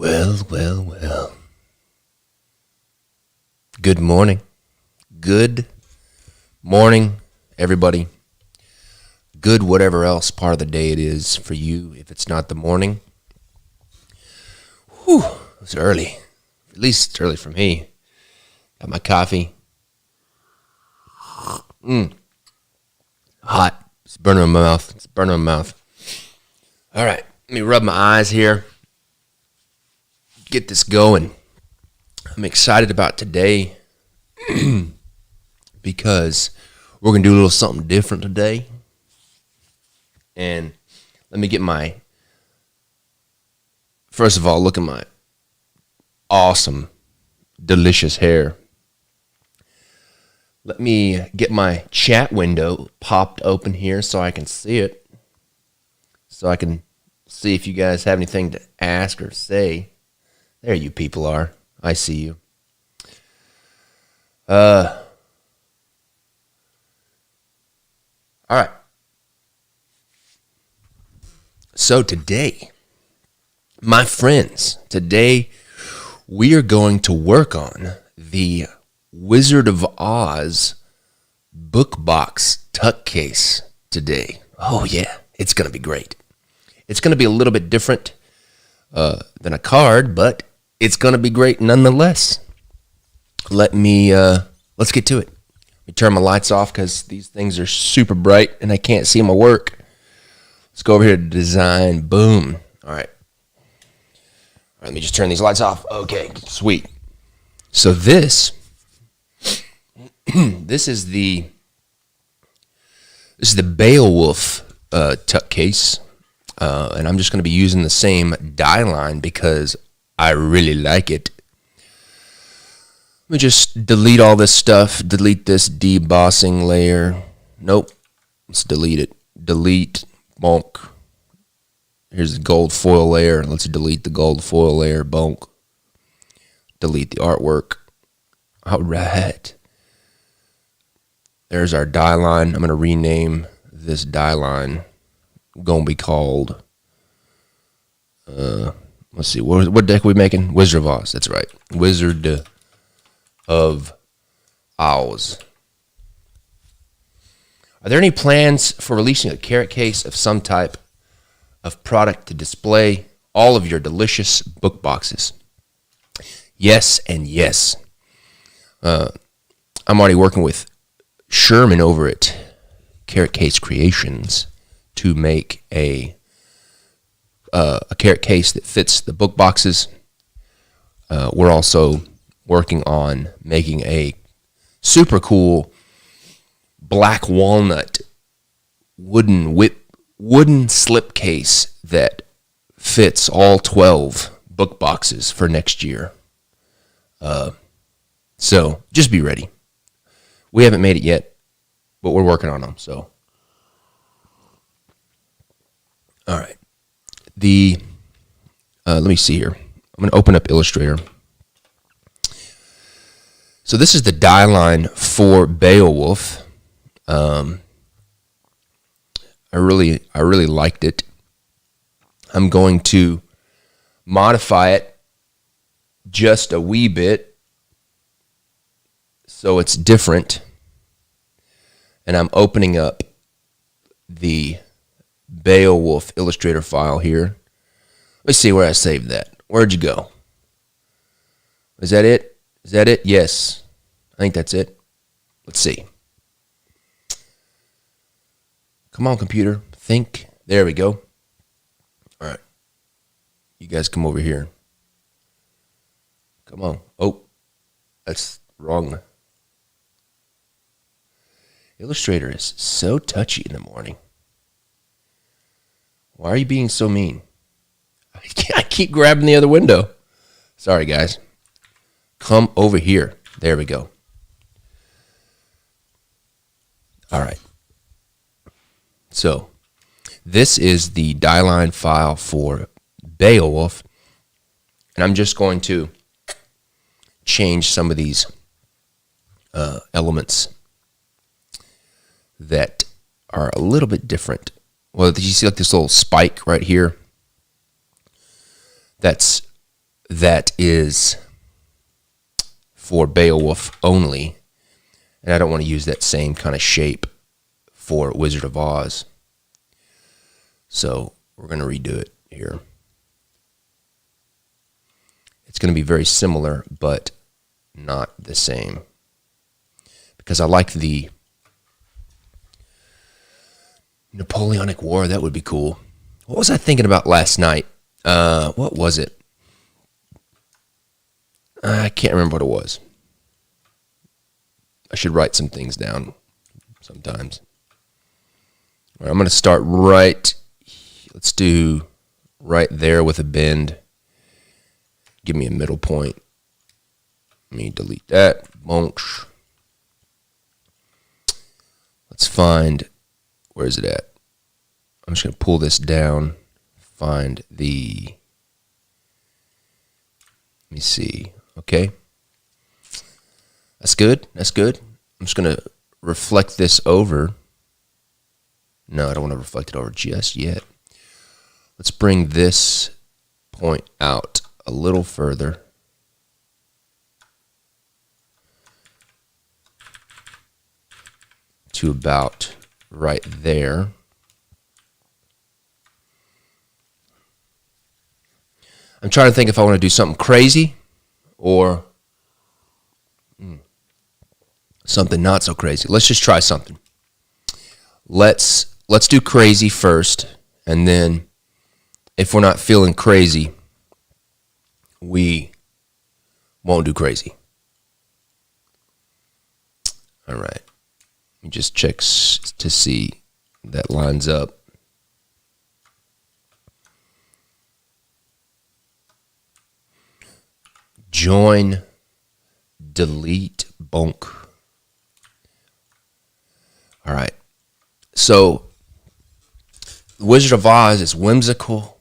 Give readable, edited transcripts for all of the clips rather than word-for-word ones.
Well, well, well. Good morning. Good morning, everybody. Good whatever else part of the day it is for you. If it's not the morning, it's early. At least it's early for me. Got my coffee. Hot. It's burning my mouth. All right. Let me rub my eyes here. Get this going. I'm excited about today because we're going to do a little something different today. And let me get first of all, look at my awesome, delicious hair. Let me get my chat window popped open here so I can see it. So I can see if you guys have anything to ask or say. There you people are. I see you. All right. So today, my friends, we are going to work on the Wizard of Oz book box tuck case today. Oh yeah, it's going to be great. It's going to be a little bit different than a card, but it's going to be great nonetheless. Let's get to it. Let me turn my lights off because these things are super bright and I can't see my work. Let's go over here to design. Boom. All right. Let me just turn these lights off. Okay, sweet. So this is the Beowulf tuck case, and I'm just going to be using the same die line because I really like it. Let me just delete all this stuff. Delete this debossing layer. Nope. Let's delete it. Delete. Bonk. Here's the gold foil layer. Let's delete the gold foil layer. Bonk. Delete the artwork. All right. There's our die line. I'm going to rename this die line. Going to be called, let's see, what deck are we making? Wizard of Oz. That's right. Wizard of Oz. Are there any plans for releasing a carrot case of some type of product to display all of your delicious book boxes? Yes and yes. I'm already working with Sherman over at Carrot Case Creations to make a carrot case that fits the book boxes. We're also working on making a super cool black walnut wooden slip case that fits all 12 book boxes for next year. So just be ready. We haven't made it yet, but we're working on them. So, all right. Let me see here. I'm going to open up Illustrator. So this is the die line for Beowulf. I really liked it. I'm going to modify it just a wee bit so it's different. And I'm opening up the Beowulf Illustrator file here. Let's see where I saved that. Where'd you go? Is that it? Is that it? Yes. I think that's it. Let's see. Come on, computer. Think. There we go. All right. You guys come over here. Come on. Oh, that's wrong. Illustrator is so touchy in the morning. Why are you being so mean? I keep grabbing the other window. Sorry, guys. Come over here. There we go. All right. So, this is the die line file for Beowulf. And I'm just going to change some of these elements that are a little bit different. Well, did you see like this little spike right here? That's that is for Beowulf only, and I don't want to use that same kind of shape for Wizard of Oz. So we're going to redo it here. It's going to be very similar, but not the same. Because I like the Napoleonic War. That would be cool. What was I thinking about last night? What was it? I can't remember what it was. I should write some things down sometimes. All right, I'm going to start right. Let's do right there with a bend. Give me a middle point. Let me delete that. Bonk. Let's find, where is it at? I'm just going to pull this down. Find the, let me see. Okay. That's good. That's good. I'm just going to reflect this over. No, I don't want to reflect it over just yet. Let's bring this point out a little further. To about right there. I'm trying to think if I want to do something crazy or something not so crazy. Let's just try something. Let's do crazy first, and then if we're not feeling crazy, we won't do crazy. All right. Let me just check to see that lines up. Join, delete, bonk. All right. So, The Wizard of Oz is whimsical,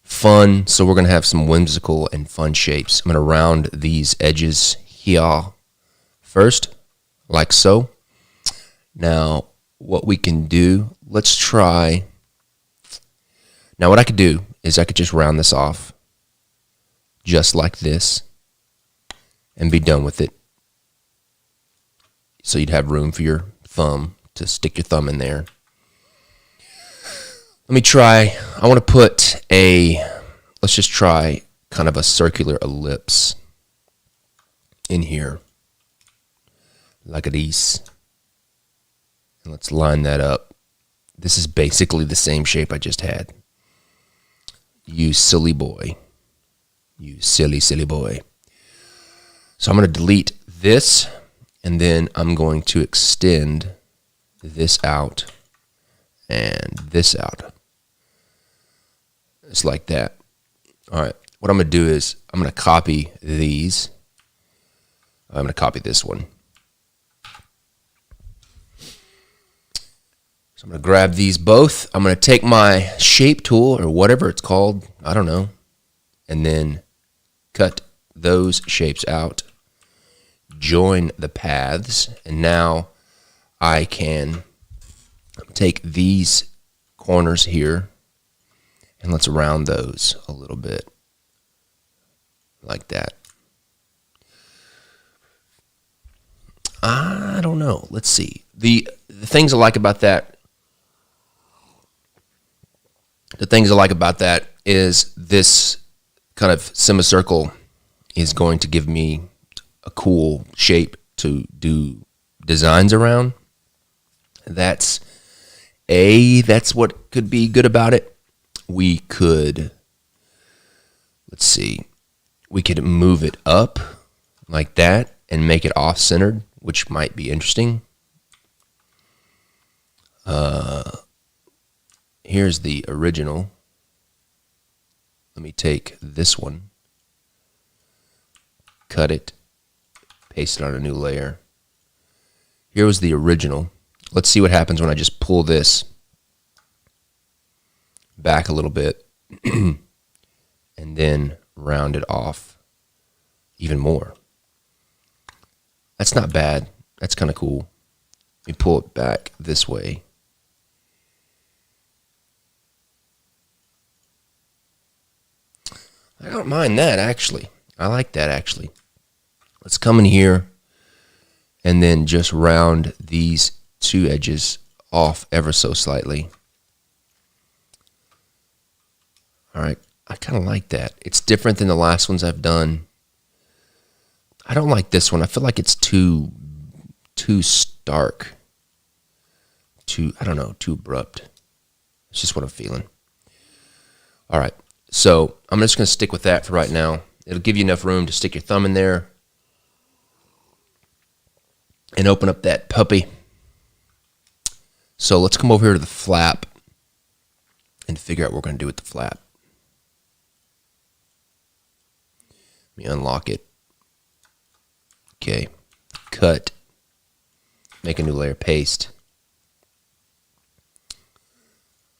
fun. So we're going to have some whimsical and fun shapes. I'm going to round these edges here first, like so. Now, what we can do, let's try. Now, what I could do is I could just round this off just like this and be done with it. So you'd have room for your thumb to stick your thumb in there. Let me try. I want to put let's just try kind of a circular ellipse in here, like this. And let's line that up. This is basically the same shape I just had. You silly boy. You silly, silly boy. So I'm going to delete this, and then I'm going to extend this out and this out. It's like that. All right. What I'm going to do is I'm going to copy these. I'm going to copy this one. So I'm going to grab these both. I'm going to take my shape tool or whatever it's called, I don't know, and then cut those shapes out, join the paths, and now I can take these corners here and let's round those a little bit like that. I don't know. Let's see. The things I like about that, is this kind of semicircle is going to give me a cool shape to do designs around. That's what could be good about it. We could, let's see, we could move it up like that and make it off-centered, which might be interesting. Here's the original. Let me take this one, cut it, paste it on a new layer. Here was the original. Let's see what happens when I just pull this back a little bit and then round it off even more. That's not bad. That's kind of cool. Let me pull it back this way. I don't mind that, actually. I like that, actually. Let's come in here and then just round these two edges off ever so slightly. All right, I kind of like that. It's different than the last ones I've done. I don't like this one. I feel like it's too stark. I don't know, too abrupt. It's just what I'm feeling. All right, so I'm just going to stick with that for right now. It'll give you enough room to stick your thumb in there and open up that puppy. So let's come over here to the flap and figure out what we're going to do with the flap. Let me unlock it. Okay, cut, make a new layer, paste.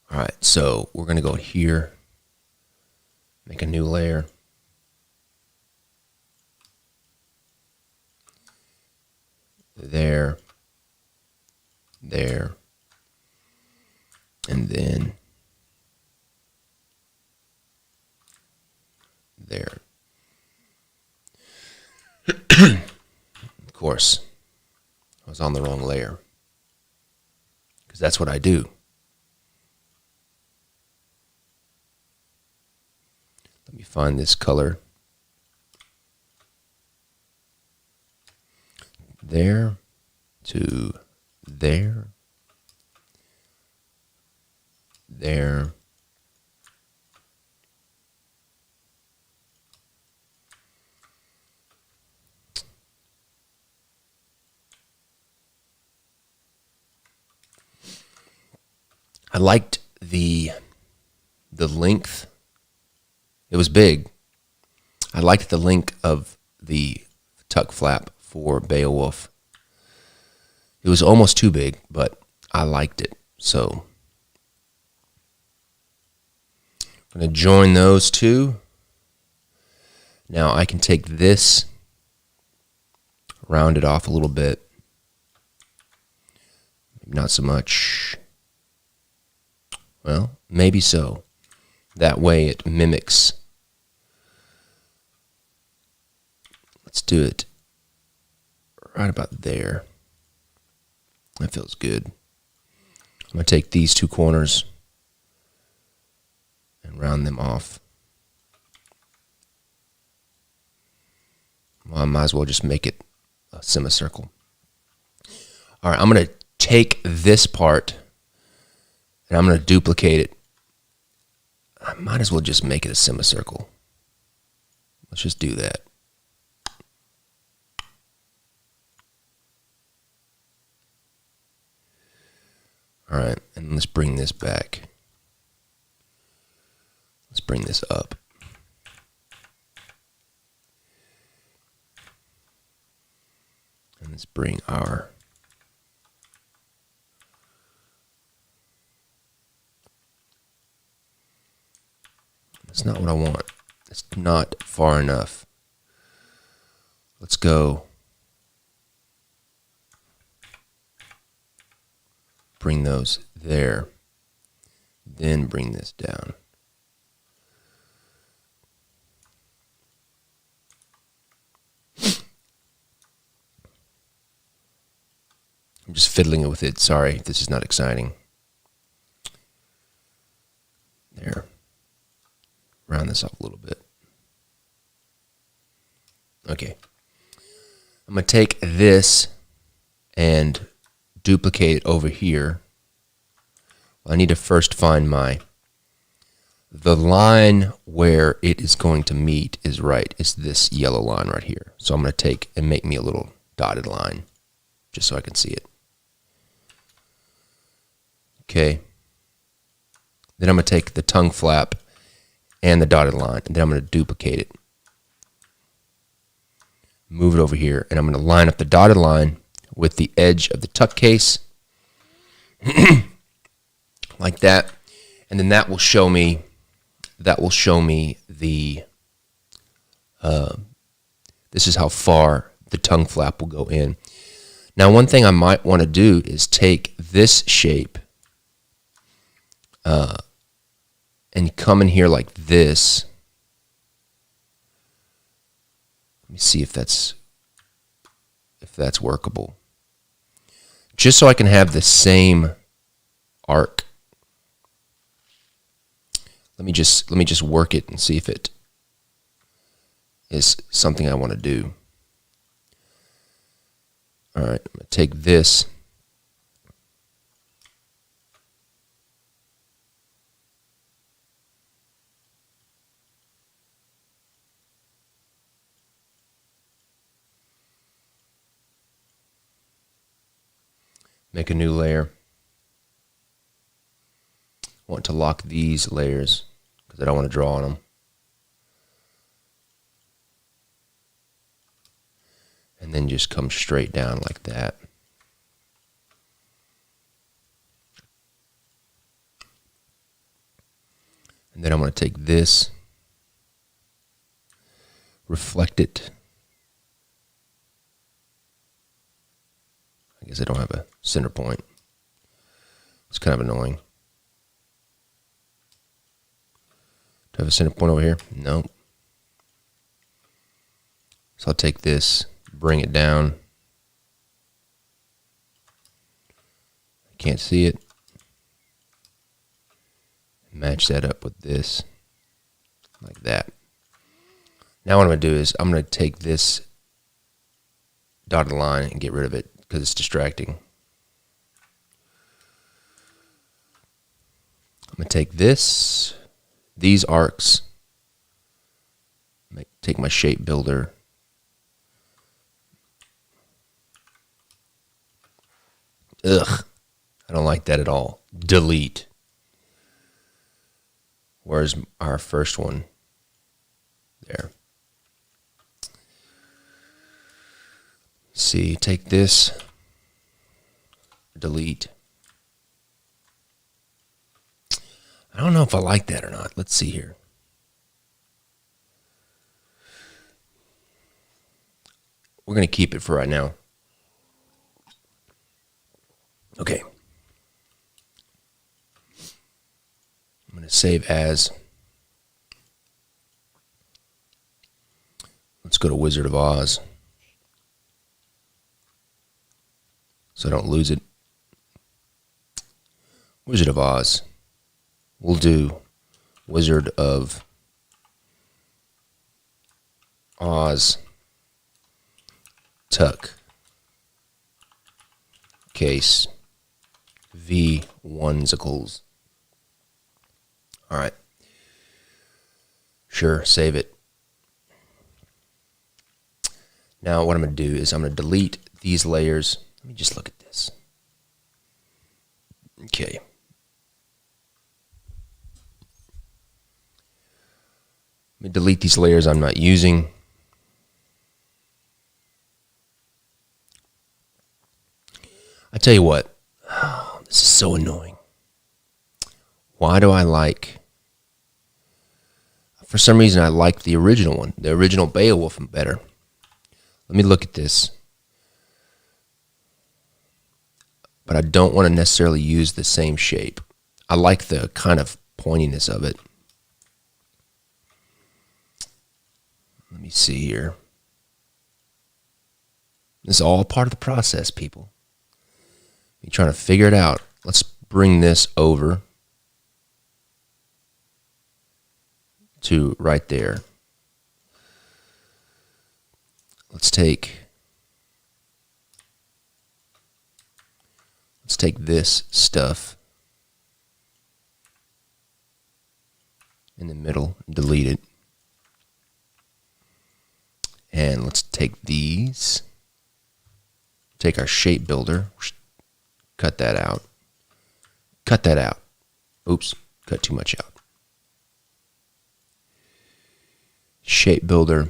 All right, so we're going to go here, make a new layer. There, and then there. Of course, I was on the wrong layer because that's what I do. Let me find this color. There to there. There. I liked the length. It was big. I liked the length of the tuck flap for Beowulf. It was almost too big, but I liked it. So I'm going to join those two. Now I can take this, round it off a little bit. Maybe not so much. Well, maybe so. That way it mimics. Let's do it right about there. That feels good. I'm going to take these two corners and round them off. Well, I might as well just make it a semicircle. All right, I'm going to take this part and I'm going to duplicate it. I might as well just make it a semicircle. Let's just do that. All right, and let's bring this back. Let's bring this up. And let's bring our That's not what I want. It's not far enough. Let's go. Bring those there. Then bring this down. I'm just fiddling with it. Sorry, this is not exciting. There. Round this up a little bit. Okay. I'm going to take this and duplicate it over here. Well, I need to first find the line where it is going to meet is right. It's this yellow line right here. So I'm going to take and make me a little dotted line just so I can see it. Okay. Then I'm going to take the tongue flap and the dotted line, and then I'm going to duplicate it. Move it over here, and I'm going to line up the dotted line with the edge of the tuck case, like that, and then that will show me the this is how far the tongue flap will go in. Now, one thing I might want to do is take this shape and come in here like this Let me see if that's workable. Just so I can have the same arc. Let me just work it and see if it is something I want to do. All right, I'm going to take this. Make a new layer. I want to lock these layers because I don't want to draw on them. And then just come straight down like that. And then I'm going to take this, reflect it. I guess I don't have a center point. It's kind of annoying. Do I have a center point over here? No. So I'll take this, bring it down. I can't see it. Match that up with this, like that. Now what I'm going to do is I'm going to take this dotted line and get rid of it because it's distracting. I'm going to take these arcs, take my shape builder, ugh, I don't like that at all. Delete. Where's our first one? There. See, take this, delete. I don't know if I like that or not. Let's see here. We're going to keep it for right now. Okay. I'm going to save as. Let's go to Wizard of Oz, so I don't lose it. Wizard of Oz. We'll do Wizard of Oz tuck case V1zicles. All right. Sure, save it. Now what I'm going to do is I'm going to delete these layers. Let me just look at this. Okay. Let me delete these layers I'm not using. I tell you what, this is so annoying. Why do I like, for some reason I like the original one, the original Beowulf better. Let me look at this. But I don't want to necessarily use the same shape. I like the kind of pointiness of it. Let me see here. This is all part of the process, people. You're trying to figure it out. Let's bring this over to right there. Let's take this stuff in the middle, delete it. And let's take these, take our shape builder, cut that out. Cut that out. Oops, cut too much out. Shape builder.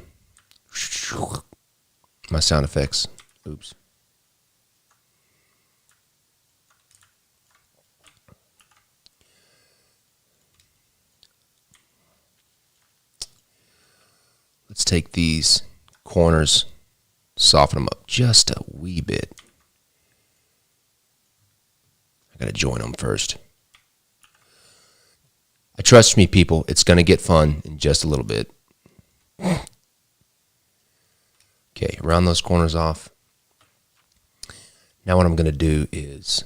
My sound effects. Oops. Let's take these corners, soften them up just a wee bit. I gotta join them first. Trust me, people, it's gonna get fun in just a little bit. Okay, round those corners off. Now what I'm going to do is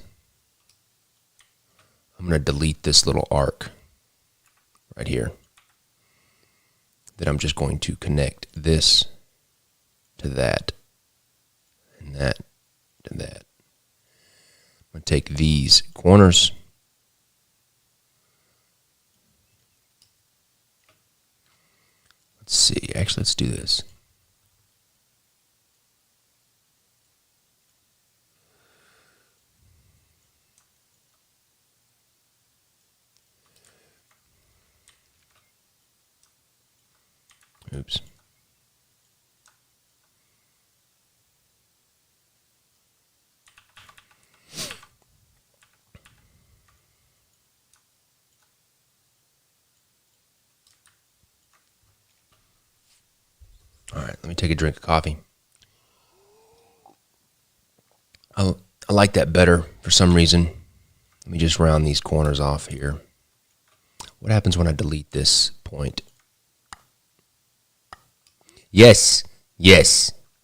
I'm going to delete this little arc right here. Then I'm just going to connect this to that and that to that. I'm going to take these corners. Let's see. Actually, let's do this. Oops. All right, let me take a drink of coffee. I like that better for some reason. Let me just round these corners off here. What happens when I delete this point? Yes,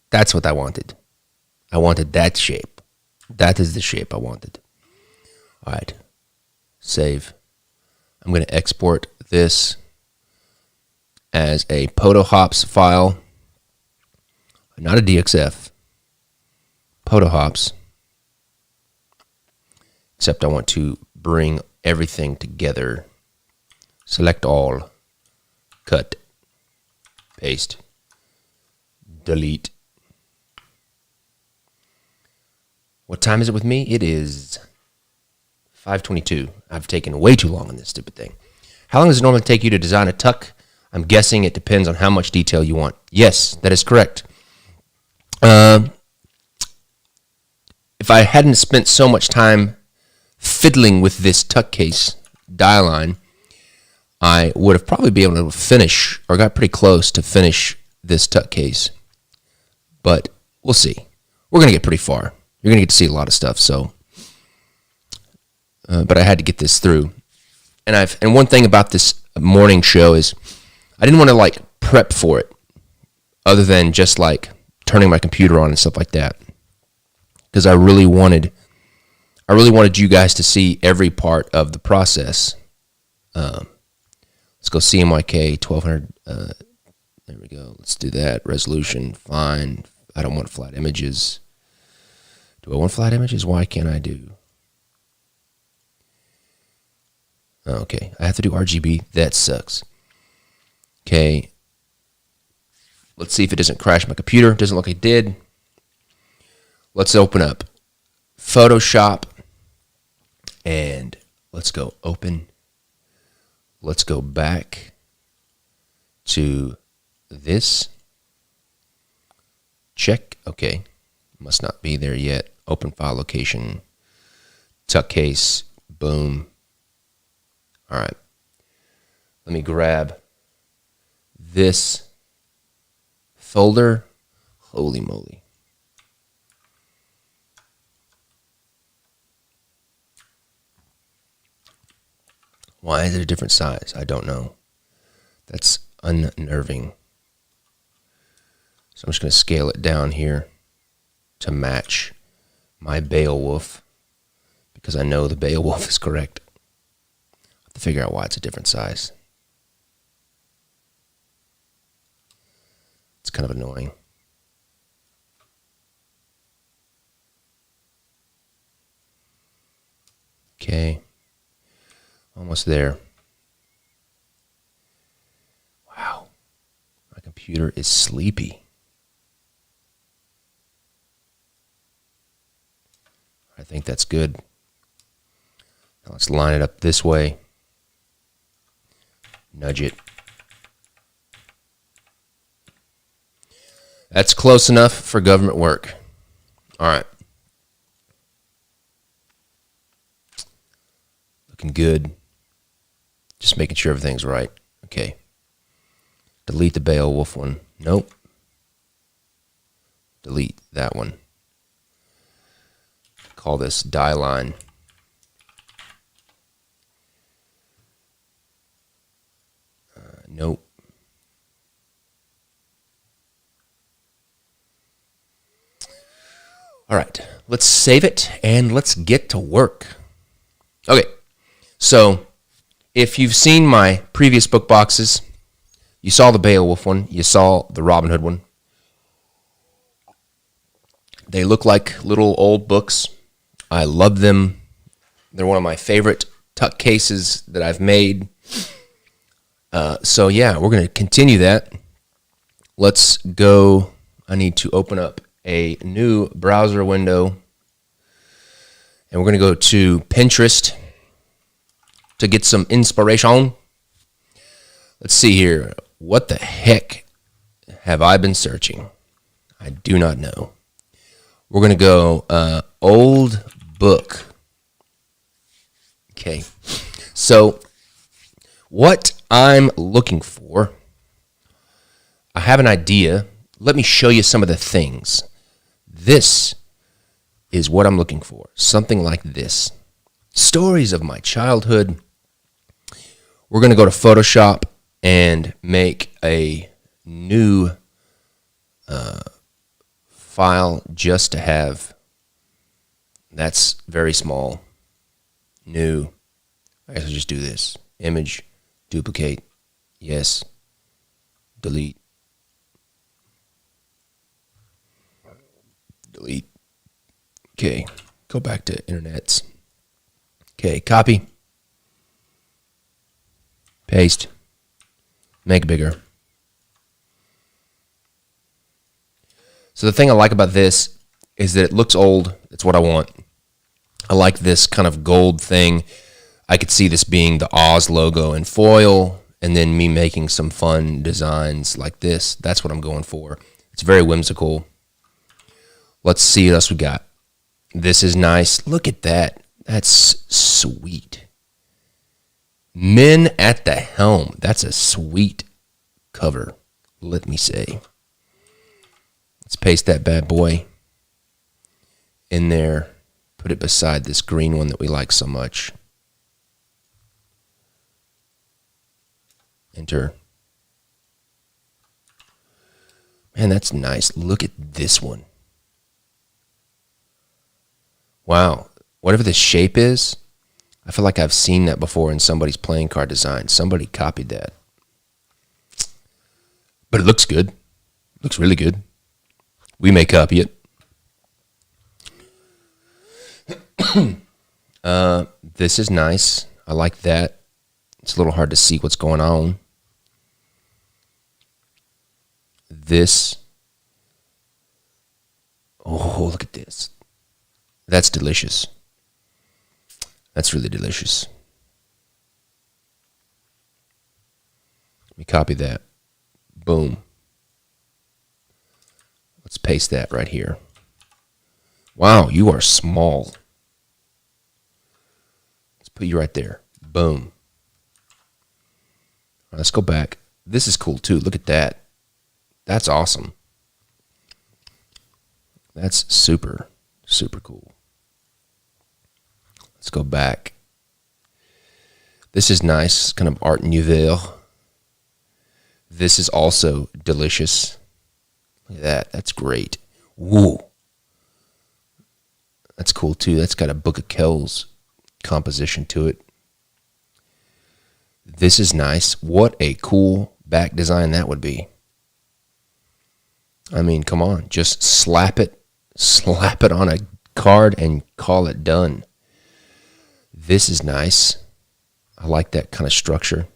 that's what I wanted. I wanted that shape. That is the shape I wanted. All right, save. I'm going to export this as a PhotoHops file, not a DXF. PhotoHops. Except I want to bring everything together. Select all, cut, paste, delete. What time is it with me? It is 5:22. I've taken way too long on this stupid thing. How long does it normally take you to design a tuck? I'm guessing it depends on how much detail you want. Yes, that is correct. If I hadn't spent so much time fiddling with this tuck case die line, I would have probably been able to finish, or got pretty close to finish this tuck case. But we'll see. We're going to get pretty far. You're going to get to see a lot of stuff. So, but I had to get this through. And one thing about this morning show is I didn't want to like prep for it, other than just like turning my computer on and stuff like that, because I really wanted you guys to see every part of the process. Let's go CMYK 1200. There we go. Let's do that. Resolution, fine. I don't want flat images. Do I want flat images? Why can't I do? Okay, I have to do RGB. That sucks. Okay. Let's see if it doesn't crash my computer. Doesn't look like it did. Let's open up Photoshop and let's go open. Let's go back to this. Check. Okay. Must not be there yet. Open file location. Tuck case. Boom. All right. Let me grab this folder. Holy moly. Why is it a different size? I don't know. That's unnerving. So I'm just going to scale it down here to match my Beowulf, because I know the Beowulf is correct. I have to figure out why it's a different size. It's kind of annoying. Okay. Almost there. Wow. My computer is sleepy. I think that's good. Now let's line it up this way. Nudge it. That's close enough for government work. All right. Looking good. Just making sure everything's right. Okay. Delete the Beowulf one. Nope. Delete that one. Call this die line. Nope. let's save it and let's get to work. Okay, so if you've seen my previous book boxes, you saw the Beowulf one, you saw the Robin Hood one. They look like little old books. I love them. They're one of my favorite tuck cases that I've made. So yeah, we're going to continue that. Let's go. I need to open up a new browser window. And we're going to go to Pinterest to get some inspiration. Let's see here. What the heck have I been searching? I do not know. We're going to go old book. Okay. So what I'm looking for, I have an idea. Let me show you some of the things. This is what I'm looking for. Something like this. Stories of my childhood. We're going to go to Photoshop and make a new file just to have. That's very small. New. I guess I'll just do this. Image, duplicate, yes, delete. Delete. Okay, go back to internets. Okay, copy. Paste. Make bigger. So the thing I like about this is that it looks old. It's what I want. I like this kind of gold thing. I could see this being the Oz logo in foil, and then me making some fun designs like this. That's what I'm going for. It's very whimsical. Let's see what else we got. This is nice. Look at that. That's sweet. Men at the Helm. That's a sweet cover, let me say. Let's paste that bad boy in there. Put it beside this green one that we like so much. Enter. Man, that's nice. Look at this one. Wow. Whatever the shape is, I feel like I've seen that before in somebody's playing card design. Somebody copied that. But it looks good. It looks really good. We may copy it. This is nice. I like that. It's a little hard to see what's going on. This. Oh, look at this. That's delicious. That's really delicious. Let me copy that. Boom. Let's paste that right here. Wow, you are small. Let's put you right there. Boom. All right, let's go back. This is cool too. Look at that. That's awesome. That's super, super cool. Let's go back. This is nice, kind of Art Nouveau. This is also delicious. Look at that. That's great. Woo. That's cool too. That's got a Book of Kells composition to it. This is nice. What a cool back design that would be. I mean, come on. Just slap it on a card and call it done. This is nice. I like that kind of structure.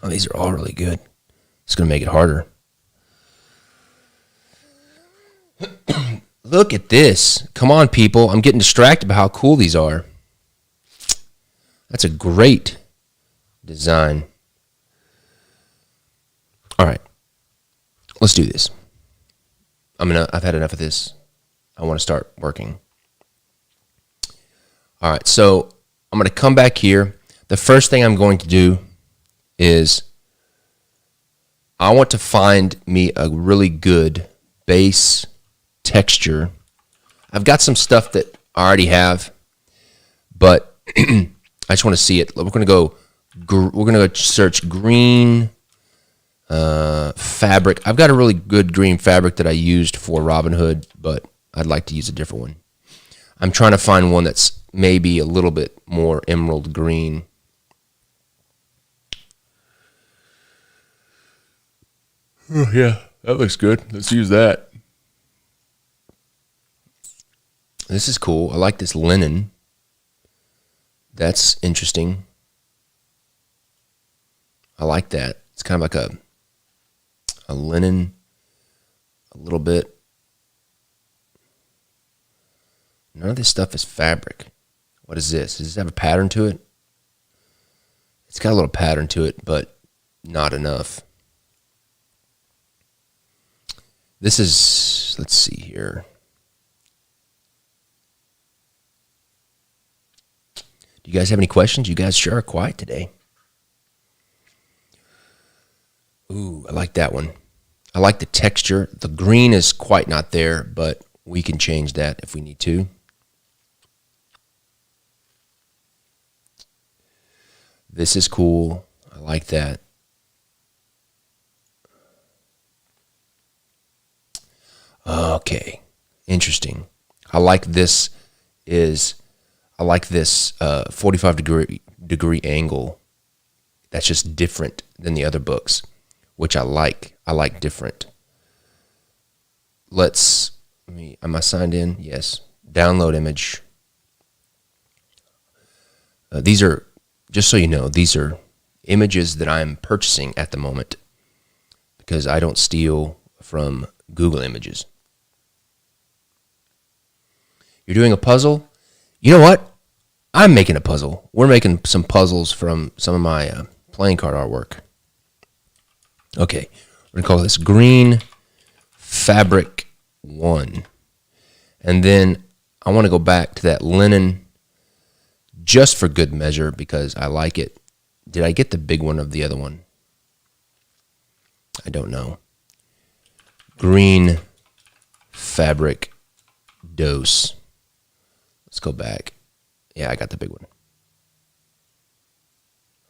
Oh, these are all really good. It's going to make it harder. Look at this. Come on, people. I'm getting distracted by how cool these are. That's a great design. All right. Let's do this. I've had enough of this. I want to start working. All right, so I'm going to come back here. The first thing I'm going to do is I want to find me a really good base texture. I've got some stuff that I already have, but I just want to see it. We're going to go search green fabric. I've got a really good green fabric that I used for Robin Hood, but I'd like to use a different one. I'm trying to find one that's maybe a little bit more emerald green. Oh, yeah, that looks good. Let's use that. This is cool. I like this linen. That's interesting. I like that. It's kind of like a linen, a little bit. None of this stuff is fabric. What is this? Does this have a pattern to it? It's got a little pattern to it, but not enough. This is, let's see here. Do you guys have any questions? You guys sure are quiet today. Ooh, I like that one. I like the texture. The green is quite not there, but we can change that if we need to. This is cool. I like that. Okay, interesting. I like this 45 degree angle. That's just different than the other books, which I like. I like different. Am I signed in? Yes. Download image. These are, just so you know, these are images that I'm purchasing at the moment because I don't steal from Google Images. You're doing a puzzle? You know what? I'm making a puzzle. We're making some puzzles from some of my playing card artwork. Okay, we're going to call this Green Fabric 1. And then I want to go back to that linen just for good measure because I like it. Did I get the big one of the other one? I don't know. Green Fabric Dose. Let's go back. Yeah, I got the big one.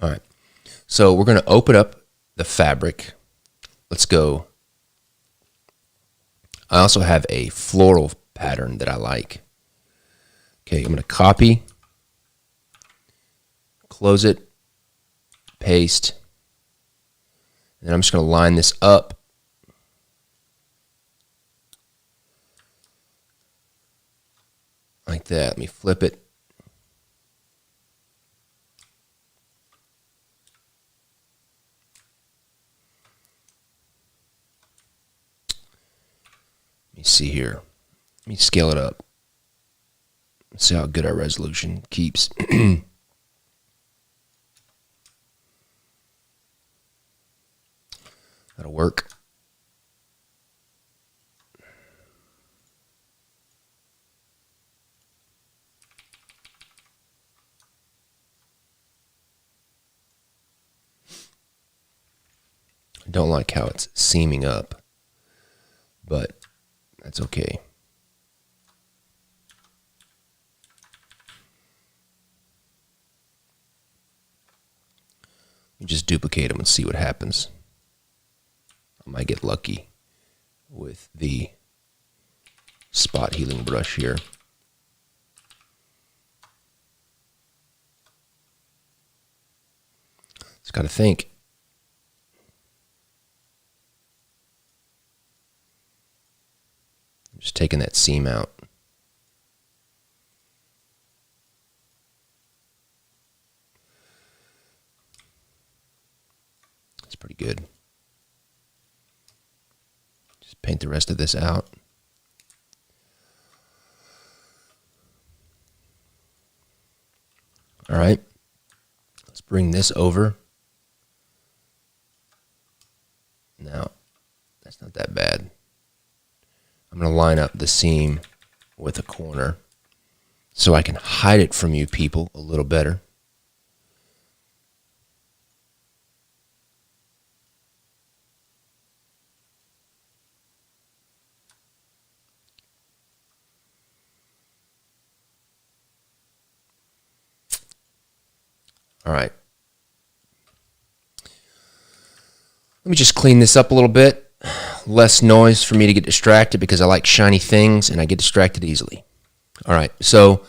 All right. So we're going to open up the fabric. Let's go. I also have a floral pattern that I like. Okay, I'm going to copy, close it, paste, and then I'm just going to line this up. Like that. Let me flip it. Let me see here. Let me scale it up. Let's see how good our resolution keeps. That'll work. I don't like how it's seaming up, but that's okay. Let me just duplicate them and see what happens. I might get lucky with the spot healing brush here. Just got to think. Just taking that seam out. That's pretty good. Just paint the rest of this out. All right. Let's bring this over. Now, that's not that bad. I'm going to line up the seam with a corner so I can hide it from you people a little better. All right. Let me just clean this up a little bit. less noise for me to get distracted because I like shiny things and I get distracted easily. All right, so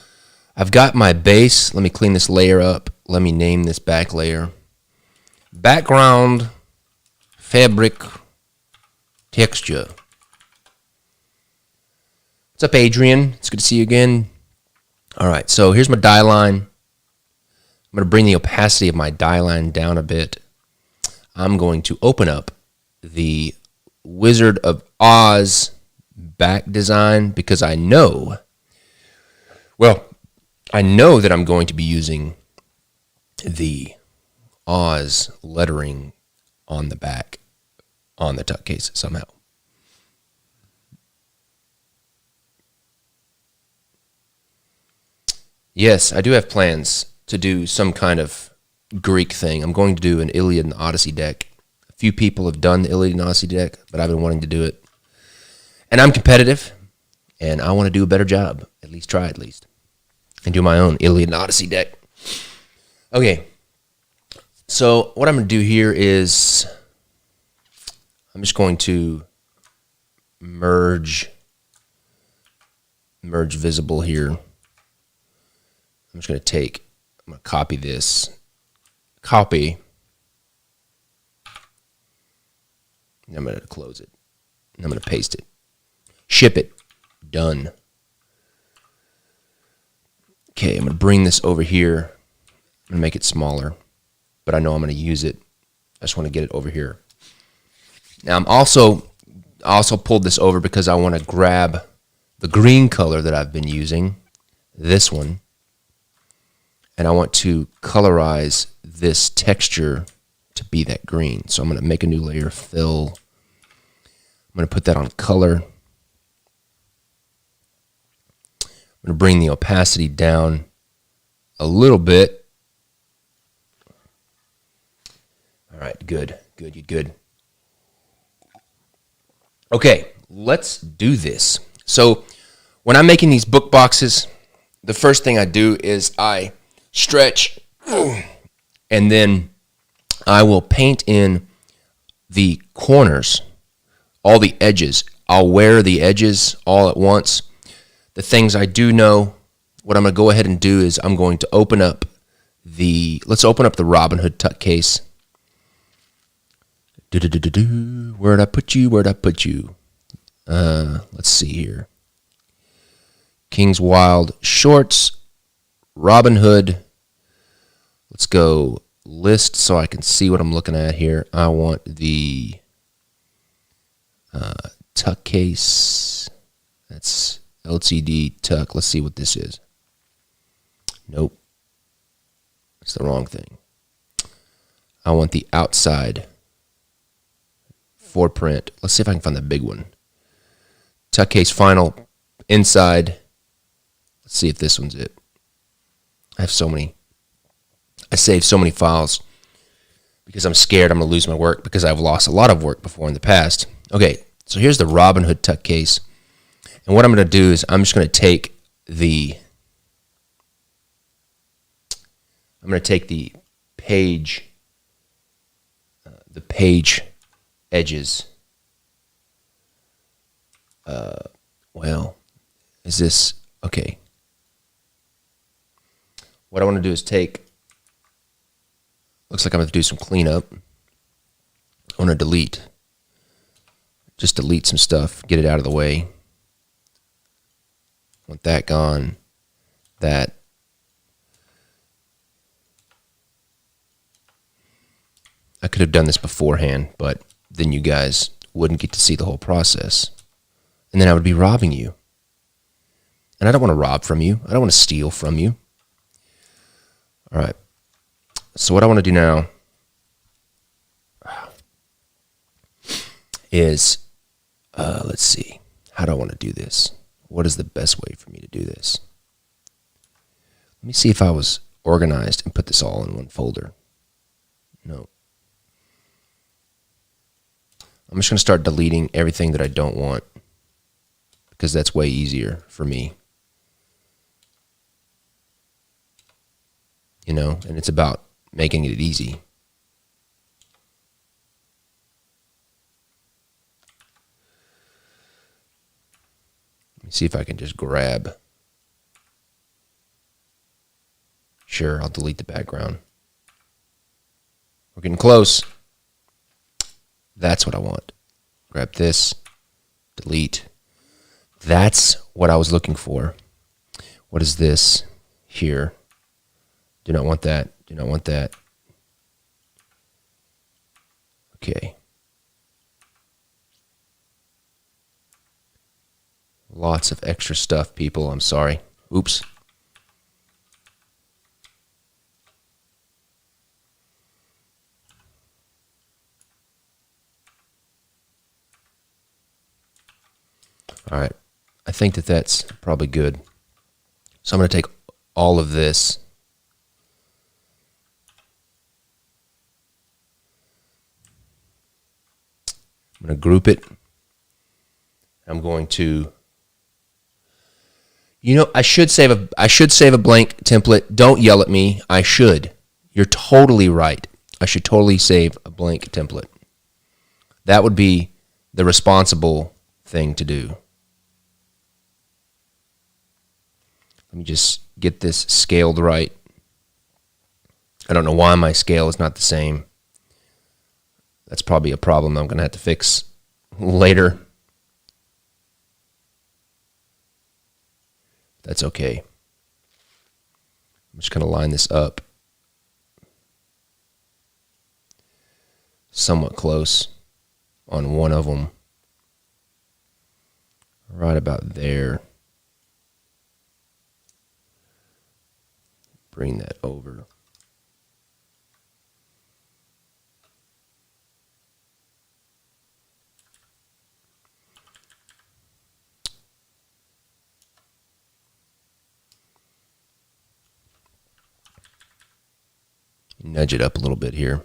I've got my base. Let me clean this layer up. Let me name this back layer. Background fabric texture. What's up, Adrian? It's good to see you again. All right, so here's my die line. I'm going to bring the opacity of my die line down a bit. I'm going to open up the Wizard of Oz back design because I know that I'm going to be using the Oz lettering on the back on the tuck case somehow. Yes, I do have plans to do some kind of Greek thing. I'm going to do an Iliad and Odyssey deck. A few people have done the Iliad and Odyssey deck, but I've been wanting to do it. And I'm competitive, and I want to do a better job. At least try at least. And do my own Iliad and Odyssey deck. Okay. So what I'm going to do here is I'm just going to merge visible here. I'm just going to copy this. Copy. And I'm going to close it. And I'm going to paste it. Ship it. Done. Okay, I'm going to bring this over here. I'm going to make it smaller. But I know I'm going to use it. I just want to get it over here. Now I also pulled this over because I want to grab the green color that I've been using. This one. And I want to colorize this texture to be that green. So I'm going to make a new layer, fill. I'm going to put that on color. I'm going to bring the opacity down a little bit. All right, good. Okay, let's do this. So when I'm making these book boxes, the first thing I do is I stretch, and then I will paint in the corners, all the edges. I'll wear the edges all at once. The things I do know, what I'm going to go ahead and do is I'm going to open up let's open up the Robin Hood tuck case. Where'd I put you? Let's see here. King's Wild Shorts, Robin Hood. Let's go list so I can see what I'm looking at here. I want the tuck case. That's LCD tuck. Let's see what this is. Nope. It's the wrong thing. I want the outside for print. Let's see if I can find the big one. Tuck case final inside. Let's see if this one's it. I saved so many files because I'm scared I'm going to lose my work because I've lost a lot of work before in the past. Okay, so here's the Robin Hood tuck case. And what I'm going to do is I'm just going to take the page edges. Is this okay? What I want to do is looks like I'm going to do some cleanup. I want to just delete some stuff, get it out of the way. Want that gone, that. I could have done this beforehand, but then you guys wouldn't get to see the whole process. And then I would be robbing you. And I don't want to rob from you. I don't want to steal from you. All right. So what I want to do now is, let's see. How do I want to do this? What is the best way for me to do this? Let me see if I was organized and put this all in one folder. No. I'm just going to start deleting everything that I don't want because that's way easier for me. And it's about making it easy. See if I can just grab. Sure, I'll delete the background. We're getting close. That's what I want. Grab this, delete. That's what I was looking for. What is this here? Do not want that. Do not want that. Okay. Lots of extra stuff, people. I'm sorry. Oops. All right. I think that that's probably good. So I'm going to take all of this. I'm going to group it. I'm going to, I should save a blank template. Don't yell at me. I should. You're totally right. I should totally save a blank template. That would be the responsible thing to do. Let me just get this scaled right. I don't know why my scale is not the same. That's probably a problem I'm going to have to fix later. That's okay. I'm just going to line this up somewhat close on one of them. Right about there. Bring that over. Nudge it up a little bit here.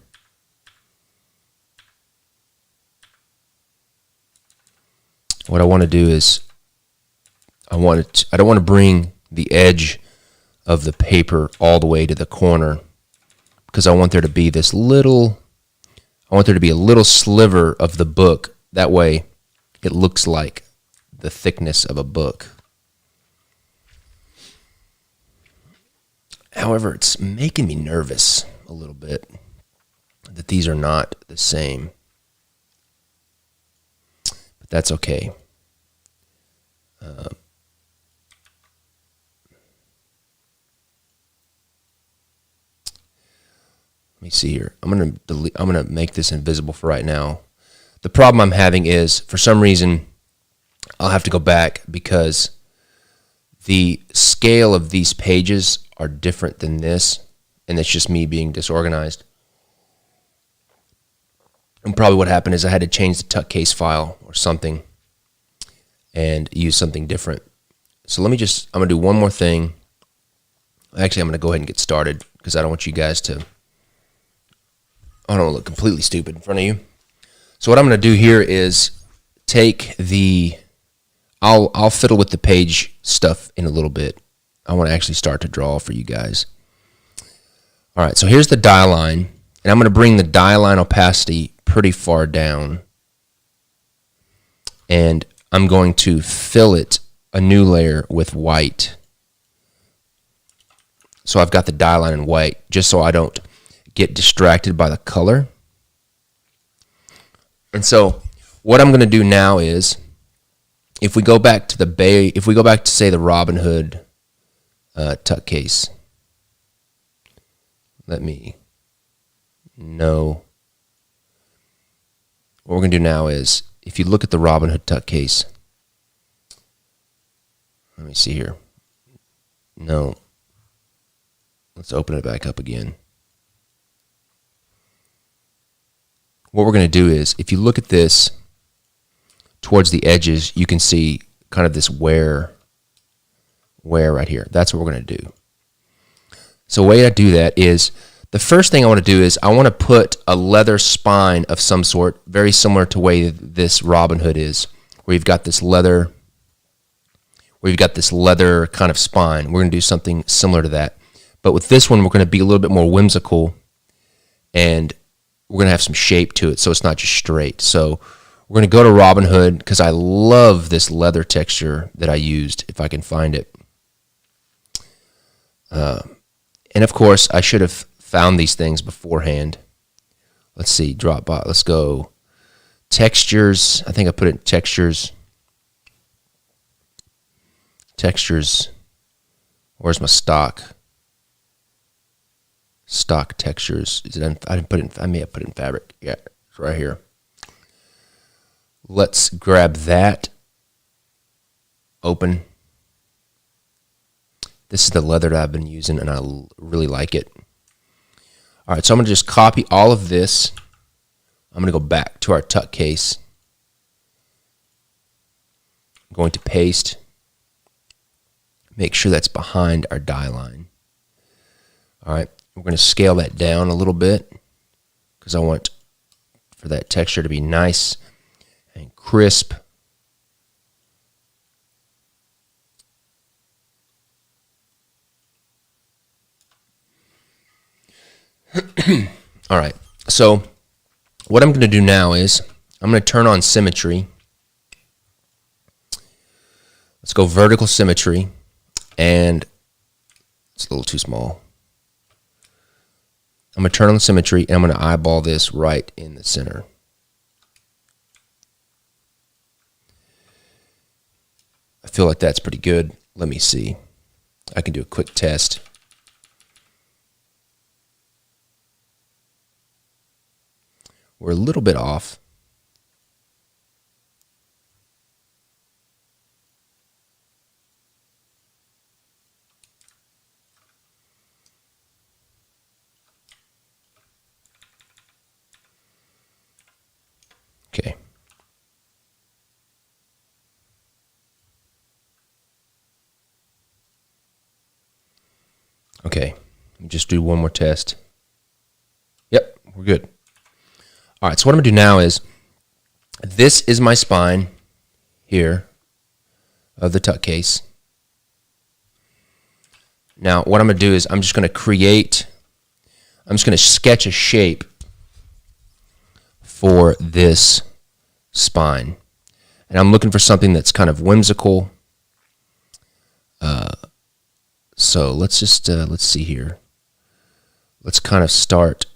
What I want to do is I don't want to bring the edge of the paper all the way to the corner, because I want there to be a little sliver of the book. That way it looks like the thickness of a book. However, it's making me nervous a little bit that these are not the same. But that's okay. Let me see here. I'm gonna make this invisible for right now. The problem I'm having is, for some reason, I'll have to go back because the scale of these pages are different than this, and it's just me being disorganized. And probably what happened is I had to change the tuck case file or something and use something different. So I'm gonna do one more thing. Actually, I'm gonna go ahead and get started because I don't want you guys to, I don't want to look completely stupid in front of you. So what I'm going to do here is take I'll fiddle with the page stuff in a little bit. I want to actually start to draw for you guys. All right, so here's the die line, and I'm going to bring the die line opacity pretty far down, and I'm going to fill it a new layer with white. So I've got the die line in white, just so I don't get distracted by the color. And so what I'm going to do now is, if we go back to say the Robin Hood tuck case, let me know. What we're going to do now is, if you look at the Robin Hood tuck case, let me see here. No. Let's open it back up again. What we're going to do is, if you look at this towards the edges, you can see kind of this wear right here. That's what we're going to do. So the way I do that is, the first thing I want to do is I want to put a leather spine of some sort, very similar to the way this Robin Hood is, where you've got this leather kind of spine. We're going to do something similar to that. But with this one, we're going to be a little bit more whimsical, and we're going to have some shape to it, so it's not just straight. So we're We're going to go to Robinhood because I love this leather texture that I used, if I can find it. And of course, I should have found these things beforehand. Let's see, Dropbox. Let's go textures. I think I put it in textures. Textures. Where's my stock? Stock textures. Is it? I didn't put it in. I may have put it in fabric. Yeah, it's right here. Let's grab that. Open. This is the leather that I've been using, and I really like it. All right, so I'm going to just copy all of this. I'm going to go back to our tuck case. I'm going to paste. Make sure that's behind our die line. All right, we're going to scale that down a little bit because I want for that texture to be nice and crisp. All right, so what I'm going to do now is I'm going to turn on symmetry. Let's go vertical symmetry, and it's a little too small. I'm going to turn on the symmetry, and I'm going to eyeball this right in the center. I feel like that's pretty good. Let me see. I can do a quick test. We're a little bit off. Okay. Okay. Let me just do one more test. Yep, we're good. All right, so what I'm going to do now is, this is my spine here of the tuck case. Now, what I'm going to do is I'm just going to sketch a shape for this spine. And I'm looking for something that's kind of whimsical. So let's just, let's see here. Let's kind of start.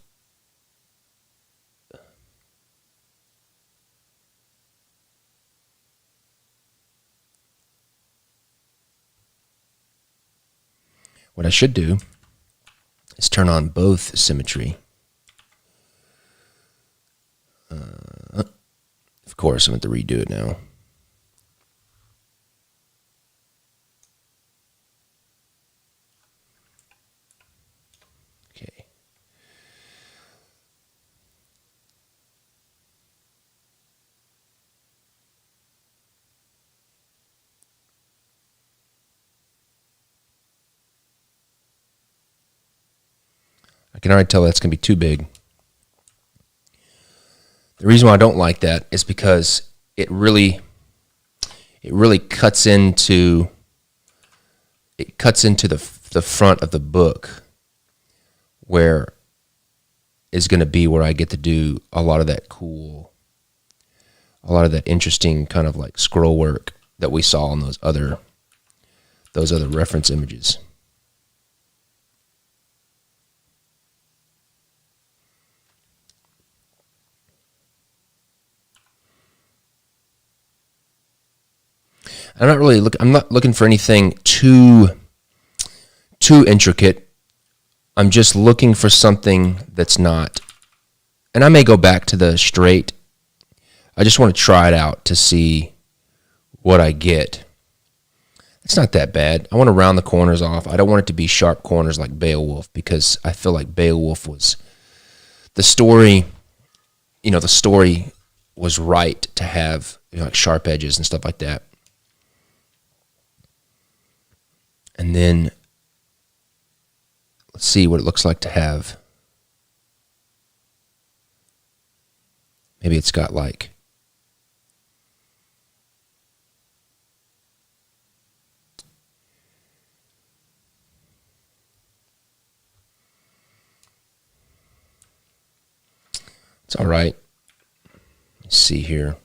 What I should do is turn on both symmetry. Of course, I'm going to redo it now. Okay. I can already tell that's going to be too big. The reason why I don't like that is because it really cuts into the front of the book, where is going to be where I get to do a lot of that interesting kind of like scroll work that we saw on those other reference images. I'm not looking for anything too intricate. I'm just looking for something that's not, and I may go back to the straight. I just want to try it out to see what I get. It's not that bad. I want to round the corners off. I don't want it to be sharp corners like Beowulf, because I feel like Beowulf was the story. The story was right to have like sharp edges and stuff like that. And then let's see what it looks like to have. Maybe it's got like, it's all right. Let's see here.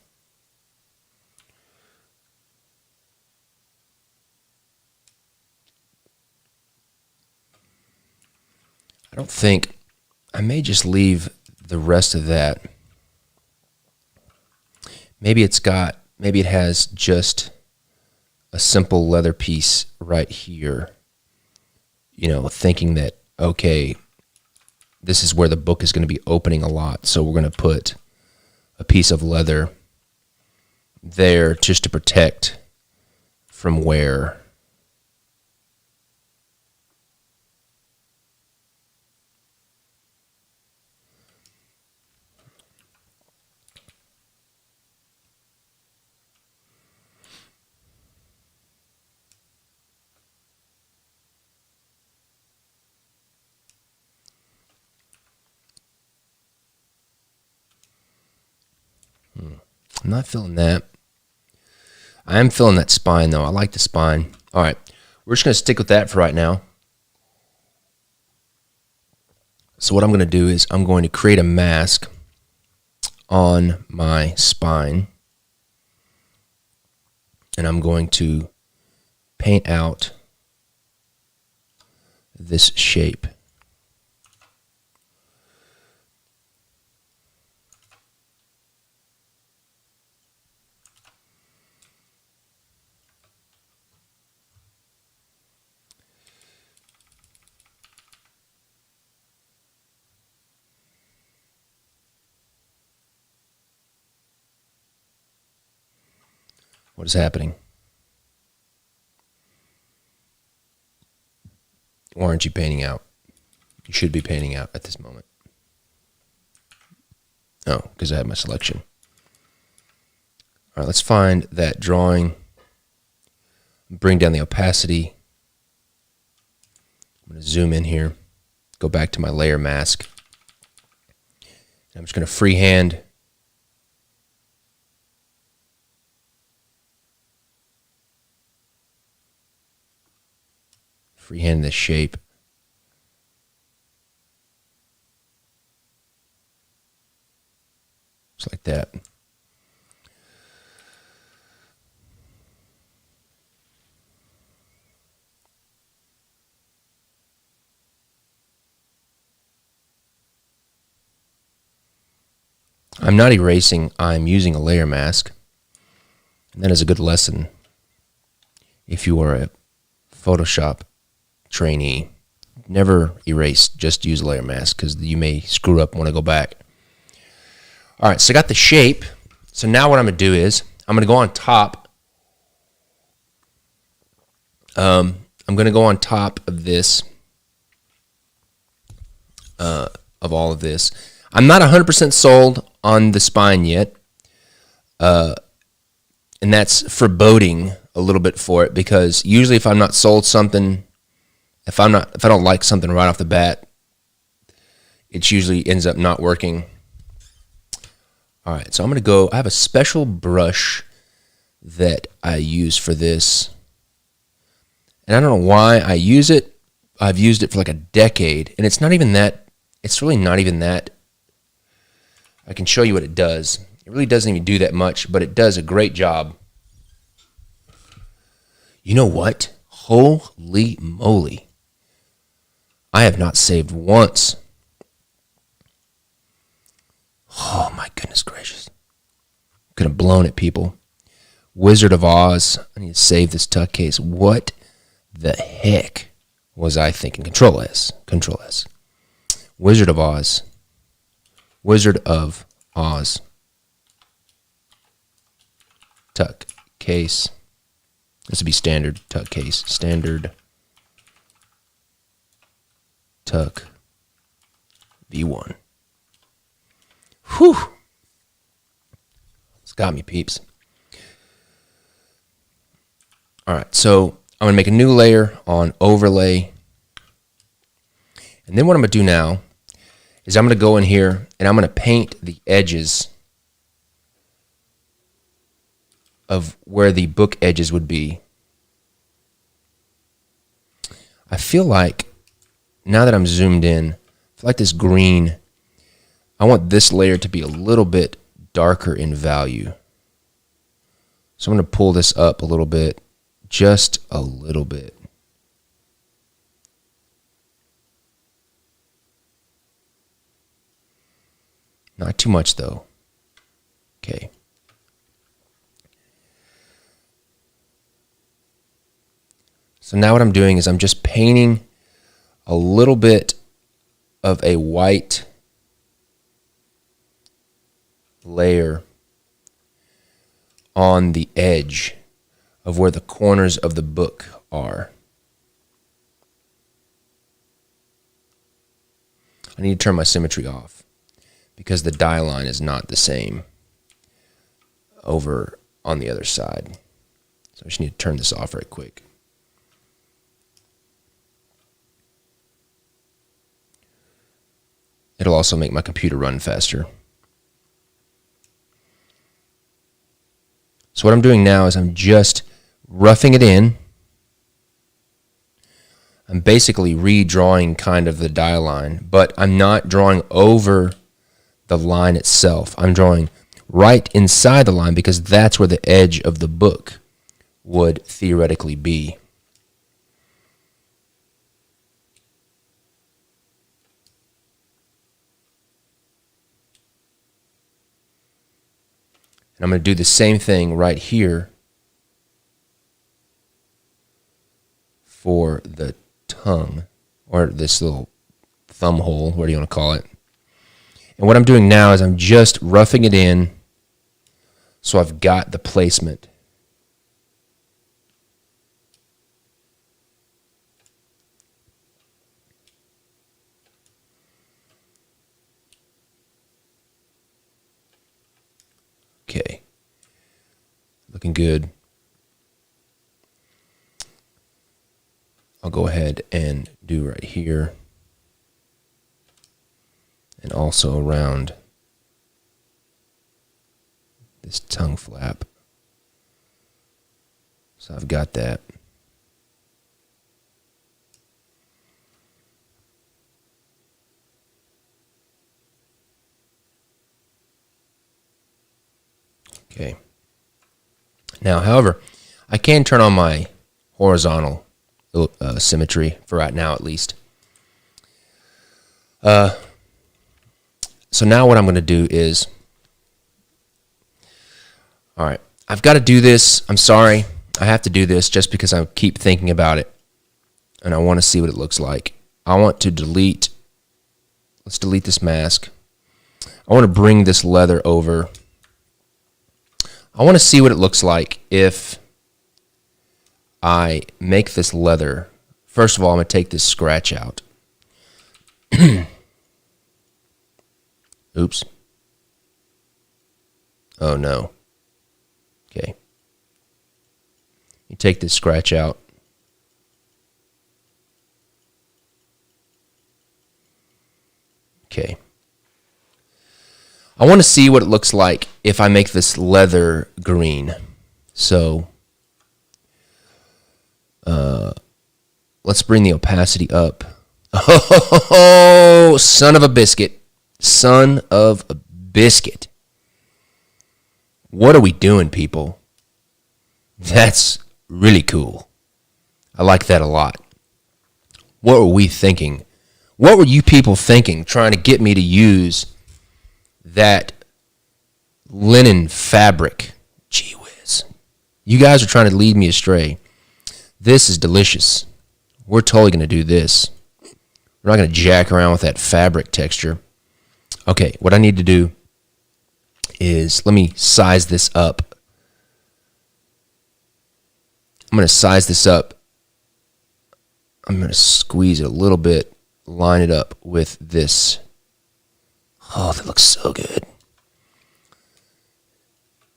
I don't think, I may just leave the rest of that. Maybe it has just a simple leather piece right here, thinking that, okay, this is where the book is going to be opening a lot. So we're going to put a piece of leather there just to protect from wear. I'm not feeling that. I am feeling that spine, though. I like the spine. All right. We're just going to stick with that for right now. So what I'm going to do is I'm going to create a mask on my spine. And I'm going to paint out this shape. What is happening? Why aren't you painting out? You should be painting out at this moment. Oh, because I have my selection. All right, let's find that drawing. Bring down the opacity. I'm going to zoom in here. Go back to my layer mask. I'm just going to freehand this shape. Just like that. I'm not erasing, I'm using a layer mask. And that is a good lesson if you are a Photoshop trainee. Never erase, just use a layer mask because you may screw up and want to go back. All right, so I got the shape. So now what I'm going to do is I'm going to go on top. I'm going to go on top of this, of all of this. I'm not 100% sold on the spine yet, and that's foreboding a little bit for it, because usually if I'm not sold something, if I don't like something right off the bat, it usually ends up not working. All right, so I'm going to go, I have a special brush that I use for this, and I don't know why I use it. I've used it for like a decade, and it's really not even that. I can show you what it does. It really doesn't even do that much, but it does a great job. You know what? Holy moly. I have not saved once. Oh my goodness gracious. Could have blown it, people. Wizard of Oz. I need to save this tuck case. What the heck was I thinking? Control S. Control S. Wizard of Oz. Wizard of Oz. Tuck case. This would be standard tuck case. Standard tuck V1. Whew. It's got me, peeps. All right, so I'm going to make a new layer on overlay. And then what I'm going to do now is I'm going to go in here and I'm going to paint the edges of where the book edges would be. I feel like, now that I'm zoomed in, I feel like this green, I want this layer to be a little bit darker in value. So I'm going to pull this up a little bit, just a little bit. Not too much though. Okay. So now what I'm doing is I'm just painting a little bit of a white layer on the edge of where the corners of the book are. I need to turn my symmetry off because the die line is not the same over on the other side. So I just need to turn this off very quick. It'll also make my computer run faster. So what I'm doing now is I'm just roughing it in. I'm basically redrawing kind of the die line, but I'm not drawing over the line itself. I'm drawing right inside the line because that's where the edge of the book would theoretically be. And I'm going to do the same thing right here for the tongue, or this little thumb hole, what do you want to call it. And what I'm doing now is I'm just roughing it in so I've got the placement. Okay, looking good. I'll go ahead and do right here and also around this tongue flap. So I've got that. Okay. Now, however, I can turn on my horizontal symmetry for right now, at least. So now what I'm going to do is, all right, I've got to do this. I'm sorry. I have to do this just because I keep thinking about it and I want to see what it looks like. I want to delete, let's delete this mask. I want to bring this leather over. I want to see what it looks like if I make this leather. First of all, I'm going to take this scratch out. Oops. Oh no. Okay. You take this scratch out. Okay. I want to see what it looks like if I make this leather green. So let's bring the opacity up. Oh, son of a biscuit. Son of a biscuit. What are we doing, people? That's really cool. I like that a lot. What were we thinking? What were you people thinking trying to get me to use that linen fabric? Gee whiz. You guys are trying to lead me astray. This is delicious. We're totally going to do this. We're not going to jack around with that fabric texture. Okay, what I need to do is, let me size this up. I'm going to size this up. I'm going to squeeze it a little bit, line it up with this. Oh, that looks so good.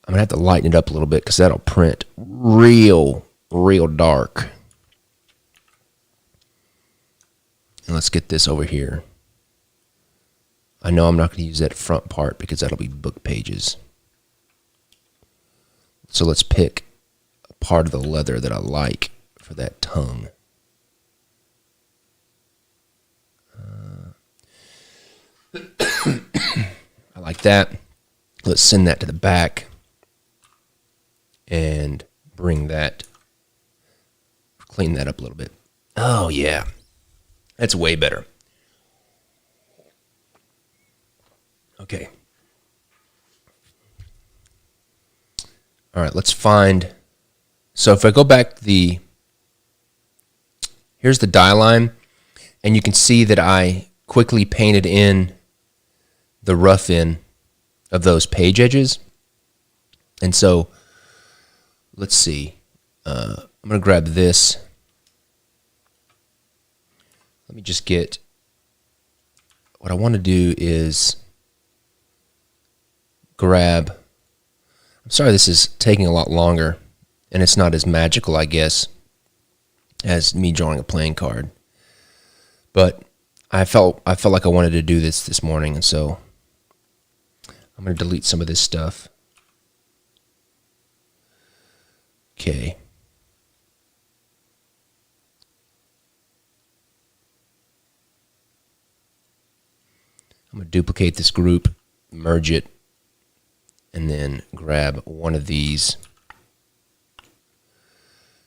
I'm going to have to lighten it up a little bit because that'll print real dark. And let's get this over here. I know I'm not going to use that front part because that'll be book pages. So let's pick a part of the leather that I like for that tongue. I like that. Let's send that to the back and bring that, clean that up a little bit. Oh yeah, that's way better. Okay, All right, let's find. So if I go back here's the die line, and you can see that I quickly painted in the rough in of those page edges. And so let's see. I'm going to grab this. Let me just get, what I want to do is grab, I'm sorry this is taking a lot longer, and it's not as magical, I guess, as me drawing a playing card. But I felt like I wanted to do this morning, and so I'm going to delete some of this stuff. Okay. I'm going to duplicate this group, merge it, and then grab one of these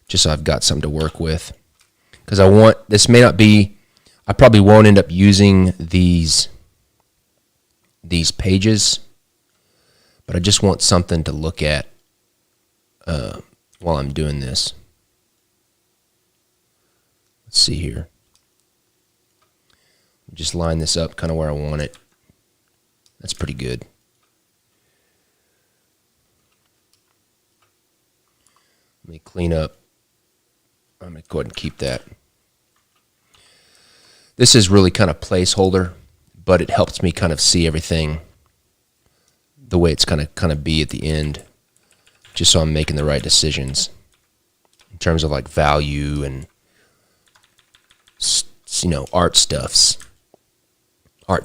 just so I've got something to work with. Because this may not be, I probably won't end up using these pages, but I just want something to look at while I'm doing this. Let's see here. Just line this up kind of where I want it. That's pretty good. Let me clean up. I'm going to go ahead and keep that. This is really kind of placeholder, but it helps me kind of see everything the way it's kind of be at the end, just so I'm making the right decisions in terms of like value and, you know, art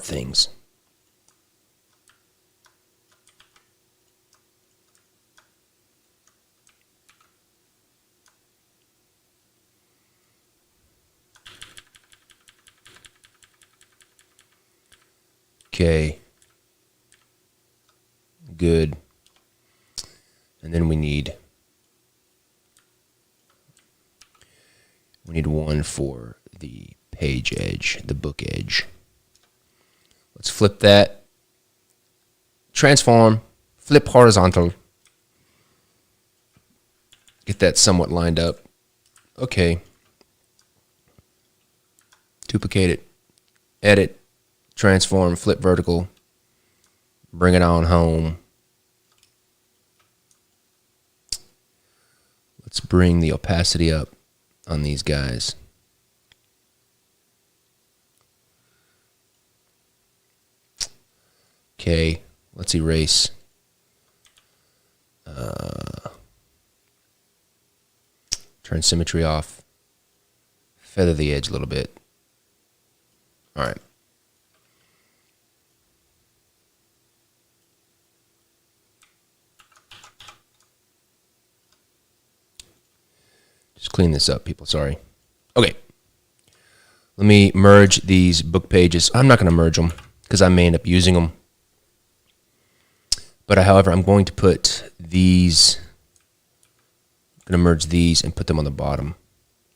things. Okay. Good. And then we need one for the page edge, the book edge. Let's flip that. Transform. Flip horizontal. Get that somewhat lined up. Okay. Duplicate it. Edit. Transform. Flip vertical. Bring it on home. Let's bring the opacity up on these guys. Okay, let's erase. Turn symmetry off. Feather the edge a little bit. All right. Just clean this up, people. Sorry. Okay. Let me merge these book pages. I'm not going to merge them because I may end up using them. But however, I'm going to put these, I'm going to merge these and put them on the bottom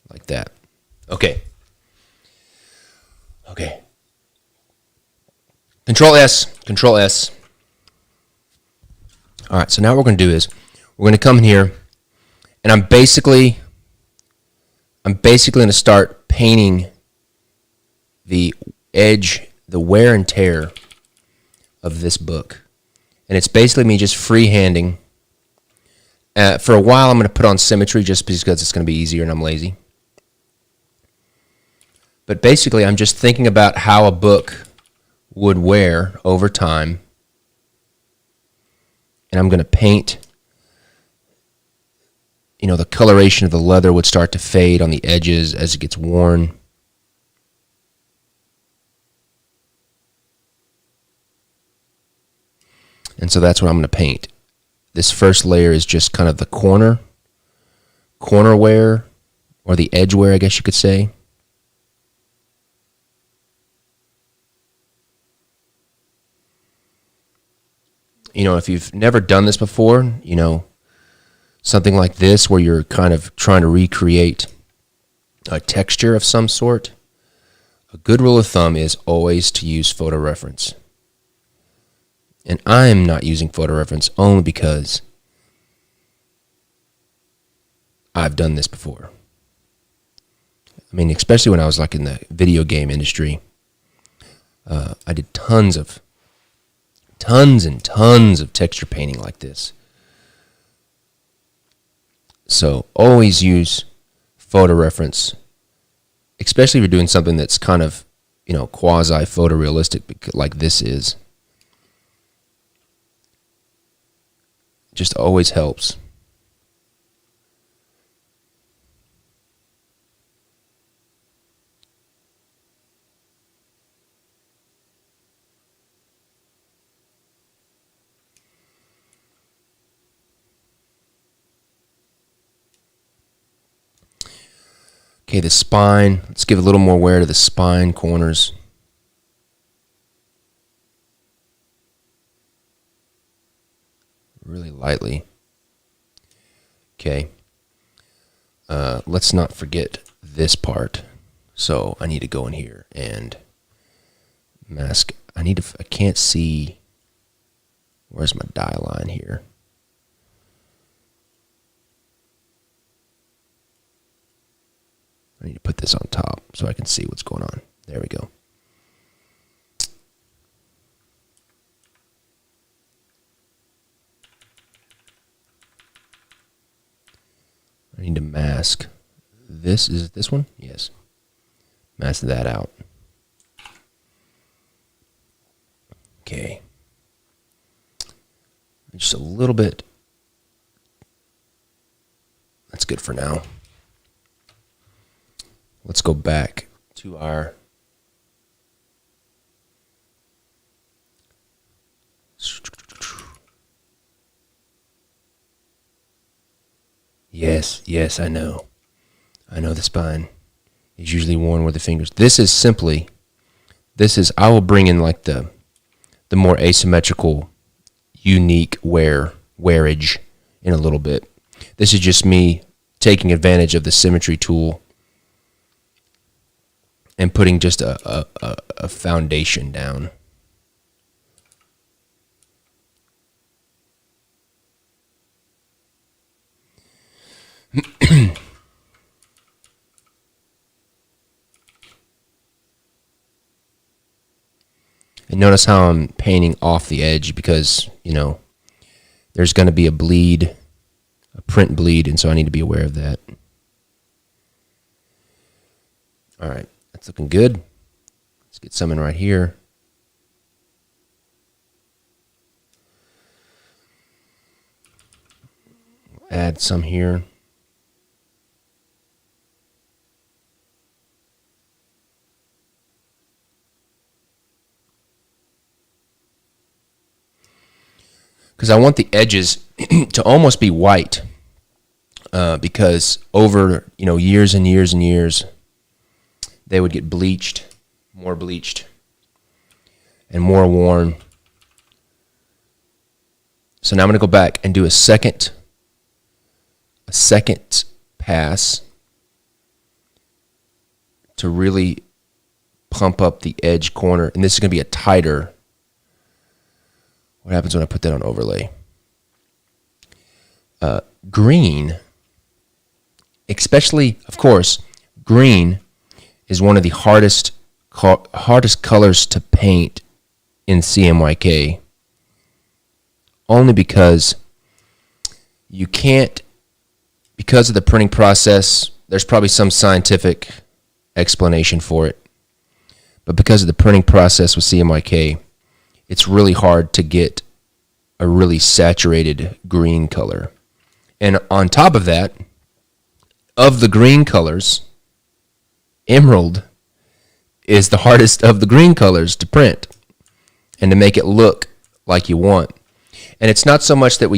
like that. Okay. Okay. Control S, Control S. All right, so now what we're going to do is we're going to come in here and I'm basically going to start painting the edge, the wear and tear of this book. And it's basically me just freehanding. For a while, I'm going to put on symmetry just because it's going to be easier and I'm lazy. But basically, I'm just thinking about how a book would wear over time. And I'm going to paint, you know, the coloration of the leather would start to fade on the edges as it gets worn. And so that's what I'm going to paint. This first layer is just kind of the corner wear, or the edge wear, I guess you could say. You know, if you've never done this before, you know, something like this where you're kind of trying to recreate a texture of some sort, a good rule of thumb is always to use photo reference. And I'm not using photo reference only because I've done this before. I mean, especially when I was like in the video game industry, I did tons and tons of texture painting like this. So always use photo reference, especially if you're doing something that's kind of, quasi photorealistic like this is. Just always helps. Okay, the spine. Let's give a little more wear to the spine corners. Really lightly. Okay. Let's not forget this part. So I need to go in here and mask. I can't see. Where's my dye line here? I need to put this on top so I can see what's going on. There we go. I need to mask this. Is it this one? Yes. Mask that out. Okay. Just a little bit. That's good for now. Let's go back to our Yes, I know. I know the spine is usually worn with the fingers. I will bring in like the more asymmetrical, unique wearage in a little bit. This is just me taking advantage of the symmetry tool and putting just a foundation down. And notice how I'm painting off the edge because, there's going to be a print bleed, and so I need to be aware of that. All right, that's looking good. Let's get some in right here. Add some here. Because I want the edges to almost be white, because over years and years and years, they would get bleached, and more worn. So now I'm going to go back and do a second pass to really pump up the edge corner, and this is going to be a tighter. What happens when I put that on overlay? Green, especially, of course, green is one of the hardest colors to paint in CMYK, only because you can't, because of the printing process, there's probably some scientific explanation for it, but because of the printing process with CMYK, it's really hard to get a really saturated green color. And on top of that, of the green colors, emerald is the hardest of the green colors to print and to make it look like you want. And it's not so much that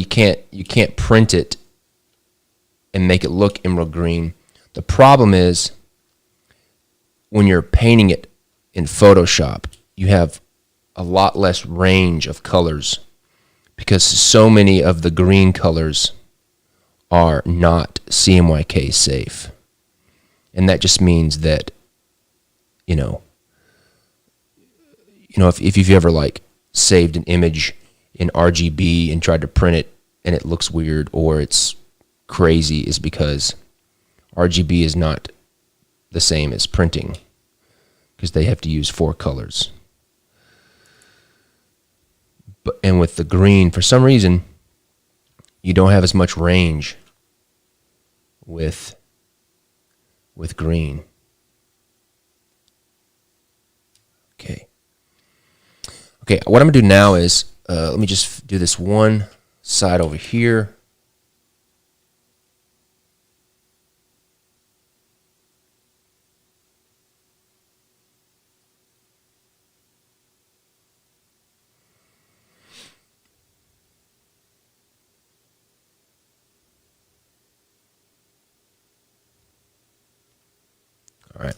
you can't print it and make it look emerald green. The problem is when you're painting it in Photoshop, you have a lot less range of colors because so many of the green colors are not CMYK safe. And that just means that, if you've ever like saved an image in RGB and tried to print it and it looks weird or it's crazy, is because RGB is not the same as printing because they have to use 4 colors. And with the green, for some reason, you don't have as much range with green. Okay, what I'm going to do now is, let me just do this one side over here. All right.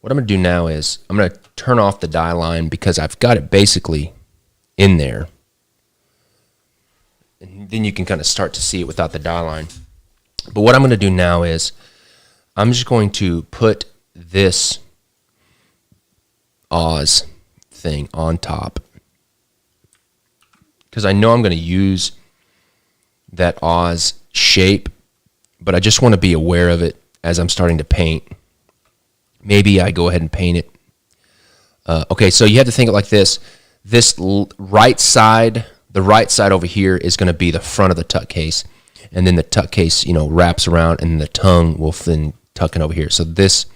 What I'm going to do now is I'm going to turn off the die line because I've got it basically in there. And then you can kind of start to see it without the die line. But what I'm going to do now is I'm just going to put this Oz thing on top because I know I'm going to use that Oz shape, but I just want to be aware of it as I'm starting to paint. Maybe I go ahead and paint it. Okay, so you have to think it like this. This right side, the right side over here is going to be the front of the tuck case. And then the tuck case, wraps around and the tongue will then tuck in over here. So this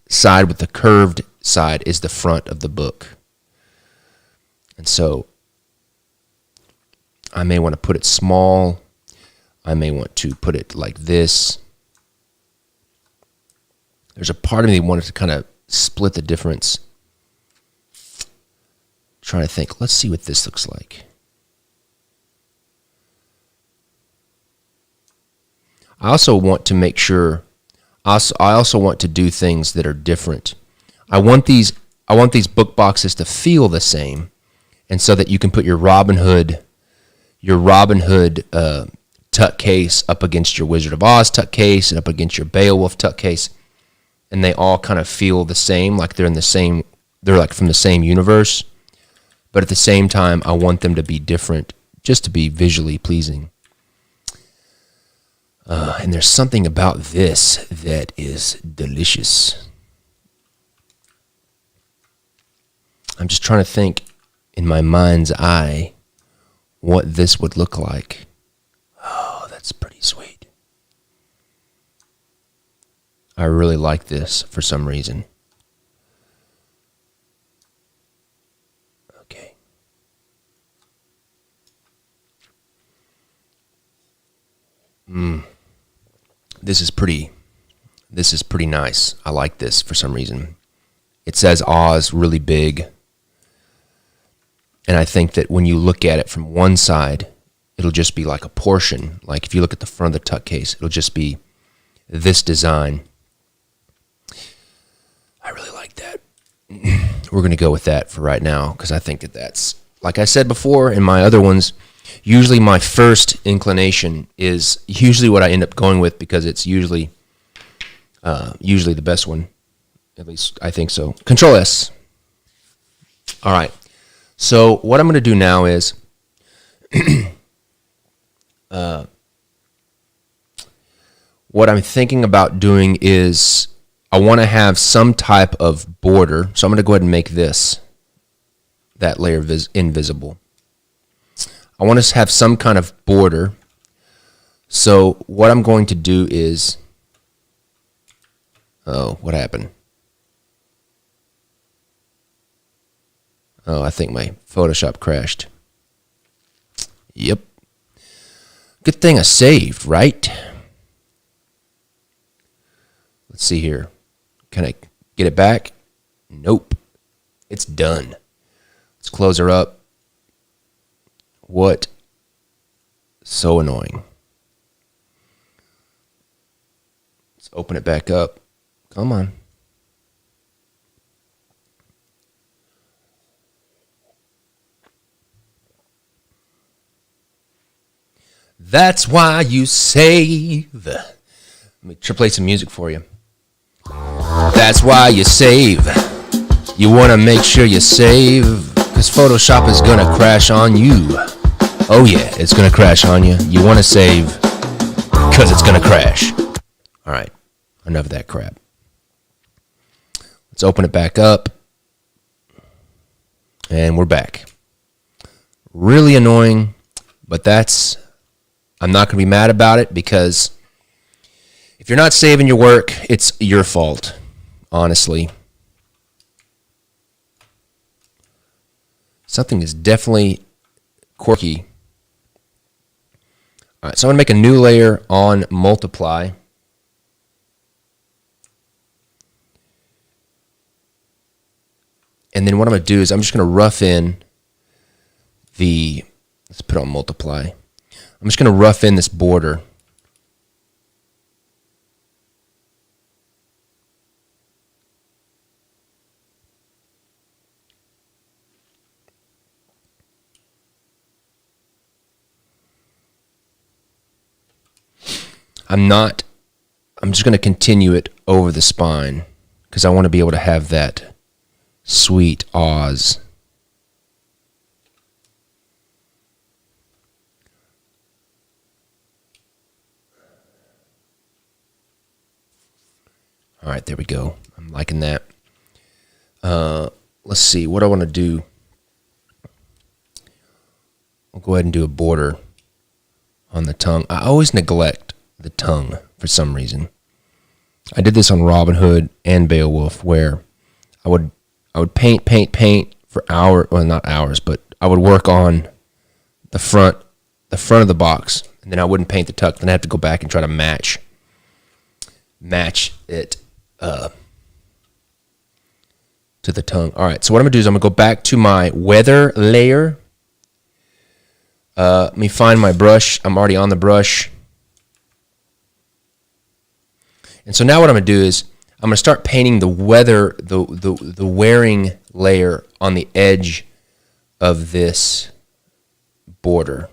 side with the curved side is the front of the book. And so I may want to put it small. I may want to put it like this. There's a part of me that wanted to kind of split the difference. Trying to think, let's see what this looks like. I also want to make sure, I also want to do things that are different. I want these book boxes to feel the same, and so that you can put your Robin Hood tuck case up against your Wizard of Oz tuck case and up against your Beowulf tuck case. And they all kind of feel the same, like they're like from the same universe. But at the same time, I want them to be different, just to be visually pleasing. And there's something about this that is delicious. I'm just trying to think in my mind's eye what this would look like. Oh, that's pretty sweet. I really like this for some reason. Okay. This is pretty nice. I like this for some reason. It says Oz really big. And I think that when you look at it from one side, it'll just be like a portion. Like if you look at the front of the tuck case, it'll just be this design. I really like that. We're going to go with that for right now because I think that that's, like I said before in my other ones, usually my first inclination is usually what I end up going with because it's usually the best one. At least I think so. Control S. All right. So what I'm going to do now is what I'm thinking about doing is I want to have some type of border. So I'm going to go ahead and make that layer invisible. I want to have some kind of border. So what I'm going to do is, oh, what happened? Oh, I think my Photoshop crashed. Yep. Good thing I saved, right? Let's see here. Can I get it back? Nope. It's done. Let's close her up. What? So annoying. Let's open it back up. Come on. That's why you save. Let me play some music for you. That's why you save. You want to make sure you save, because Photoshop is going to crash on you. Oh yeah, it's going to crash on you. You want to save, because it's going to crash. All right, enough of that crap. Let's open it back up. And we're back. Really annoying, but I'm not going to be mad about it, because if you're not saving your work, it's your fault, honestly. Something is definitely quirky. All right, so I'm going to make a new layer on multiply. And then what I'm going to do is I'm just going to rough in let's put on multiply. I'm just going to rough in this border. I'm just going to continue it over the spine, because I want to be able to have that sweet Oz. All right, there we go. I'm liking that. Let's see, what I want to do. I'll go ahead and do a border on the tongue. I always neglect the tongue for some reason. I did this on Robin Hood and Beowulf, where I would paint for hours, well, not hours, but I would work on the front of the box, and then I wouldn't paint the tuck. Then I have to go back and try to match it to the tongue. All right, so what I'm gonna do is I'm gonna go back to my weather layer. Let me find my brush. I'm already on the brush. And so now what I'm gonna do is I'm gonna start painting the weather, the wearing layer on the edge of this border.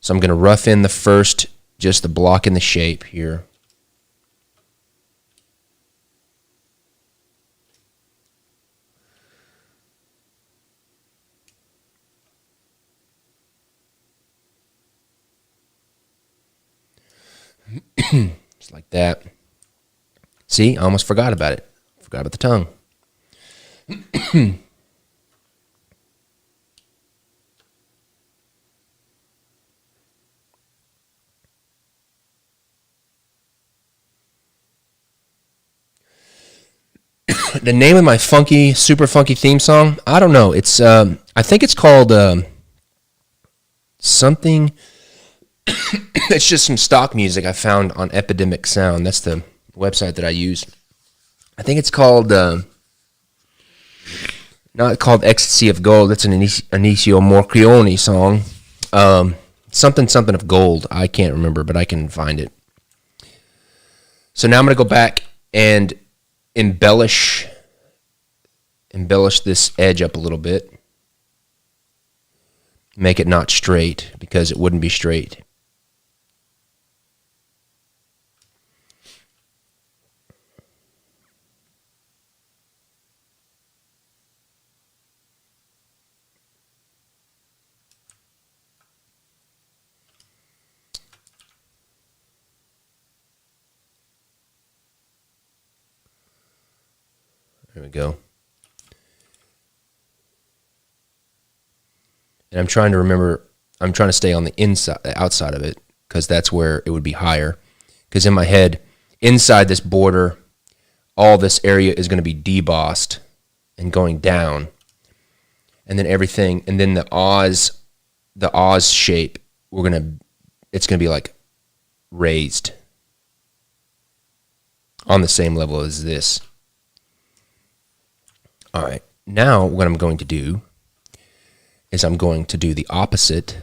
So I'm gonna rough in the first, just the block in the shape here. Just like that. See, I almost forgot about it. Forgot about the tongue. The name of my super funky theme song, I don't know. It's I think it's called something. It's just some stock music I found on Epidemic Sound. That's the website that I use. I think it's called not called Ecstasy of Gold. That's an Ennio Morricone song. Something of gold. I can't remember, but I can find it. So now I'm going to go back and embellish this edge up a little bit. Make it not straight, because it wouldn't be straight. There we go. And I'm trying to stay on the outside of it, because that's where it would be higher. Because in my head, inside this border, all this area is going to be debossed and going down. And then everything, and then the Oz shape, it's going to be like raised on the same level as this. All right, now what I'm going to do is I'm going to do the opposite.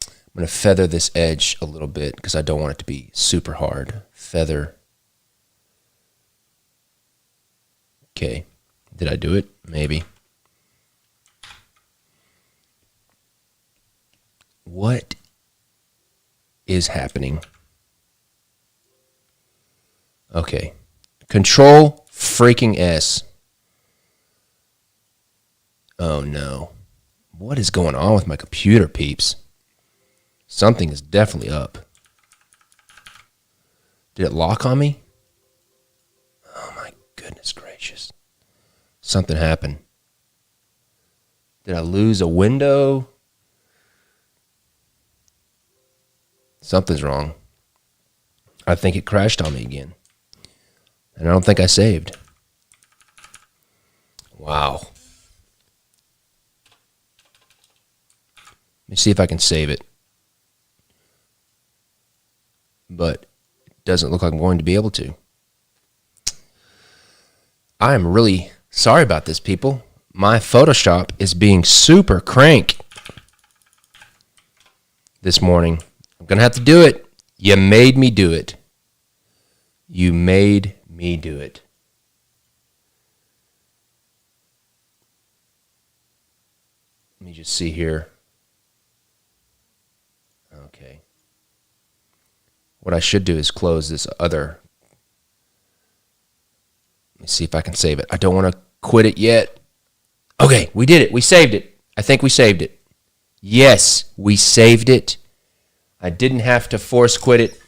I'm going to feather this edge a little bit, because I don't want it to be super hard. Feather. Okay, did I do it? Maybe. What is happening? Okay, Control freaking S. Oh no. What is going on with my computer, peeps? Something is definitely up. Did it lock on me? Oh my goodness gracious. Something happened. Did I lose a window? Something's wrong. I think it crashed on me again. And I don't think I saved. Wow. Let me see if I can save it. But it doesn't look like I'm going to be able to. I am really sorry about this, people. My Photoshop is being super crank this morning. I'm going to have to do it. You made me do it. You made me do it. Let me just see here. Okay. What I should do is close this other. Let me see if I can save it. I don't want to quit it yet. Okay, we did it. We saved it. I think we saved it. Yes, we saved it. I didn't have to force quit it.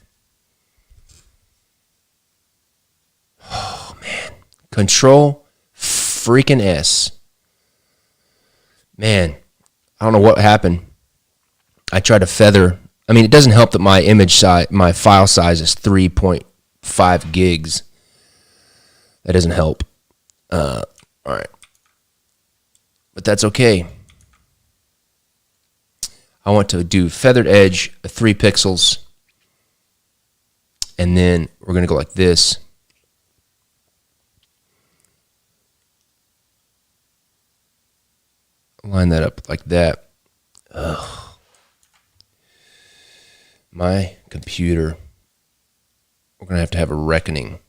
Oh, man. Control freaking S. Man, I don't know what happened. I tried to feather. I mean, it doesn't help that my image size, my file size is 3.5 gigs. That doesn't help. All right. But that's okay. I want to do feathered edge, 3 pixels. And then we're going to go like this. Line that up like that. Ugh. My computer, we're going to have a reckoning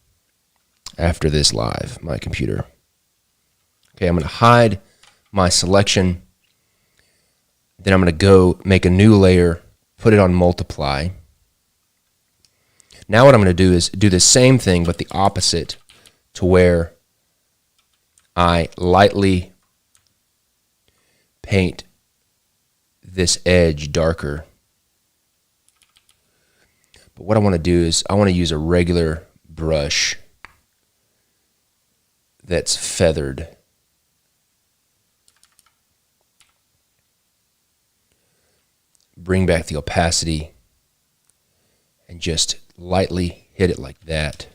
after this live, my computer. Okay, I'm going to hide my selection. Then I'm going to go make a new layer, put it on multiply. Now what I'm going to do is do the same thing, but the opposite, to where I lightly paint this edge darker. But what I want to do is I want to use a regular brush that's feathered. Bring back the opacity and just lightly hit it like that.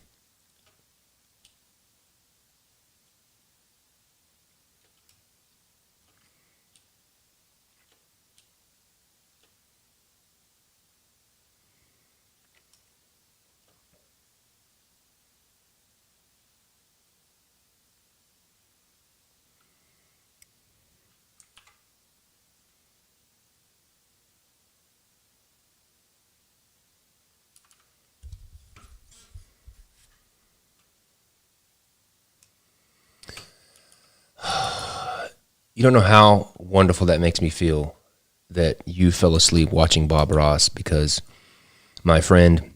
You don't know how wonderful that makes me feel that you fell asleep watching Bob Ross, because my friend,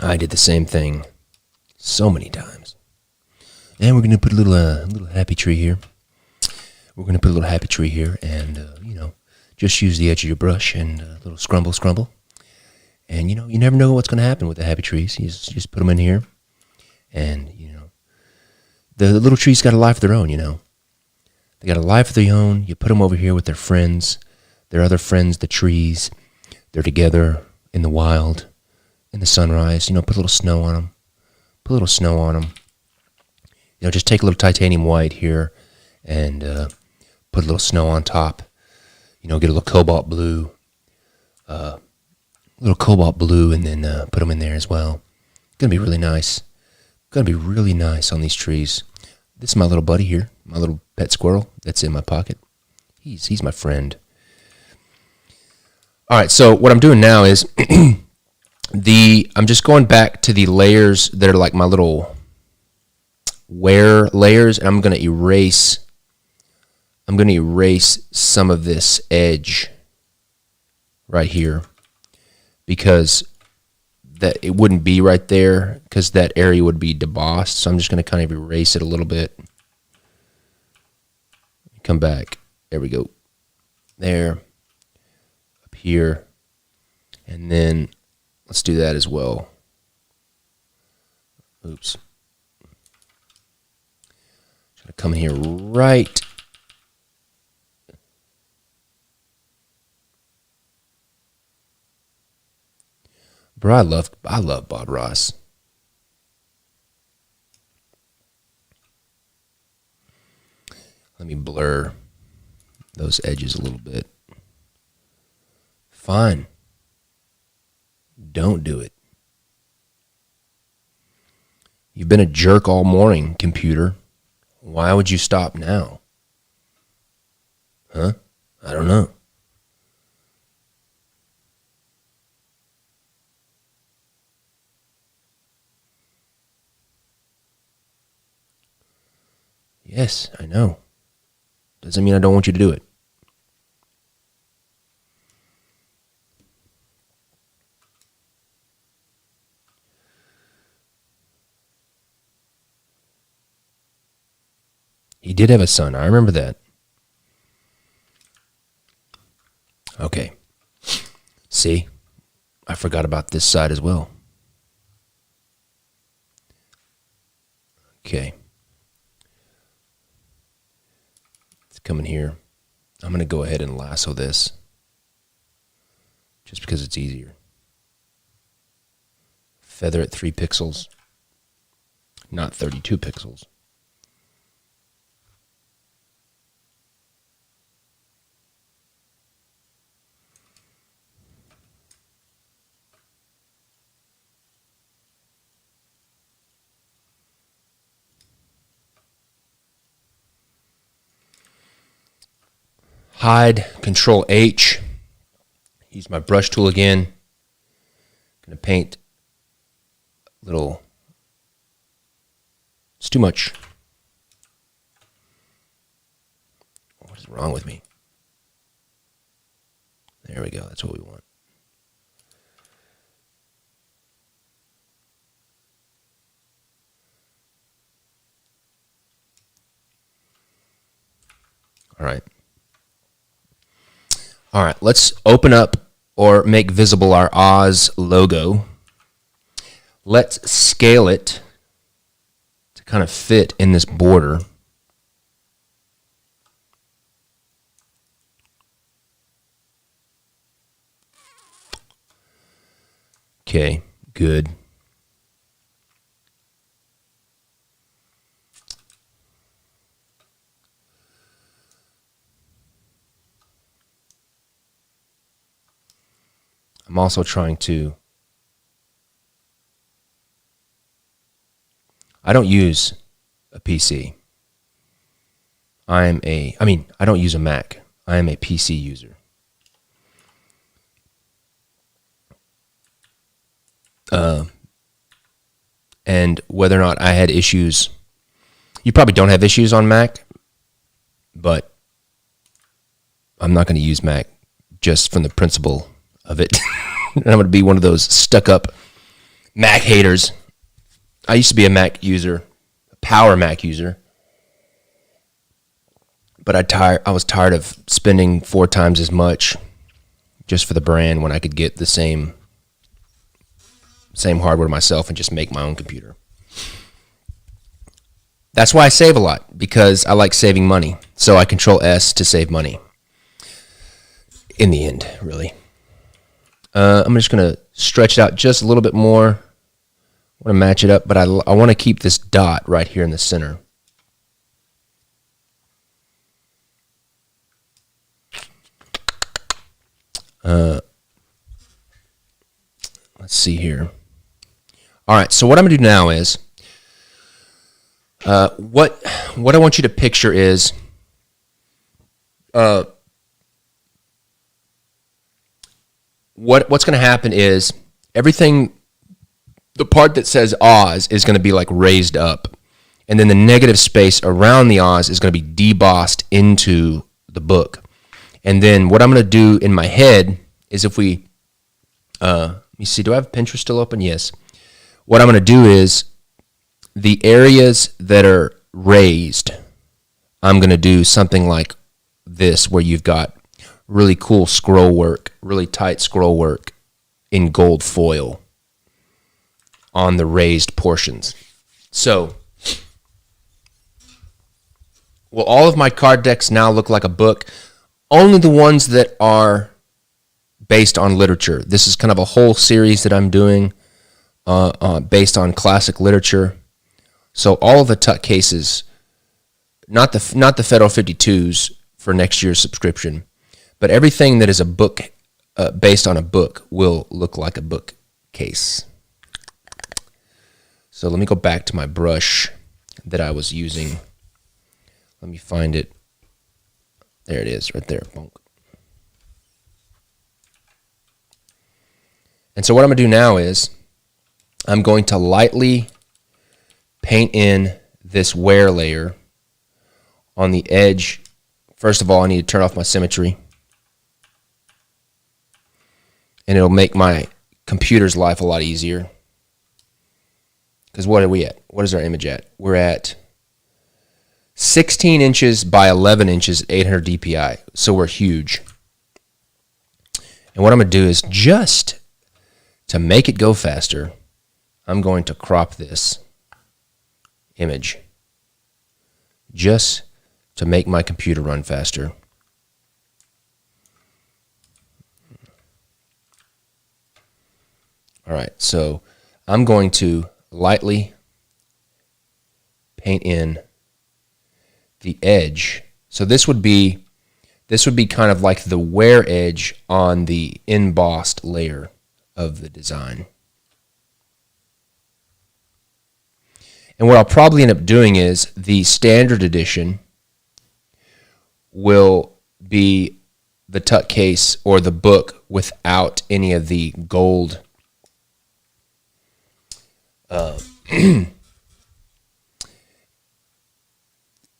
I did the same thing so many times. And we're going to put a little happy tree here. We're going to put a little happy tree here and, just use the edge of your brush and a little scrumble. And, you never know what's going to happen with the happy trees. You just put them in here and, the little trees got a life of their own, They got a life of their own. You put them over here with their friends, their other friends, the trees. They're together in the wild, in the sunrise. Put a little snow on them. Put a little snow on them. Just take a little titanium white here and put a little snow on top. Get a little cobalt blue. And then put them in there as well. Going to be really nice. Going to be really nice on these trees. This is my little buddy here, my little pet squirrel that's in my pocket. He's my friend. All right, so what I'm doing now is I'm just going back to the layers that are like my little wear layers, and I'm going to erase some of this edge right here, because that it wouldn't be right there, because that area would be debossed. So I'm just going to kind of erase it a little bit. Come back. There we go. There. Up here. And then let's do that as well. Oops. Gonna come in here right. Bro, I love Bob Ross. Let me blur those edges a little bit. Fine. Don't do it. You've been a jerk all morning, computer. Why would you stop now? Huh? I don't know. Yes, I know. Doesn't mean I don't want you to do it. He did have a son. I remember that. Okay. See? I forgot about this side as well. Okay. Let's come in here. I'm going to go ahead and lasso this just because it's easier. Feather it 3 pixels, not 32 pixels. Hide, Control H. Use my brush tool again. Gonna paint a little. It's too much. What is wrong with me? There we go. That's what we want. All right. All right, let's open up or make visible our Oz logo. Let's scale it to kind of fit in this border. Okay, good. I'm also trying to, I don't use a PC. I don't use a Mac. I am a PC user. And whether or not I had issues, you probably don't have issues on Mac, but I'm not going to use Mac just from the principle of it. I'm going to be one of those stuck-up Mac haters. I used to be a Mac user, a power Mac user, but I was tired of spending 4 times as much just for the brand when I could get the same hardware myself and just make my own computer. That's why I save a lot, because I like saving money. So I Control S to save money. In the end, really. I'm just going to stretch it out just a little bit more. I want to match it up, but I want to keep this dot right here in the center. Let's see here. All right, so what I'm going to do now is, what I want you to picture is, what's going to happen is everything, the part that says Oz is going to be like raised up, and then the negative space around the Oz is going to be debossed into the book. And then what I'm going to do in my head is, if we, let me see, do I have Pinterest still open? Yes. What I'm going to do is, the areas that are raised, I'm going to do something like this, where you've got really cool scroll work, really tight scroll work in gold foil on the raised portions. So, well, all of my card decks now look like a book. Only the ones that are based on literature. This is kind of a whole series that I'm doing based on classic literature. So all of the Tuck cases, not the Federal 52s for next year's subscription, but everything that is a book based on a book will look like a book case. So let me go back to my brush that I was using. Let me find it. There it is, right there. Bonk. And so what I'm going to do now is I'm going to lightly paint in this wear layer on the edge. First of all, I need to turn off my symmetry. And it'll make my computer's life a lot easier. Because what are we at? What is our image at? We're at 16 inches by 11 inches at 800 DPI. So we're huge. And what I'm going to do is just to make it go faster, I'm going to crop this image just to make my computer run faster. All right, so I'm going to lightly paint in the edge. So this would be kind of like the wear edge on the embossed layer of the design. And what I'll probably end up doing is the standard edition will be the Tuck case or the book without any of the gold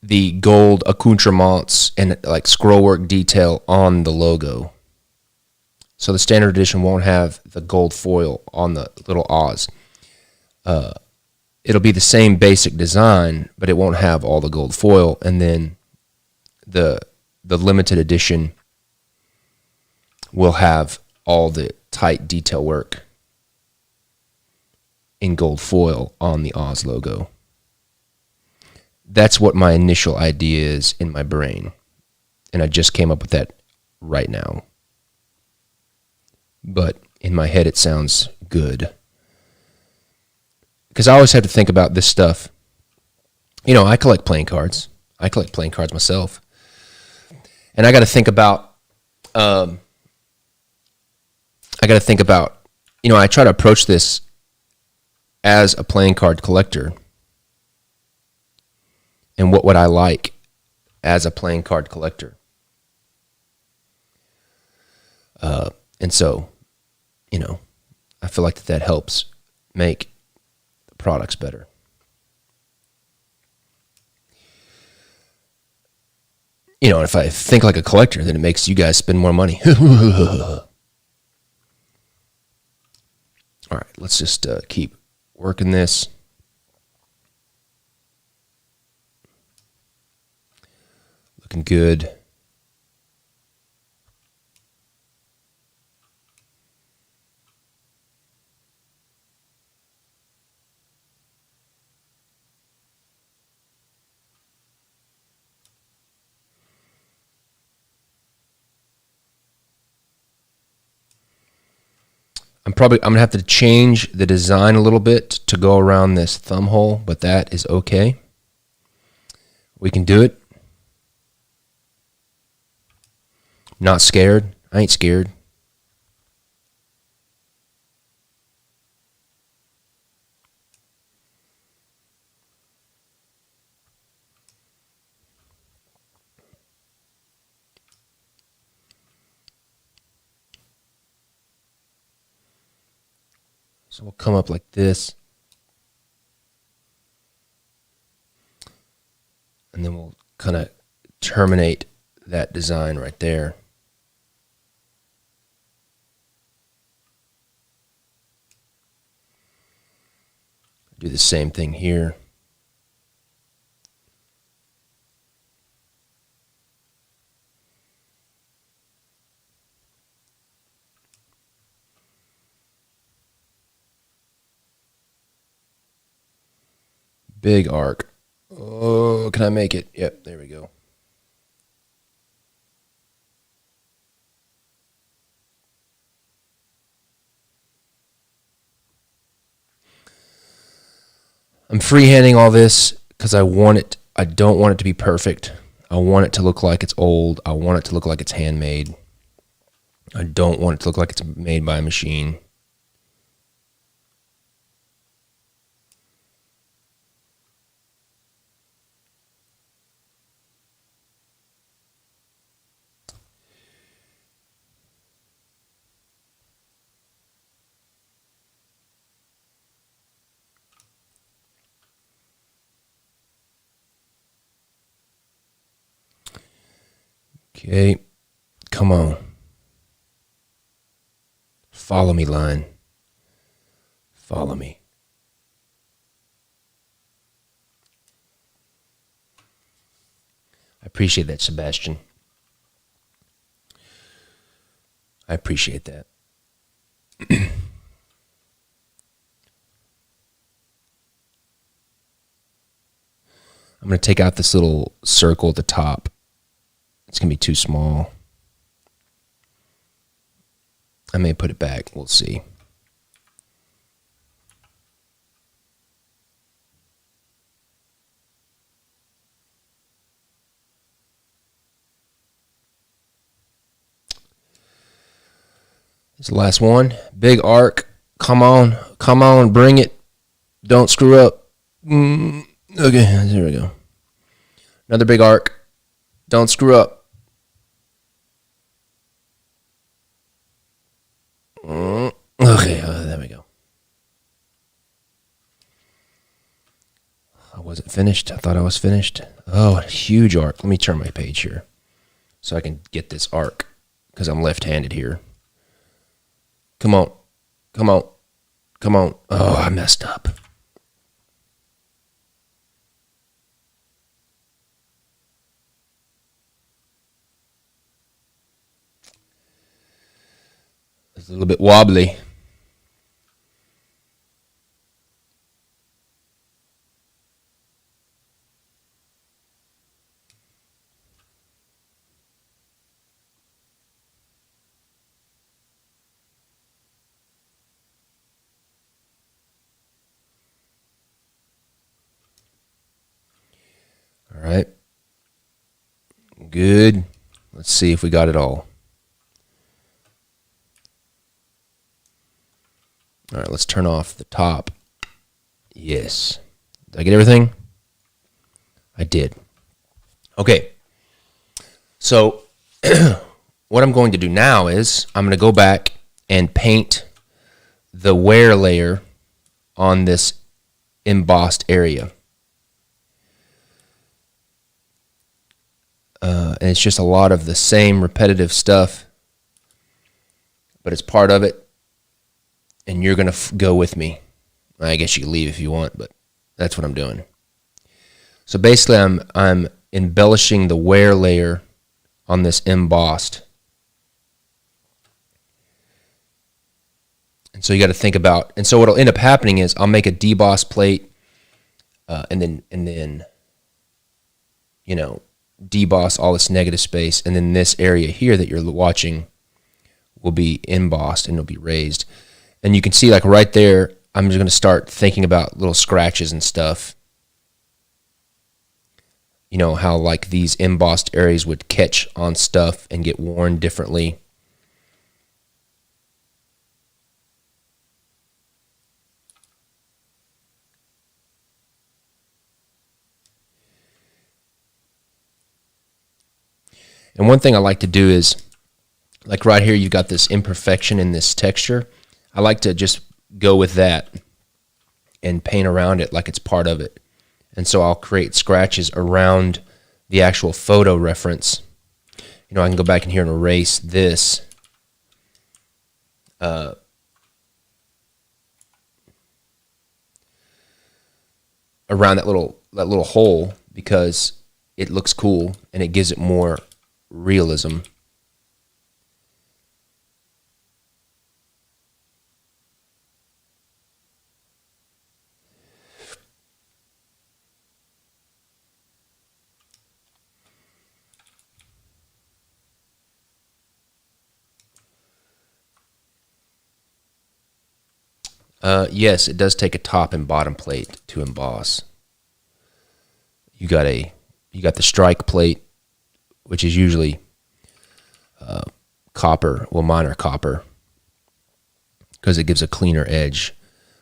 the gold accoutrements and like scrollwork detail on the logo. So the standard edition won't have the gold foil on the little Oz. It'll be the same basic design, but it won't have all the gold foil. And then the limited edition will have all the tight detail work in gold foil on the Oz logo. That's what my initial idea is in my brain. And I just came up with that right now. But in my head, it sounds good. Because I always have to think about this stuff. You know, I collect playing cards. I collect playing cards myself. And I got to think about, I try to approach this as a playing card collector. And what would I like as a playing card collector? And so, you know, I feel like that helps make the products better. You know, if I think like a collector, then it makes you guys spend more money. All right, let's just keep working this. Looking good. I'm gonna have to change the design a little bit to go around this thumb hole, but that is okay. We can do it. Not scared. I ain't scared. So we'll come up like this. And then we'll kind of terminate that design right there. Do the same thing here. Big arc. Oh, can I make it? Yep, there we go. I'm freehanding all this because I don't want it to be perfect. I want it to look like it's old. I want it to look like it's handmade. I don't want it to look like it's made by a machine. Okay, come on. Follow me, line. Follow me. I appreciate that, Sebastian. I appreciate that. I'm going to take out this little circle at the top. It's going to be too small. I may put it back. We'll see. This is the last one. Big arc. Come on. Come on. Bring it. Don't screw up. Okay. There we go. Another big arc. Don't screw up. Okay. There we go. I wasn't finished. I thought I was finished. Oh, a huge arc. Let me turn my page here so I can get this arc because I'm left-handed here. Come on. Come on. Come on. Oh, I messed up. It's a little bit wobbly. All right. Good. Let's see if we got it all. All right, let's turn off the top. Yes. Did I get everything? I did. Okay. So what I'm going to do now is I'm going to go back and paint the wear layer on this embossed area. And it's just a lot of the same repetitive stuff, but it's part of it. And you're going to go with me. I guess you can leave if you want, but that's what I'm doing. So basically, I'm embellishing the wear layer on this embossed. And so you got to think about, and so what'll end up happening is I'll make a deboss plate, and then deboss all this negative space, and then this area here that you're watching will be embossed and it'll be raised. And you can see, like right there, I'm just going to start thinking about little scratches and stuff. You know, how like these embossed areas would catch on stuff and get worn differently. And one thing I like to do is, like right here, you've got this imperfection in this texture. I like to just go with that and paint around it like it's part of it. And so I'll create scratches around the actual photo reference. You know, I can go back in here and erase this. Around that little hole, because it looks cool and it gives it more realism. Yes, it does take a top and bottom plate to emboss. You got the strike plate, which is usually copper. Well, mine are copper because it gives a cleaner edge.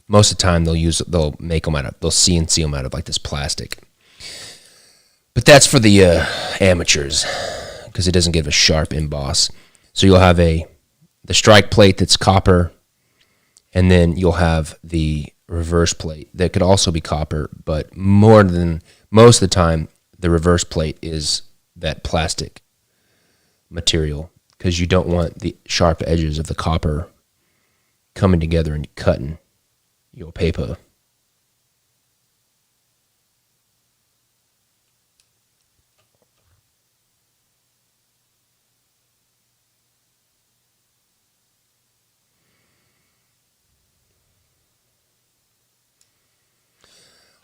Most of the time, they'll make them they'll CNC them out of like this plastic. But that's for the amateurs because it doesn't give a sharp emboss. So you'll have the strike plate that's copper, and then you'll have the reverse plate that could also be copper, but most of the time, the reverse plate is that plastic material because you don't want the sharp edges of the copper coming together and cutting your paper.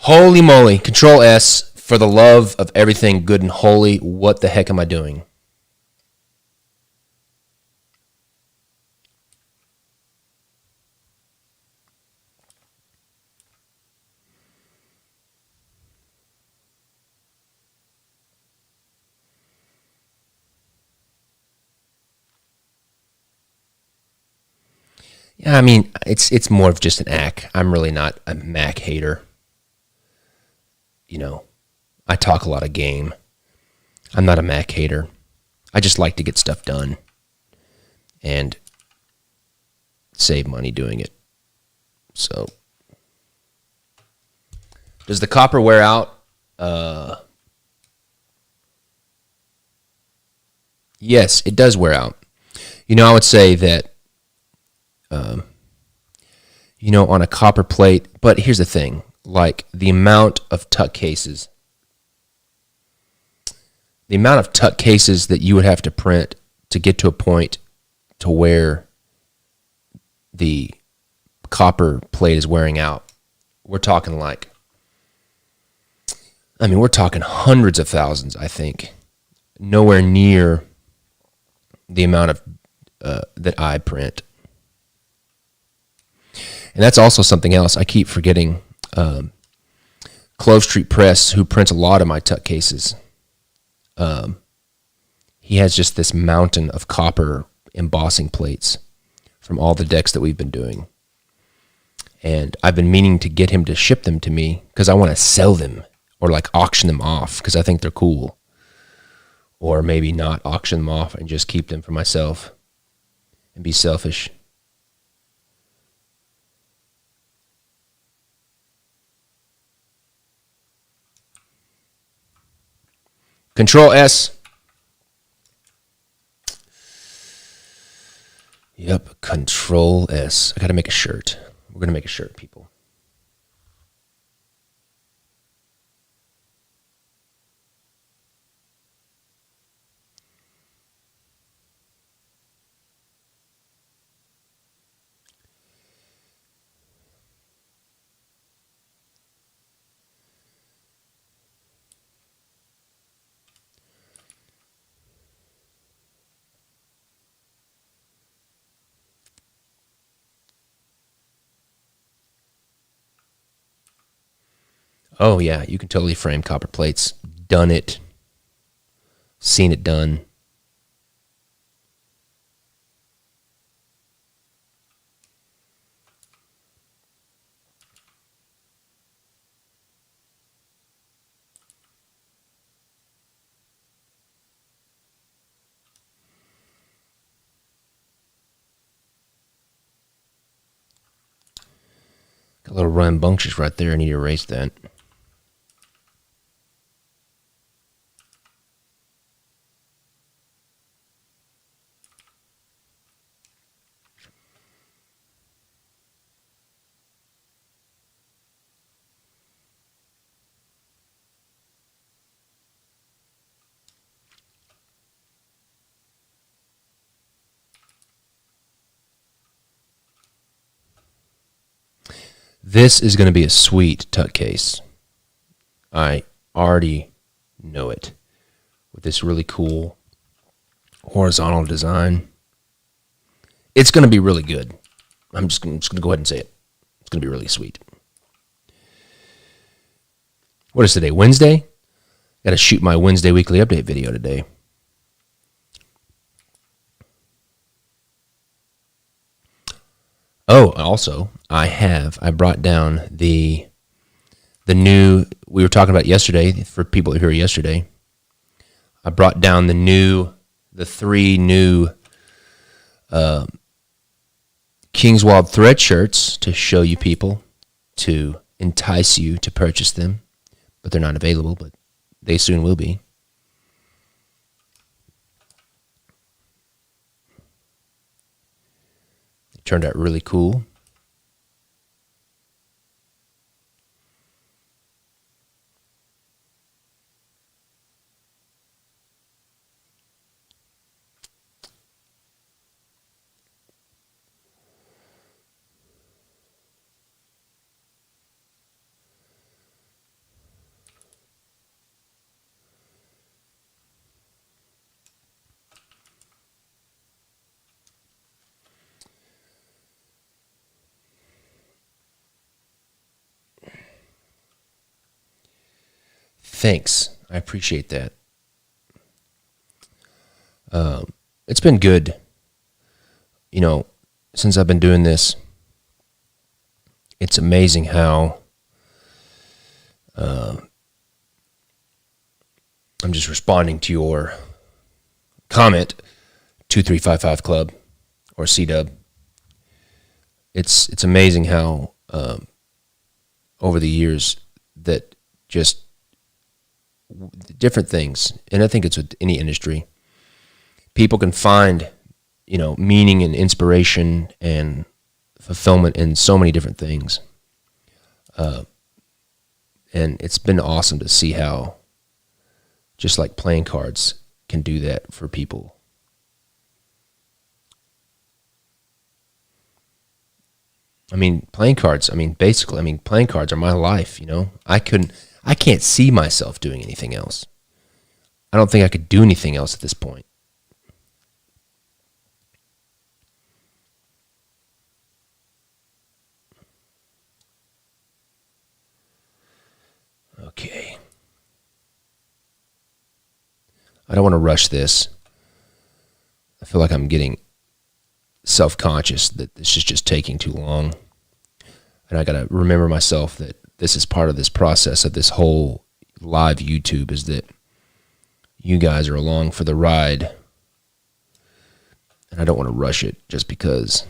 Holy moly. Control S, for the love of everything good and holy, what the heck am I doing? Yeah, I mean, it's more of just an act. I'm really not a Mac hater. You know, I talk a lot of game. I'm not a Mac hater. I just like to get stuff done and save money doing it. So, does the copper wear out? Yes, it does wear out. I would say that, on a copper plate, but here's the thing, like the amount of tuck cases that you would have to print to get to a point to where the copper plate is wearing out. We're talking hundreds of thousands, I think. Nowhere near the amount of that I print. And that's also something else I keep forgetting. Clove Street Press, who prints a lot of my tuck cases, he has just this mountain of copper embossing plates from all the decks that we've been doing. And I've been meaning to get him to ship them to me because I want to sell them or like auction them off because I think they're cool. Or maybe not auction them off and just keep them for myself and be selfish. Control S. Yep, Control S. I got to make a shirt. We're going to make a shirt, people. Oh, yeah, you can totally frame copper plates. Done it. Seen it done. Got a little rambunctious right there. I need to erase that. This is going to be a sweet tuck case. I already know it. With this really cool horizontal design. It's going to be really good. I'm just going to go ahead and say it. It's going to be really sweet. What is today? Wednesday? Got to shoot my Wednesday weekly update video today. Oh, also, I brought down the new, we were talking about yesterday, for people who were here yesterday, I brought down the 3 new King's Wild Thread shirts to show you people, to entice you to purchase them, but they're not available, but they soon will be. It turned out really cool. Thanks. I appreciate that. It's been good. You know, since I've been doing this, it's amazing how I'm just responding to your comment, 2355 Club or C-Dub. It's amazing how over the years that just different things, and I think it's with any industry, people can find, meaning and inspiration and fulfillment in so many different things. And it's been awesome to see how just like playing cards can do that for people. Playing cards are my life, I can't see myself doing anything else. I don't think I could do anything else at this point. Okay. I don't want to rush this. I feel like I'm getting self-conscious that this is just taking too long. And I got to remember myself that this is part of this process of this whole live YouTube, is that you guys are along for the ride. And I don't want to rush it just because.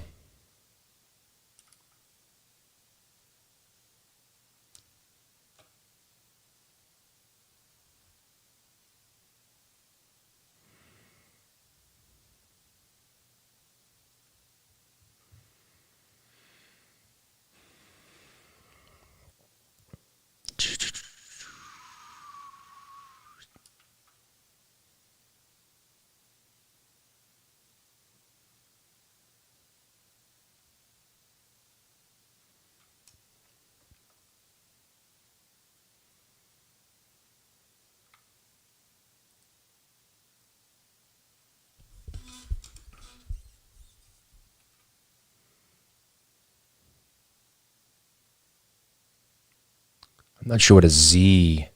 I'm not sure what a Z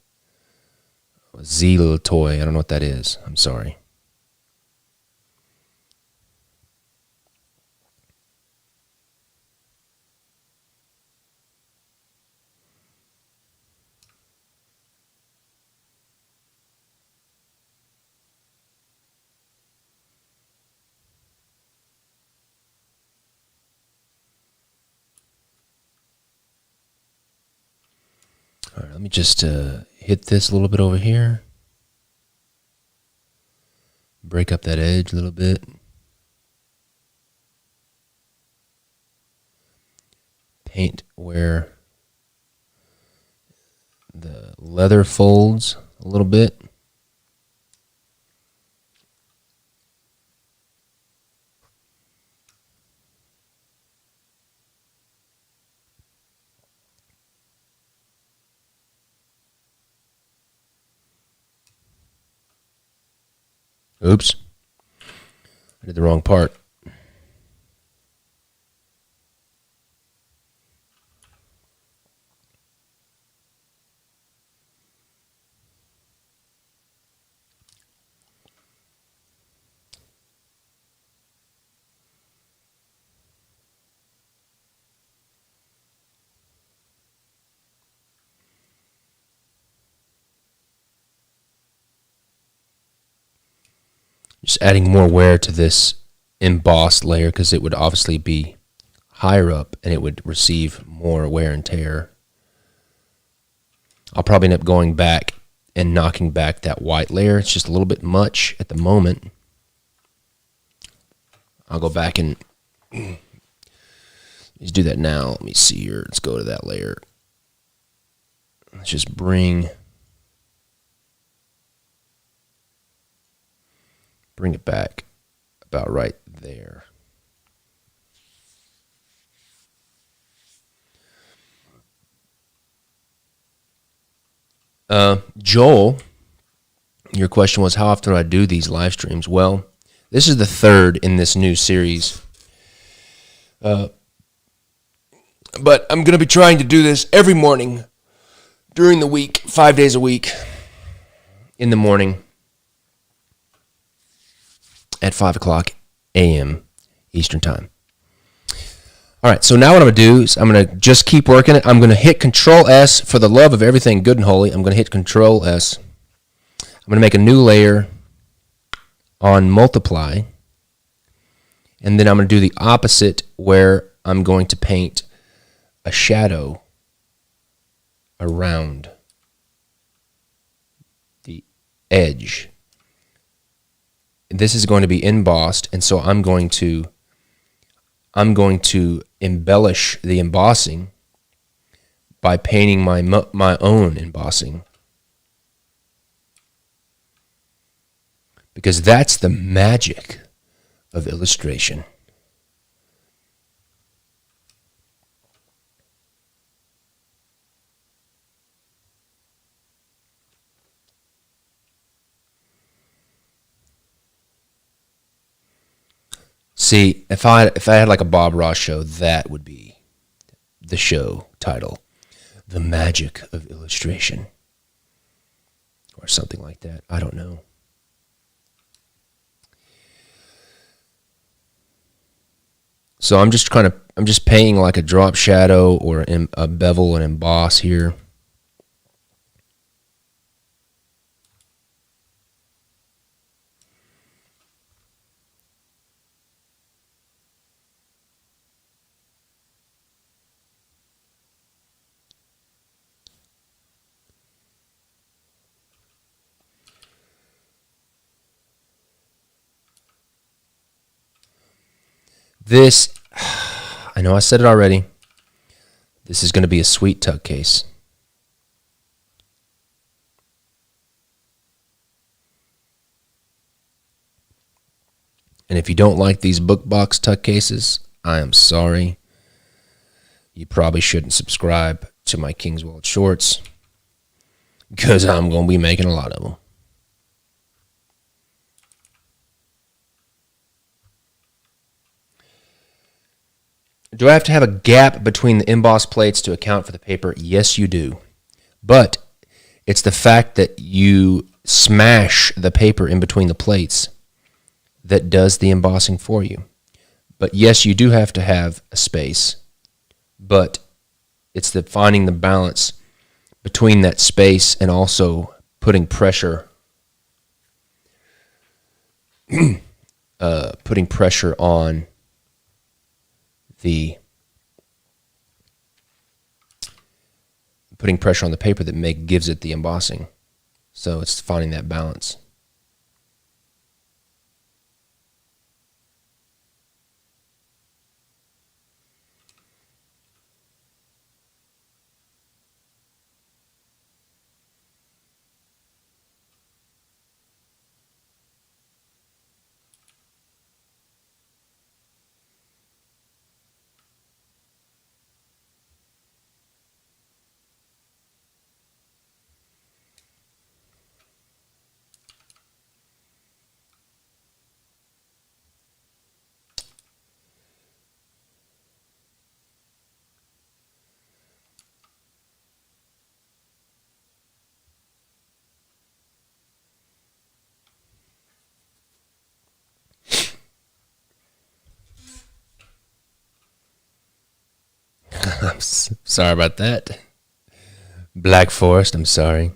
little toy, I don't know what that is. I'm sorry. All right, let me just hit this a little bit over here. Break up that edge a little bit. Paint where the leather folds a little bit. Oops. I did the wrong part. Just adding more wear to this embossed layer because it would obviously be higher up and it would receive more wear and tear. I'll probably end up going back and knocking back that white layer. It's just a little bit much at the moment. I'll go back and let's do that now. Let me see here. Let's go to that layer. Let's just bring it back about right there. Joel, your question was, how often do I do these live streams? Well, this is the third in this new series. But I'm going to be trying to do this every morning during the week, 5 days a week, in the morning at 5 o'clock a.m. Eastern Time. All right, so now what I'm going to do is I'm going to just keep working it. I'm going to hit Control-S for the love of everything good and holy. I'm going to hit Control-S. I'm going to make a new layer on Multiply. And then I'm going to do the opposite where I'm going to paint a shadow around the edge. This is going to be embossed, and so I'm going to embellish the embossing by painting my own embossing, because that's the magic of illustration. See, if I had like a Bob Ross show, that would be the show title, The Magic of Illustration, or something like that. I don't know. So I'm just painting like a drop shadow or a bevel and emboss here. This, I know I said it already, this is going to be a sweet tuck case. And if you don't like these book box tuck cases, I am sorry. You probably shouldn't subscribe to my Kingswald Shorts, because I'm going to be making a lot of them. Do I have to have a gap between the embossed plates to account for the paper? Yes, you do. But it's the fact that you smash the paper in between the plates that does the embossing for you. But yes, you do have to have a space. But it's the finding the balance between that space and also putting pressure on the paper that gives it the embossing. So it's finding that balance. I'm sorry about that. Black Forest, I'm sorry.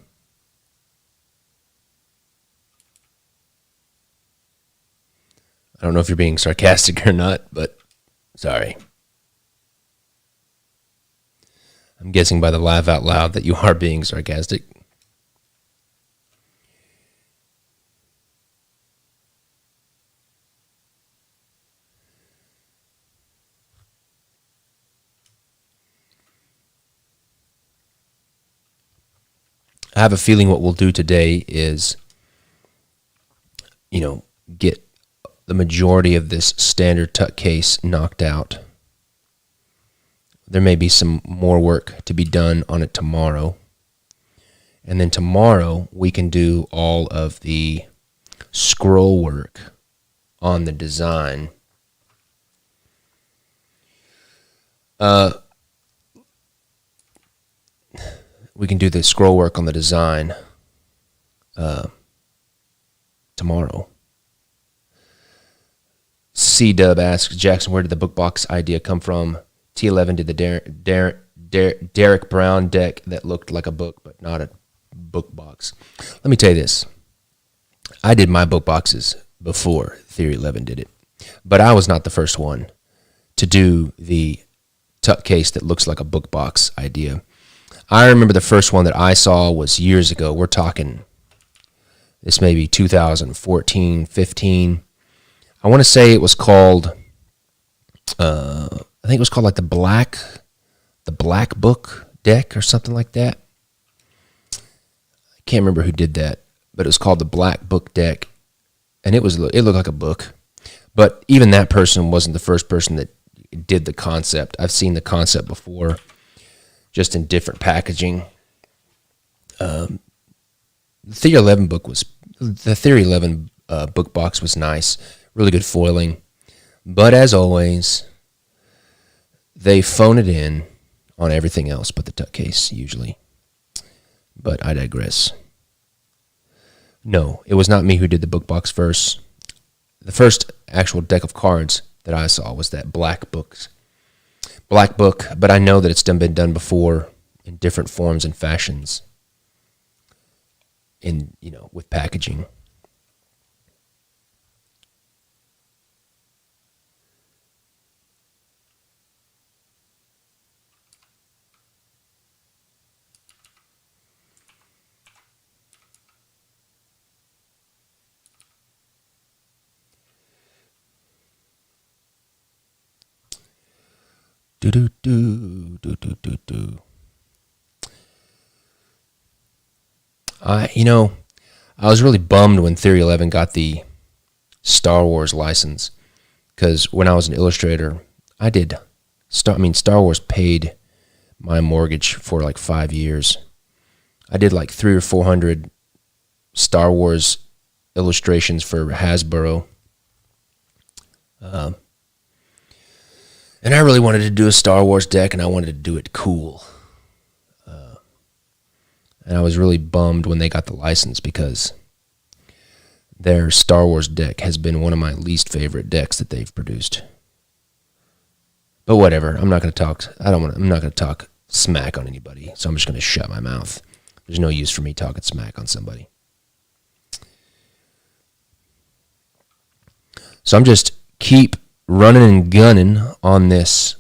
I don't know if you're being sarcastic or not, but sorry. I'm guessing by the laugh out loud that you are being sarcastic. I have a feeling what we'll do today is, get the majority of this standard tuck case knocked out. There may be some more work to be done on it tomorrow. And then tomorrow we can do all of the scroll work on the design. We can do the scroll work on the design tomorrow. C-Dub asks, Jackson, where did the book box idea come from? T11 did the Derek Brown deck that looked like a book, but not a book box. Let me tell you this. I did my book boxes before Theory 11 did it, but I was not the first one to do the tuck case that looks like a book box idea. I remember the first one that I saw was years ago. We're talking, this may be 2014, 15. I want to say it was called, I think it was called like the Black Book deck or something like that. I can't remember who did that, but it was called the Black Book deck, and it looked like a book. But even that person wasn't the first person that did the concept. I've seen the concept before, just in different packaging. The Theory 11 book box was nice, really good foiling. But as always, they phone it in on everything else but the tuck case, usually. But I digress. No, it was not me who did the book box first. The first actual deck of cards that I saw was that Black Book, but I know that it's been done before in different forms and fashions with packaging. I was really bummed when Theory 11 got the Star Wars license, because when I was an illustrator, Star Wars paid my mortgage for like 5 years. I did like 300 or 400 Star Wars illustrations for Hasbro. And I really wanted to do a Star Wars deck, and I wanted to do it cool. And I was really bummed when they got the license, because their Star Wars deck has been one of my least favorite decks that they've produced. But whatever, I'm not going to talk smack on anybody, so I'm just going to shut my mouth. There's no use for me talking smack on somebody. So I'm just keep running and gunning on this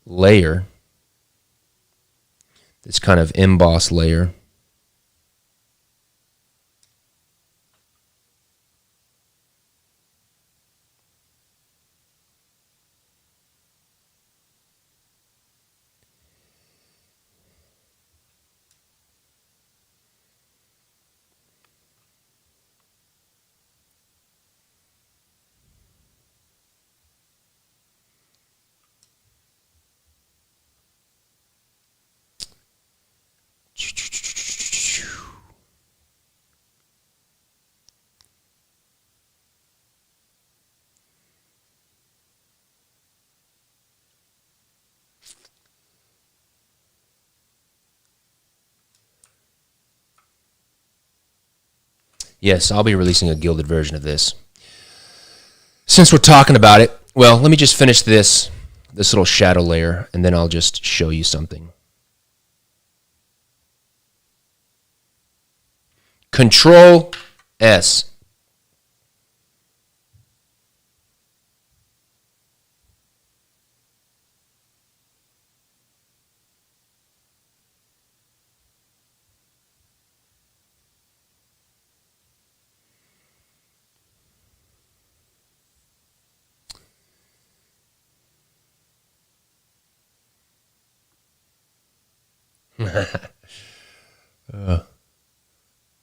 layer, this kind of emboss layer. Yes, I'll be releasing a gilded version of this. Since we're talking about it, well, let me just finish this little shadow layer, and then I'll just show you something. Control S. Well,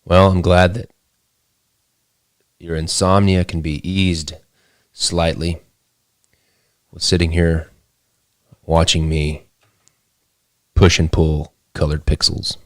I'm glad that your insomnia can be eased slightly with sitting here watching me push and pull colored pixels.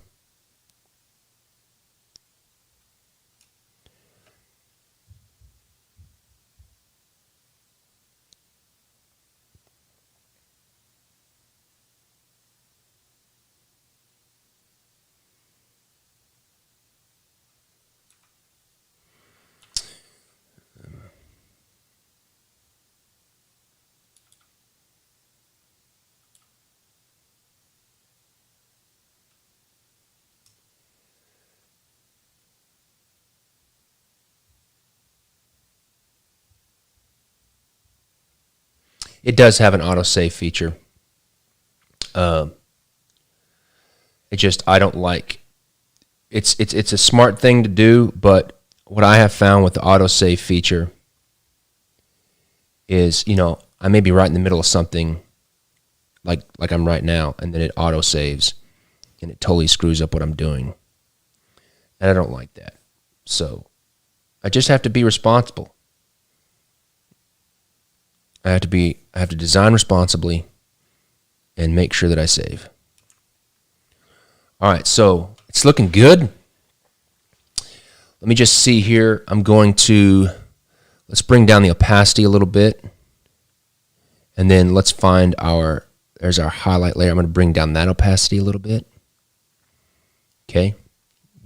It does have an autosave feature. It just, I don't like, it's a smart thing to do, but what I have found with the autosave feature is, I may be right in the middle of something like I'm right now, and then it autosaves and it totally screws up what I'm doing. And I don't like that. So I just have to be responsible. I have to design responsibly and make sure that I save. All right, so it's looking good. Let me just see here. Let's bring down the opacity a little bit. And then let's find there's our highlight layer. I'm going to bring down that opacity a little bit. Okay,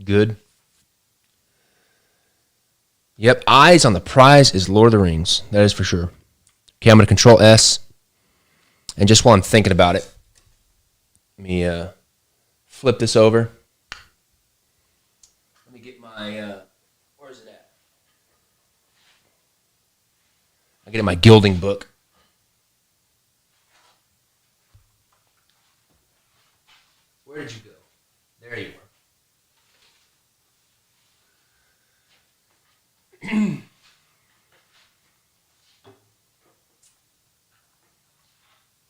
good. Yep, eyes on the prize is Lord of the Rings. That is for sure. Okay, I'm going to Control S. And just while I'm thinking about it, let me flip this over. Let me get my, where is it at? I get in my gilding book. Where did you go? There you are.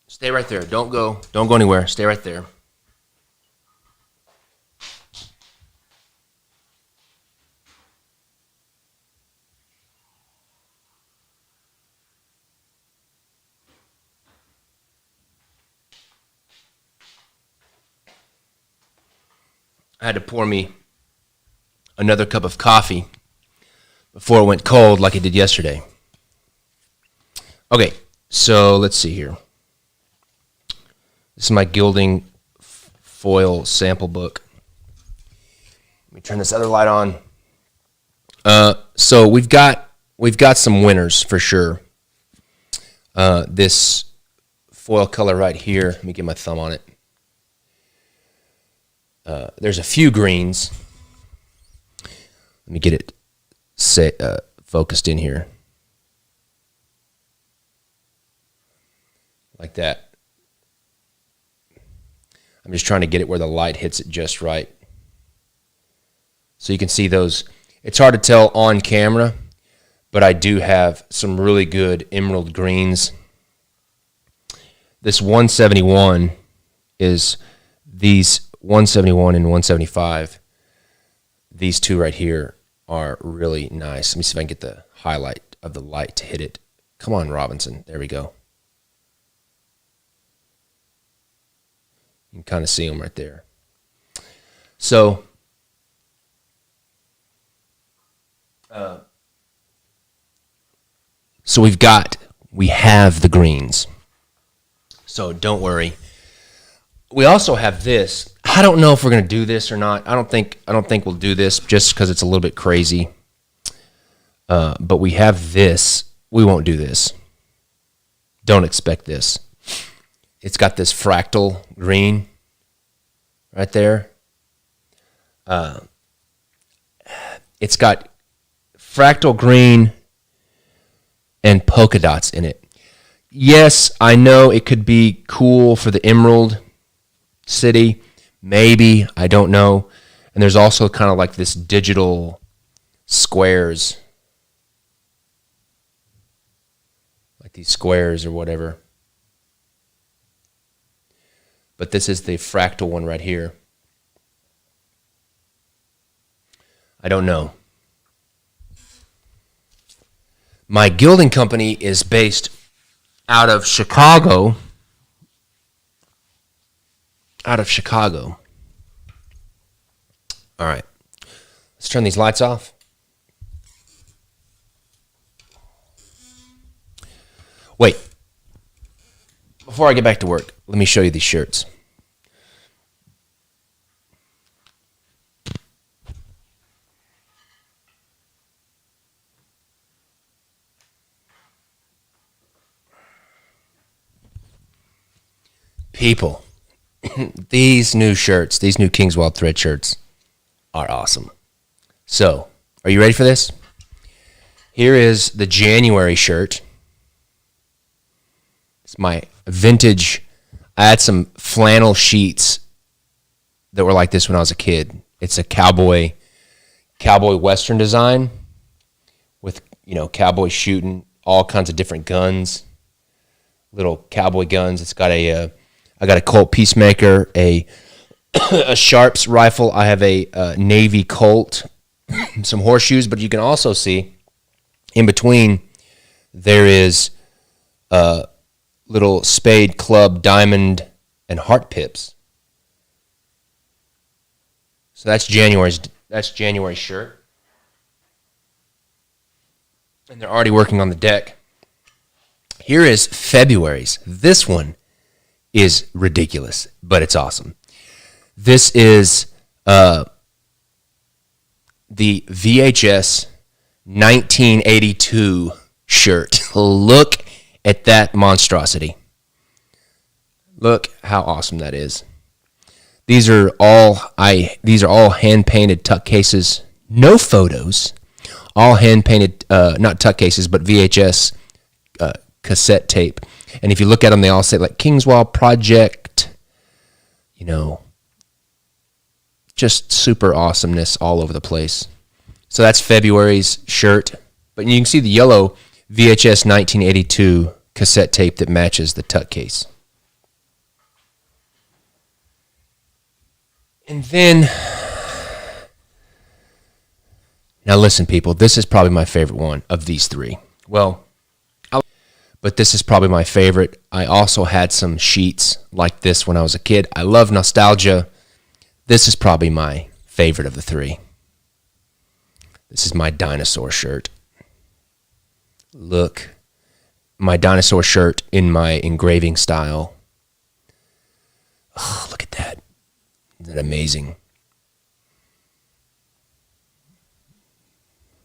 Stay right there. Don't go anywhere. Stay right there. I had to pour me another cup of coffee before it went cold like it did yesterday. Okay, so let's see here. This is my gilding foil sample book. Let me turn this other light on. So we've got some winners for sure. This foil color right here. Let me get my thumb on it. There's a few greens. Let me get it focused in here. Like that. I'm just trying to get it where the light hits it just right. So you can see those. It's hard to tell on camera, but I do have some really good emerald greens. This 171 is these 171 and 175. These two right here are really nice. Let me see if I can get the highlight of the light to hit it. Come on, Robinson. There we go. You can kind of see them right there. So, we have the greens. So don't worry. We also have this. I don't know if we're going to do this or not. I don't think we'll do this just because it's a little bit crazy. But we have this. We won't do this. Don't expect this. It's got this fractal green right there. It's got fractal green and polka dots in it. Yes, I know it could be cool for the Emerald City. Maybe, I don't know. And there's also kind of like this digital squares. Like these squares or whatever. But this is the fractal one right here. I don't know. My gilding company is based out of Chicago. All right. Let's turn these lights off. Wait. Before I get back to work, let me show you these shirts. People, these new shirts, these new Kingswell thread shirts are awesome. So, are you ready for this? Here is the January shirt. It's my vintage. I had some flannel sheets that were like this when I was a kid. It's a cowboy western design with, cowboy shooting all kinds of different guns, little cowboy guns. It's got I got a Colt Peacemaker, a Sharps rifle. I have a Navy Colt, some horseshoes, but you can also see in between there is little spade, club, diamond, and heart pips. So that's January's shirt. And they're already working on the deck. Here is February's. This one is ridiculous, but it's awesome. This is the VHS 1982 shirt. Look at that monstrosity. Look how awesome that is. These are all hand painted tuck cases. No photos. All hand painted, not tuck cases, but VHS cassette tape. And if you look at them, they all say like Kingswell Project, just super awesomeness all over the place. So that's February's shirt. But you can see the yellow VHS 1982 cassette tape that matches the tuck case. And then, now listen, people, this is probably my favorite one of these three. But this is probably my favorite. I also had some sheets like this when I was a kid. I love nostalgia. This is probably my favorite of the three. This is my dinosaur shirt. Look, my dinosaur shirt in my engraving style. Oh, look at that. Isn't that amazing?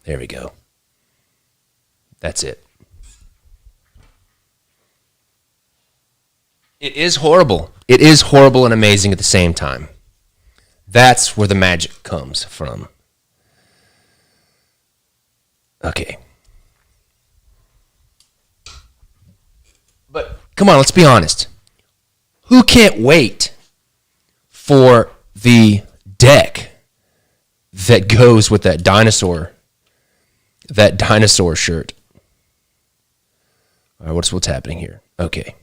There we go. That's it. It is horrible. It is horrible and amazing at the same time. That's where the magic comes from. Okay. But come on, let's be honest. Who can't wait for the deck that goes with that dinosaur shirt? All right, what's happening here? Okay.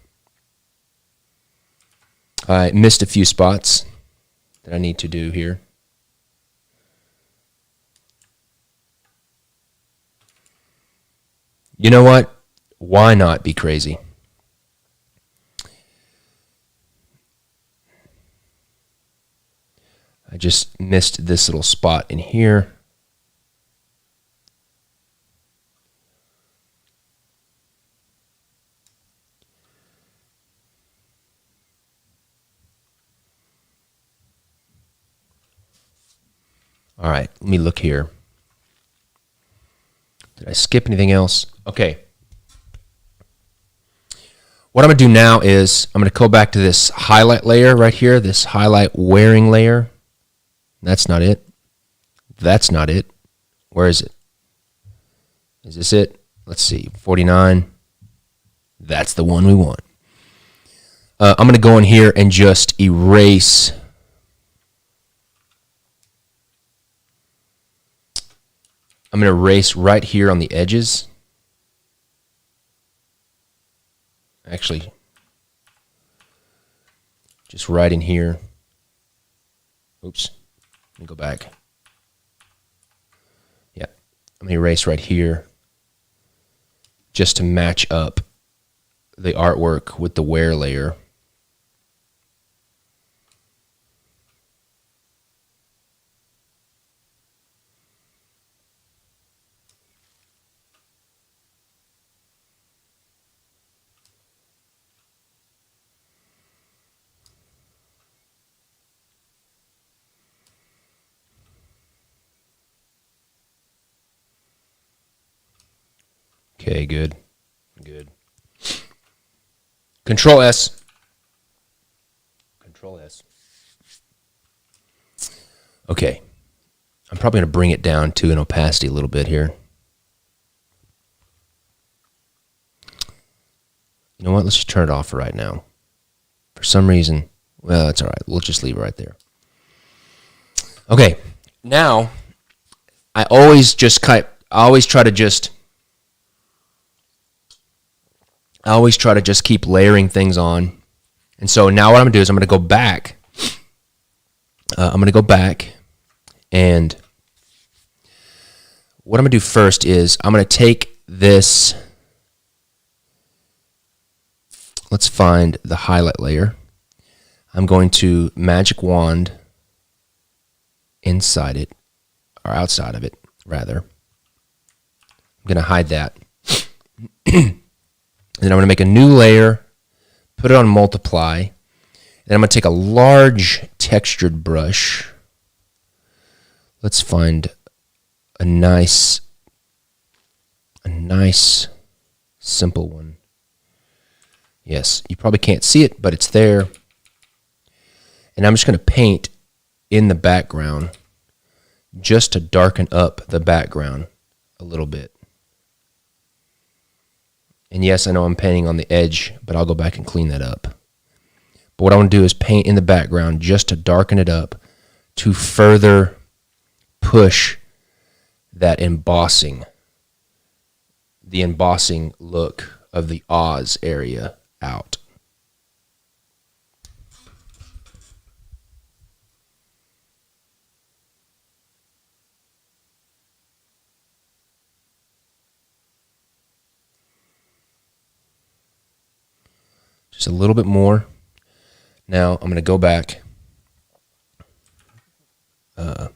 I missed a few spots that I need to do here. You know what? Why not be crazy? I just missed this little spot in here. All right, let me look here. Did I skip anything else? Okay. What I'm going to do now is I'm going to go back to this highlight layer right here, this highlight wearing layer. That's not it. That's not it. Where is it? Is this it? Let's see. 49. That's the one we want. I'm going to go in here and just erase. I'm going to erase right here on the edges. Actually, just right in here. Oops. Let me go back. I'm going to erase right here just to match up the artwork with the wear layer. Okay, good. Good. Control S. Control S. Okay. I'm probably going to bring it down to an opacity a little bit here. You know what? Let's just turn it off for right now. For some reason, well, it's all right. We'll just leave it right there. Okay. Now, I always try to just keep layering things on. And so now what I'm going to do is I'm going to go back. And what I'm going to do first is I'm going to take this. Let's find the highlight layer. I'm going to magic wand inside it, or outside of it, rather. I'm going to hide that. And then I'm going to make a new layer, put it on multiply, and I'm going to take a large textured brush. Let's find a nice simple one. Yes, you probably can't see it, but it's there. And I'm just going to paint in the background just to darken up the background a little bit. And yes, I know I'm painting on the edge, but I'll go back and clean that up. But what I want to do is paint in the background just to darken it up to further push that embossing, the embossing look of the Oz area out. Just a little bit more. Now I'm going to go back. I'm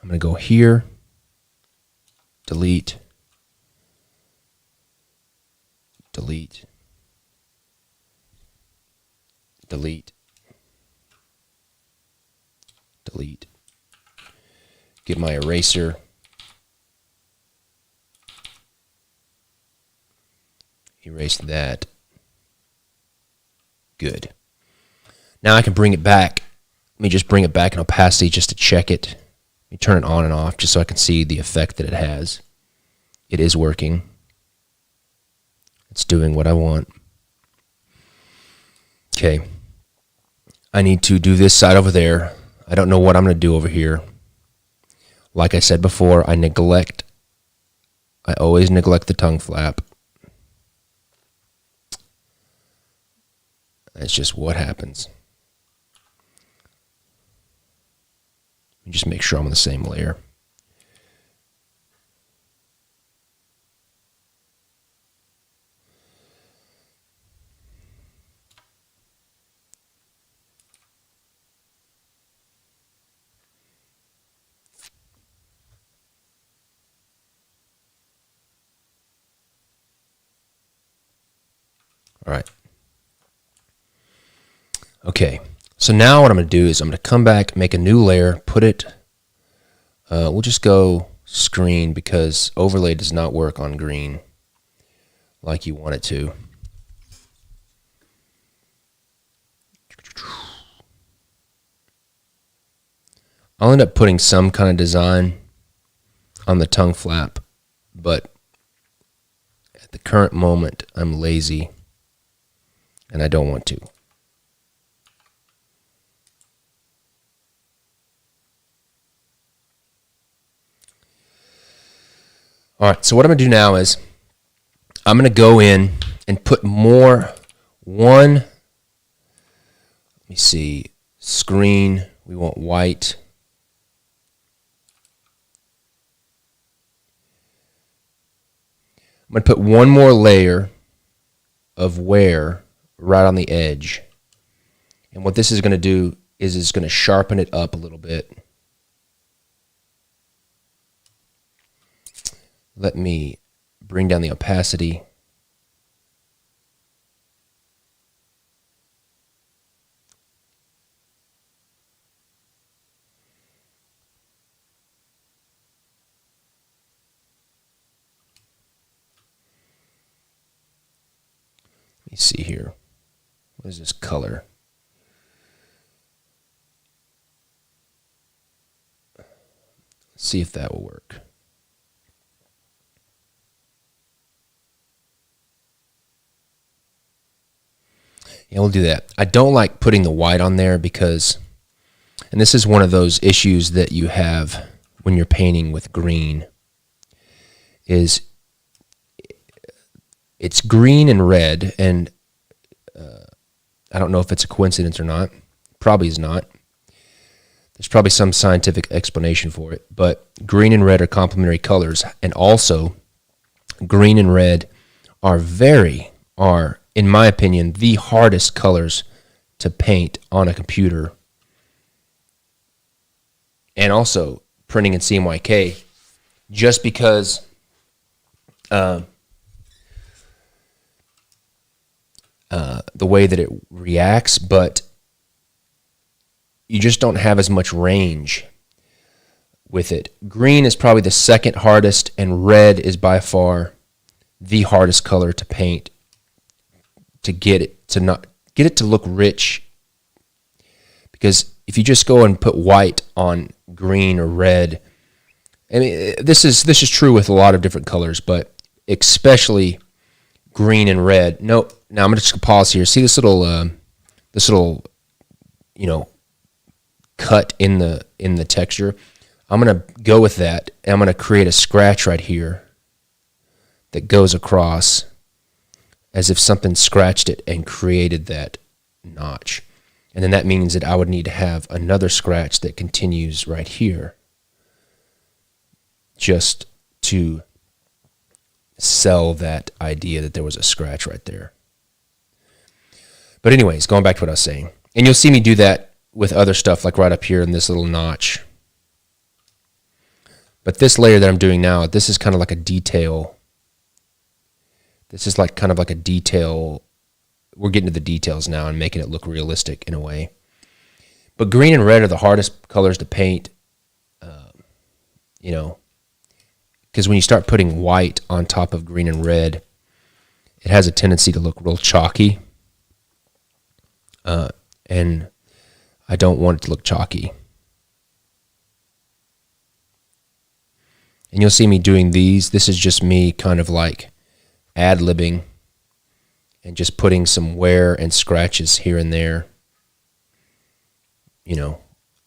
going to go here, delete, delete, delete, delete. Get my eraser. Erase that. Good. Now I can bring it back. Let me just bring it back in opacity just to check it. Let me turn it on and off just so I can see the effect that it has. It is working. It's doing what I want. Okay. I need to do this side over there. I don't know what I'm going to do over here. Like I said before, I always neglect the tongue flap. That's just what happens. Let me just make sure I'm on the same layer. All right. Okay, so now what I'm going to do is I'm going to come back, make a new layer, put it, we'll just go screen because overlay does not work on green like you want it to. I'll end up putting some kind of design on the tongue flap, but at the current moment, I'm lazy and I don't want to. All right, so what I'm going to do now is I'm going to go in and put let me see, screen, we want white. I'm going to put one more layer of wear right on the edge. And what this is going to do is it's going to sharpen it up a little bit. Let me bring down the opacity. Let me see here. What is this color? Let's see if that will work. Yeah, we'll do that. I don't like putting the white on there because, and this is one of those issues that you have when you're painting with green, is it's green and red, and I don't know if it's a coincidence or not. Probably is not. There's probably some scientific explanation for it, but green and red are complementary colors, and also green and red are, in my opinion, the hardest colors to paint on a computer. And also printing in CMYK, just because the way that it reacts, but you just don't have as much range with it. Green is probably the second hardest, and red is by far the hardest color to paint, to get it to look rich. Because if you just go and put white on green or red, I mean, this is true with a lot of different colors, but especially green and red. No, now I'm going to just pause here. See this little, cut in the texture. I'm going to go with that, and I'm going to create a scratch right here that goes across as if something scratched it and created that notch. And then that means that I would need to have another scratch that continues right here, just to sell that idea that there was a scratch right there. But anyways, going back to what I was saying. And you'll see me do that with other stuff, like right up here in this little notch. But this layer that I'm doing now, this is kind of like a detail. This is like kind of like a detail. We're getting to the details now and making it look realistic in a way. But green and red are the hardest colors to paint, because when you start putting white on top of green and red, it has a tendency to look real chalky. And I don't want it to look chalky. And you'll see me doing these. This is just me kind of like ad-libbing and just putting some wear and scratches here and there.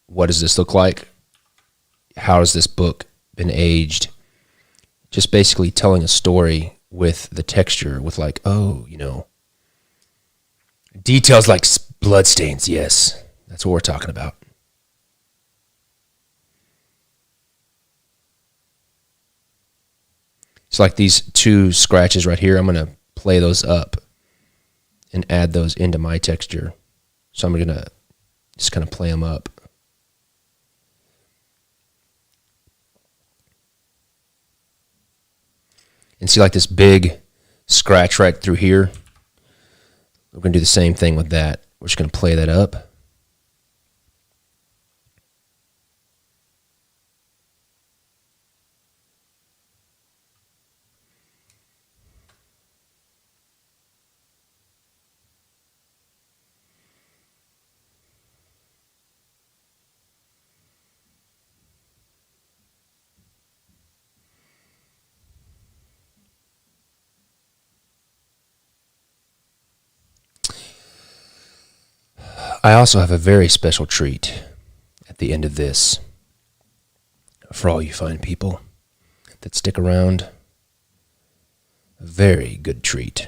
What does this look like? How has this book been aged? Just basically telling a story with the texture, with like, details like blood stains. Yes, that's what we're talking about. It's like these two scratches right here. I'm going to play those up and add those into my texture. So I'm going to just kind of play them up. And see like this big scratch right through here? We're going to do the same thing with that. We're just going to play that up. I also have a very special treat at the end of this for all you fine people that stick around. A very good treat.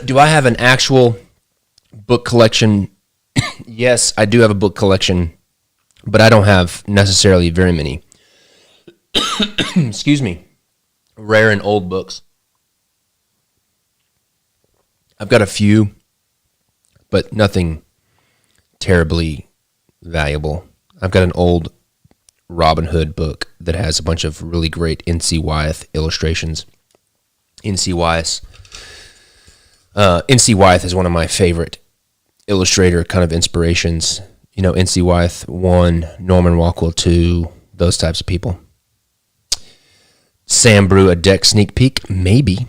Do I have an actual book collection? Yes, I do have a book collection, but I don't have necessarily very many. Excuse me. Rare and old books. I've got a few, but nothing terribly valuable. I've got an old Robin Hood book that has a bunch of really great N.C. Wyeth illustrations. N.C. Wyeth is one of my favorite illustrator kind of inspirations. You know, N.C. Wyeth 1, Norman Rockwell 2, those types of people. Sam Brew, a deck sneak peek? Maybe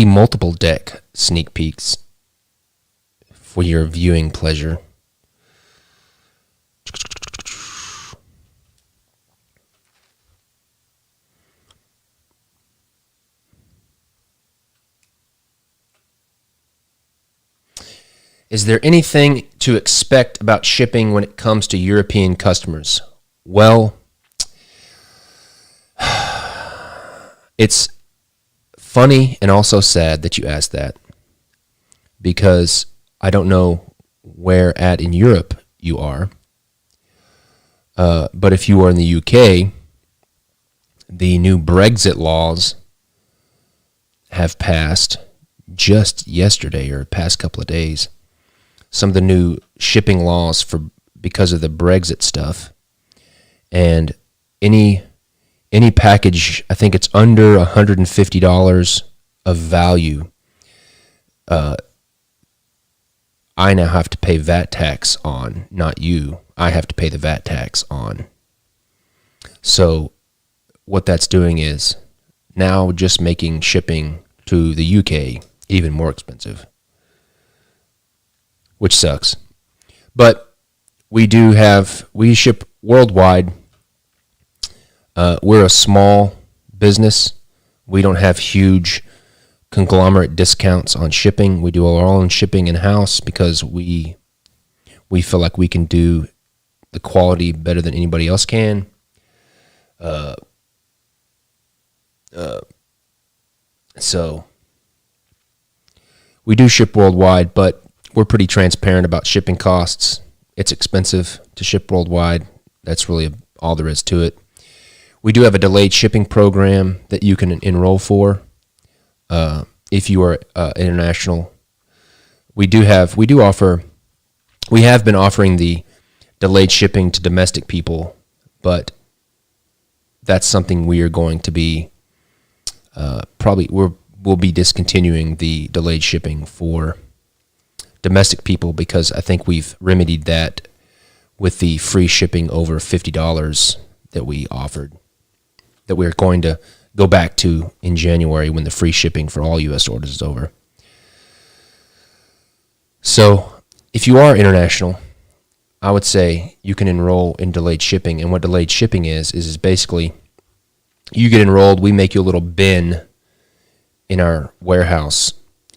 multiple deck sneak peeks for your viewing pleasure. Is there anything to expect about shipping when it comes to European customers? Well, it's funny and also sad that you asked that, because I don't know where at in Europe you are, but if you are in the UK, the new Brexit laws have passed just yesterday or past couple of days. Some of the new shipping laws because of the Brexit stuff, and any package, I think it's under $150 of value, I now have to pay VAT tax on, not you. I have to pay the VAT tax on. So what that's doing is now just making shipping to the UK even more expensive, which sucks. But we ship worldwide. We're a small business. We don't have huge conglomerate discounts on shipping. We do our own shipping in-house because we feel like we can do the quality better than anybody else can. So we do ship worldwide, but we're pretty transparent about shipping costs. It's expensive to ship worldwide. That's really all there is to it. We do have a delayed shipping program that you can enroll for if you are international. We have been offering the delayed shipping to domestic people, but that's something we are going to be we'll be discontinuing the delayed shipping for domestic people, because I think we've remedied that with the free shipping over $50 that we offered, that we're going to go back to in January when the free shipping for all U.S. orders is over. So if you are international, I would say you can enroll in delayed shipping. And what delayed shipping is basically you get enrolled, we make you a little bin in our warehouse,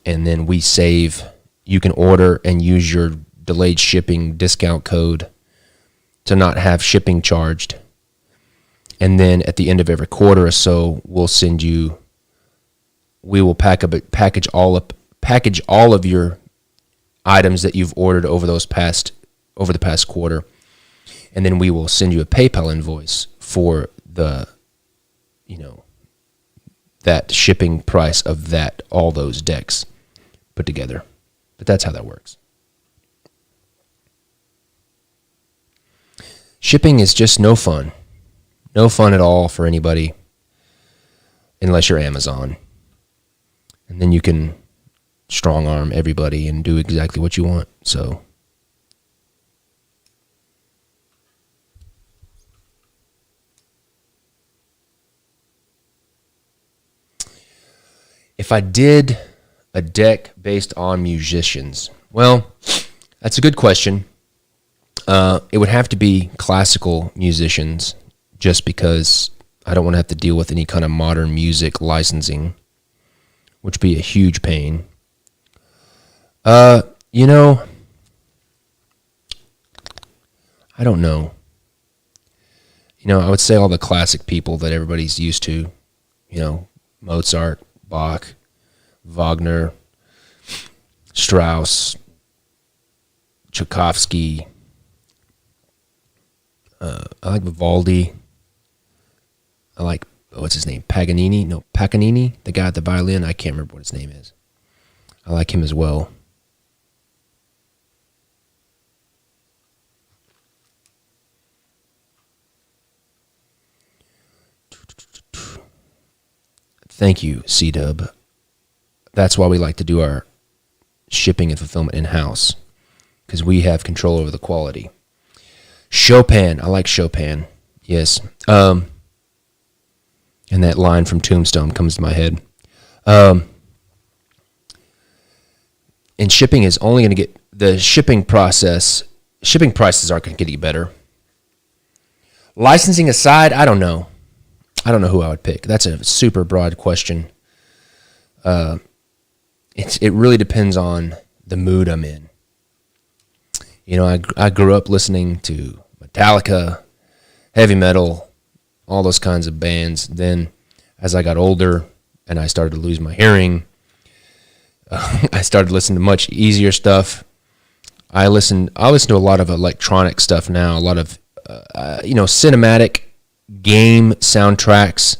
and then we save. You can order and use your delayed shipping discount code to not have shipping charged. And then at the end of every quarter or so, we will package all of your items that you've ordered over the past quarter, and then we will send you a PayPal invoice for that shipping price of all those decks put together. But that's how that works. Shipping is just no fun. No fun at all for anybody unless you're Amazon. And then you can strong arm everybody and do exactly what you want. So if I did a deck based on musicians, well, that's a good question. It would have to be classical musicians, just because I don't want to have to deal with any kind of modern music licensing, which would be a huge pain. I don't know. I would say all the classic people that everybody's used to, Mozart, Bach, Wagner, Strauss, Tchaikovsky. I like Vivaldi. I like, what's his name? Paganini, the guy at the violin. I can't remember what his name is. I like him as well. Thank you, C-Dub. That's why we like to do our shipping and fulfillment in-house, because we have control over the quality. Chopin. I like Chopin. Yes. And that line from Tombstone comes to my head. And shipping is only going to get, the shipping prices aren't going to get any better. Licensing aside, I don't know who I would pick. That's a super broad question. It really depends on the mood I'm in. You know, I grew up listening to Metallica, heavy metal, all those kinds of bands. Then, as I got older and I started to lose my hearing, I started listening to much easier stuff. I listen to a lot of electronic stuff now. A lot of cinematic game soundtracks.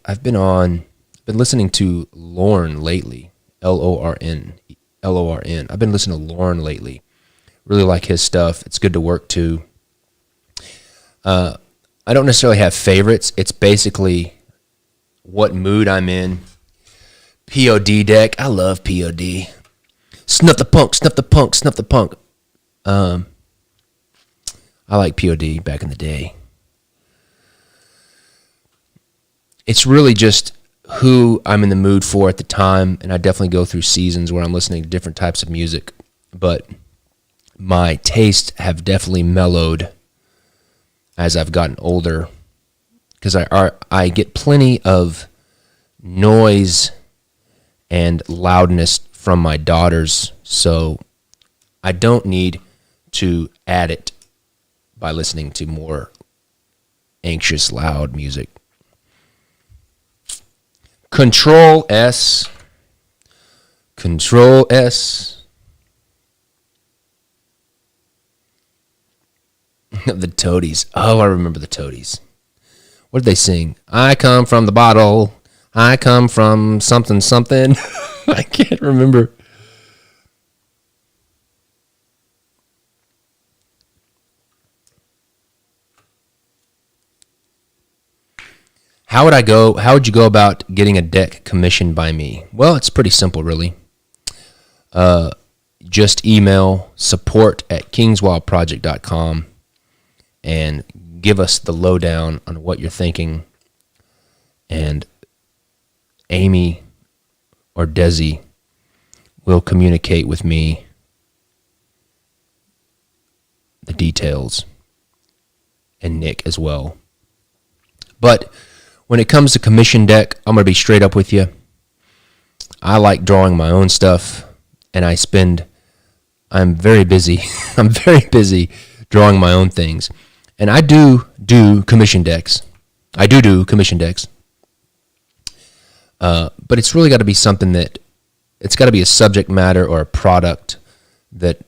I've been listening to Lorn lately. Lorn. I've been listening to Lorn lately. Really like his stuff. It's good to work to. I don't necessarily have favorites. It's basically what mood I'm in. POD deck. I love POD. Snuff the punk, snuff the punk, snuff the punk. I like POD back in the day. It's really just who I'm in the mood for at the time, and I definitely go through seasons where I'm listening to different types of music, but my tastes have definitely mellowed as I've gotten older, because I get plenty of noise and loudness from my daughters, so I don't need to add it by listening to more anxious, loud music. Control S. Control S. The Toadies. Oh, I remember the Toadies. What did they sing? I come from the bottle. I come from something, something. I can't remember. How would you go about getting a deck commissioned by me? Well, it's pretty simple, really. Just email support@kingswildproject.com and give us the lowdown on what you're thinking. And Amy or Desi will communicate with me the details, and Nick as well. But when it comes to commission deck, I'm going to be straight up with you. I like drawing my own stuff, and I'm very busy. I'm very busy drawing my own things. And I do commission decks. But it's really got to be something that, it's got to be a subject matter or a product that,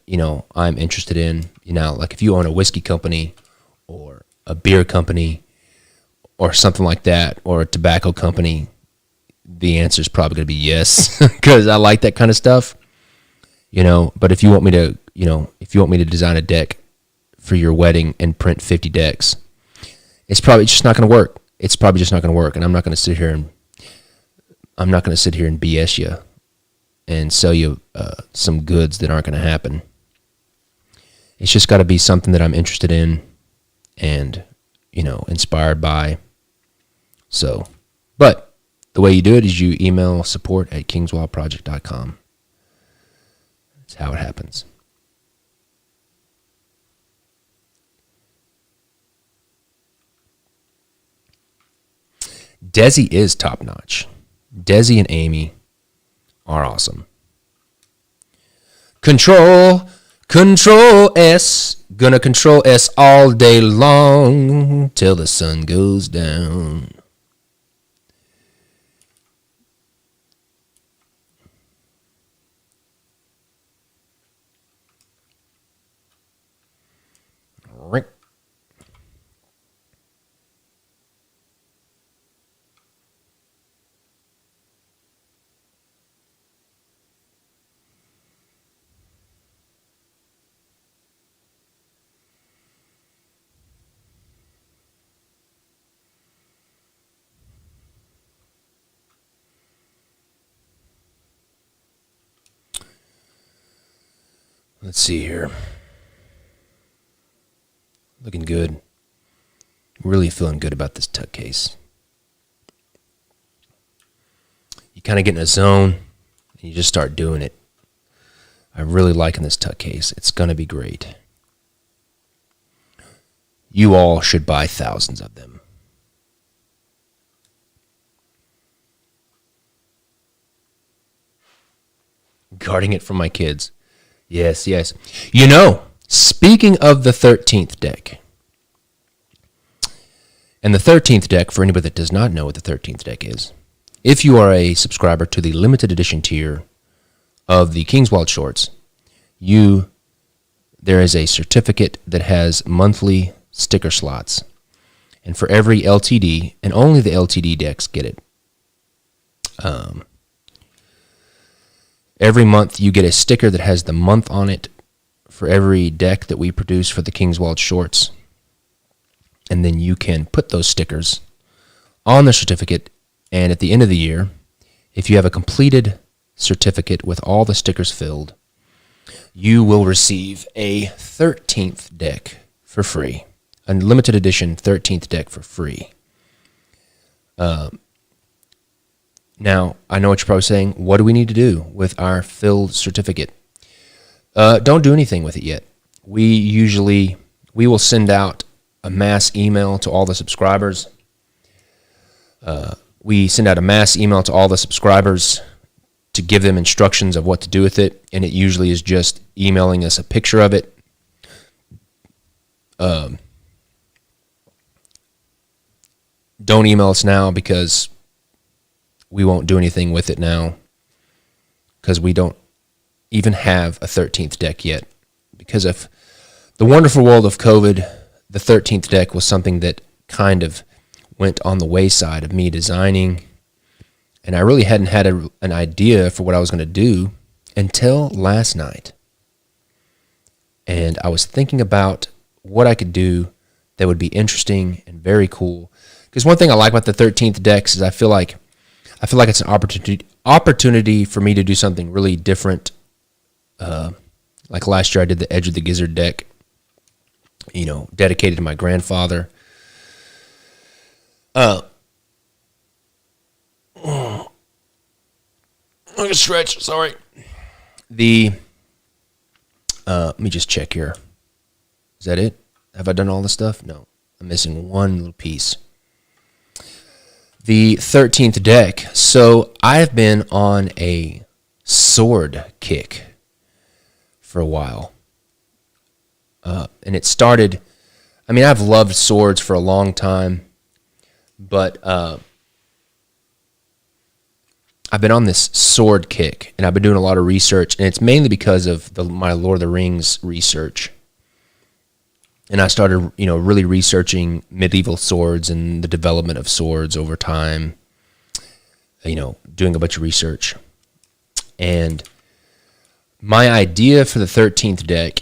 I'm interested in. Like if you own a whiskey company or a beer company or something like that, or a tobacco company, the answer is probably going to be yes, because I like that kind of stuff. But if you want me to, design a deck for your wedding and print 50 decks, it's probably just not going to work. And I'm not going to sit here and BS you and sell you some goods that aren't going to happen. It's just got to be something that I'm interested in and, inspired by. So, but the way you do it is you email support@kingswildproject.com. That's how it happens. Desi is top notch. Desi and Amy are awesome. Control S. Gonna control S all day long till the sun goes down. Let's see here. Looking good. Really feeling good about this tuck case. You kind of get in a zone and you just start doing it. I'm really liking this tuck case. It's going to be great. You all should buy thousands of them. Guarding it from my kids. Yes, yes. You know, speaking of the 13th deck, and the 13th deck, for anybody that does not know what the 13th deck is, if you are a subscriber to the limited edition tier of the King's Wild Shorts, there is a certificate that has monthly sticker slots. And for every LTD, and only the LTD decks get it, every month you get a sticker that has the month on it for every deck that we produce for the King's Wild Shorts. And then you can put those stickers on the certificate, and at the end of the year, if you have a completed certificate with all the stickers filled, you will receive a 13th deck for free. A limited edition 13th deck for free. Now, I know what you're probably saying. What do we need to do with our filled certificate? Don't do anything with it yet. We will send out a mass email to all the subscribers. We send out a mass email to all the subscribers to give them instructions of what to do with it, and it usually is just emailing us a picture of it. Don't email us now because we won't do anything with it now because we don't even have a 13th deck yet. Because of the wonderful world of COVID, the 13th deck was something that kind of went on the wayside of me designing, and I really hadn't had an idea for what I was going to do until last night. And I was thinking about what I could do that would be interesting and very cool. Because one thing I like about the 13th decks is I feel like it's an opportunity for me to do something really different. Like last year I did the Edge of the Gizzard deck, dedicated to my grandfather. I can stretch, sorry. Let me just check here. Is that it? Have I done all the stuff? No. I'm missing one little piece. The 13th deck. So I've been on a sword kick for a while. And it started, I've loved swords for a long time, but I've been on this sword kick, and I've been doing a lot of research, and it's mainly because of my Lord of the Rings research. And I started, really researching medieval swords and the development of swords over time, doing a bunch of research. And my idea for the 13th deck,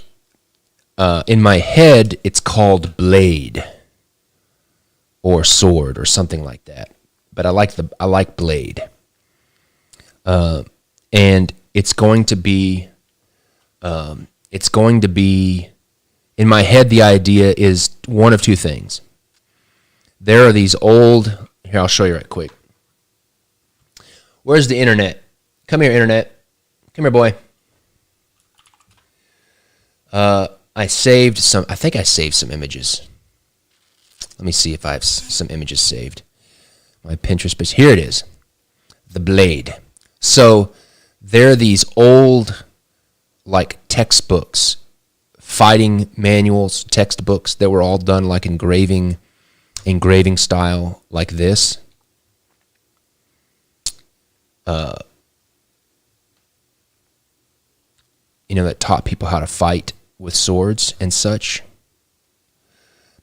in my head, it's called Blade or Sword or something like that. But I like Blade. And it's going to be, in my head, the idea is one of two things. There are these old, here, I'll show you right quick. Where's the internet? Come here, internet. Come here, boy. I think I saved some images. Let me see if I have some images saved. My Pinterest page, here it is. The Blade. So there are these old, like, textbooks, fighting manuals, textbooks that were all done like engraving style like this. That taught people how to fight with swords and such.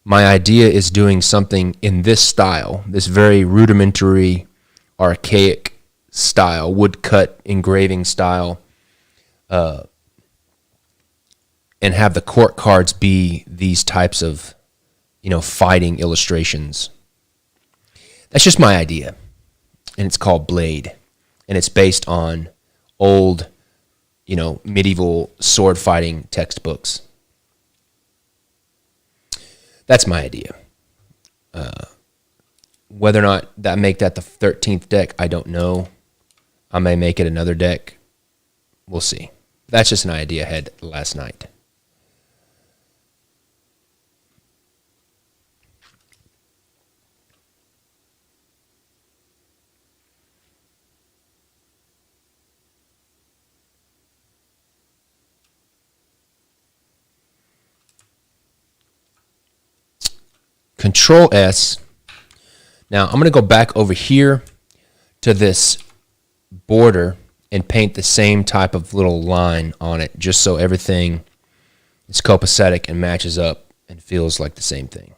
My idea is doing something in this style, this very rudimentary, archaic style, woodcut engraving style, and have the court cards be these types of, fighting illustrations. That's just my idea, and it's called Blade, and it's based on old medieval sword fighting textbooks. That's my idea. Whether or not that make that the 13th deck, I don't know. I may make it another deck. We'll see. That's just an idea I had last night. Control S. Now I'm going to go back over here to this border and paint the same type of little line on it, just so everything is copacetic and matches up and feels like the same thing.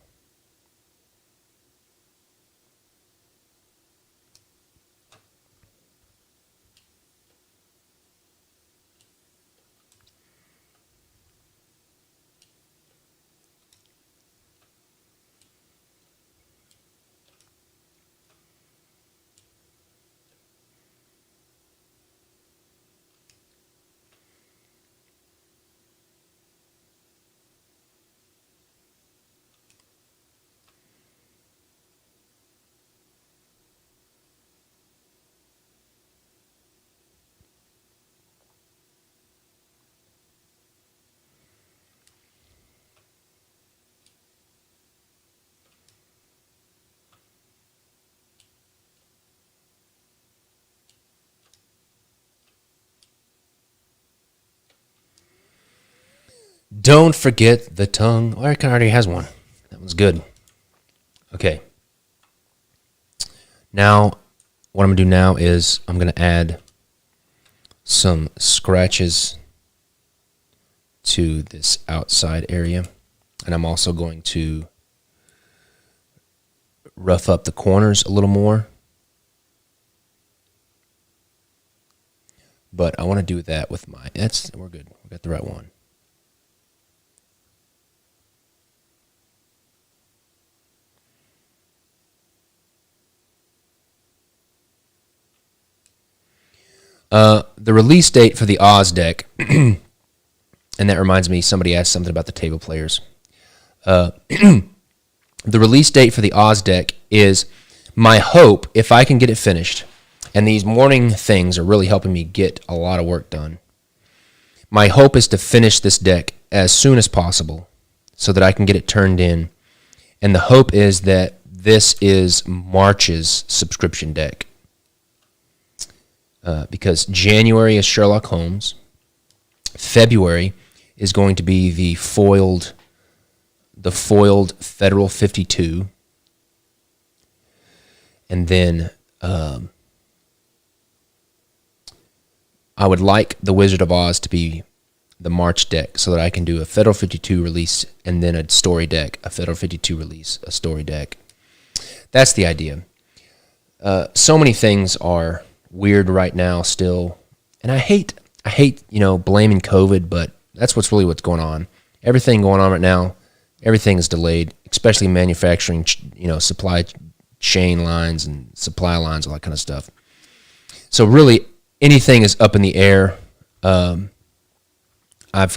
Don't forget the tongue. Oh, Eric already has one. That was good. Okay. Now, what I'm going to do now is I'm going to add some scratches to this outside area. And I'm also going to rough up the corners a little more. But I want to do that with we're good. We got the right one. The release date for the Oz deck, and that reminds me, somebody asked something about the table players. The release date for the Oz deck is my hope, if I can get it finished, and these morning things are really helping me get a lot of work done. My hope is to finish this deck as soon as possible so that I can get it turned in. And the hope is that this is March's subscription deck. Because January is Sherlock Holmes. February is going to be the foiled Federal 52. And then I would like the Wizard of Oz to be the March deck so that I can do a Federal 52 release and then a story deck, a Federal 52 release, a story deck. That's the idea. So many things are weird right now still, and I hate blaming COVID, but that's what's going on. Everything going on right now, everything is delayed, especially manufacturing, supply chain lines and supply lines, all that kind of stuff. So really, anything is up in the air. I've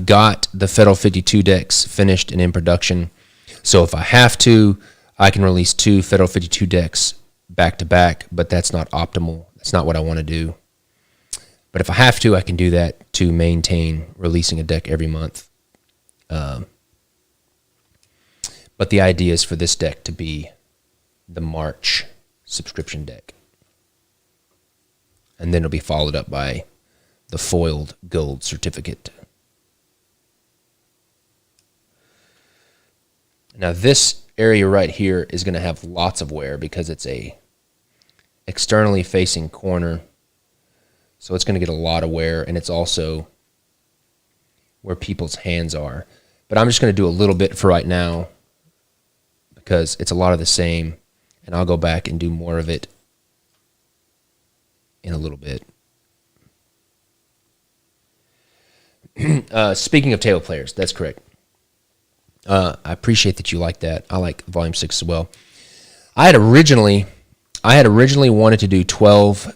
got the Federal 52 decks finished and in production, so if I have to, I can release 2 Federal 52 decks back to back, but that's not optimal. That's not what I want to do. But if I have to, I can do that to maintain releasing a deck every month. But the idea is for this deck to be the March subscription deck. And then it'll be followed up by the foiled gold certificate. Now this area right here is going to have lots of wear because it's a externally facing corner, so it's going to get a lot of wear, and it's also where people's hands are. But I'm just going to do a little bit for right now because it's a lot of the same, and I'll go back and do more of it in a little bit. Speaking of table players, that's correct. I appreciate that you like that. I like Volume 6 as well. I had originally wanted to do 12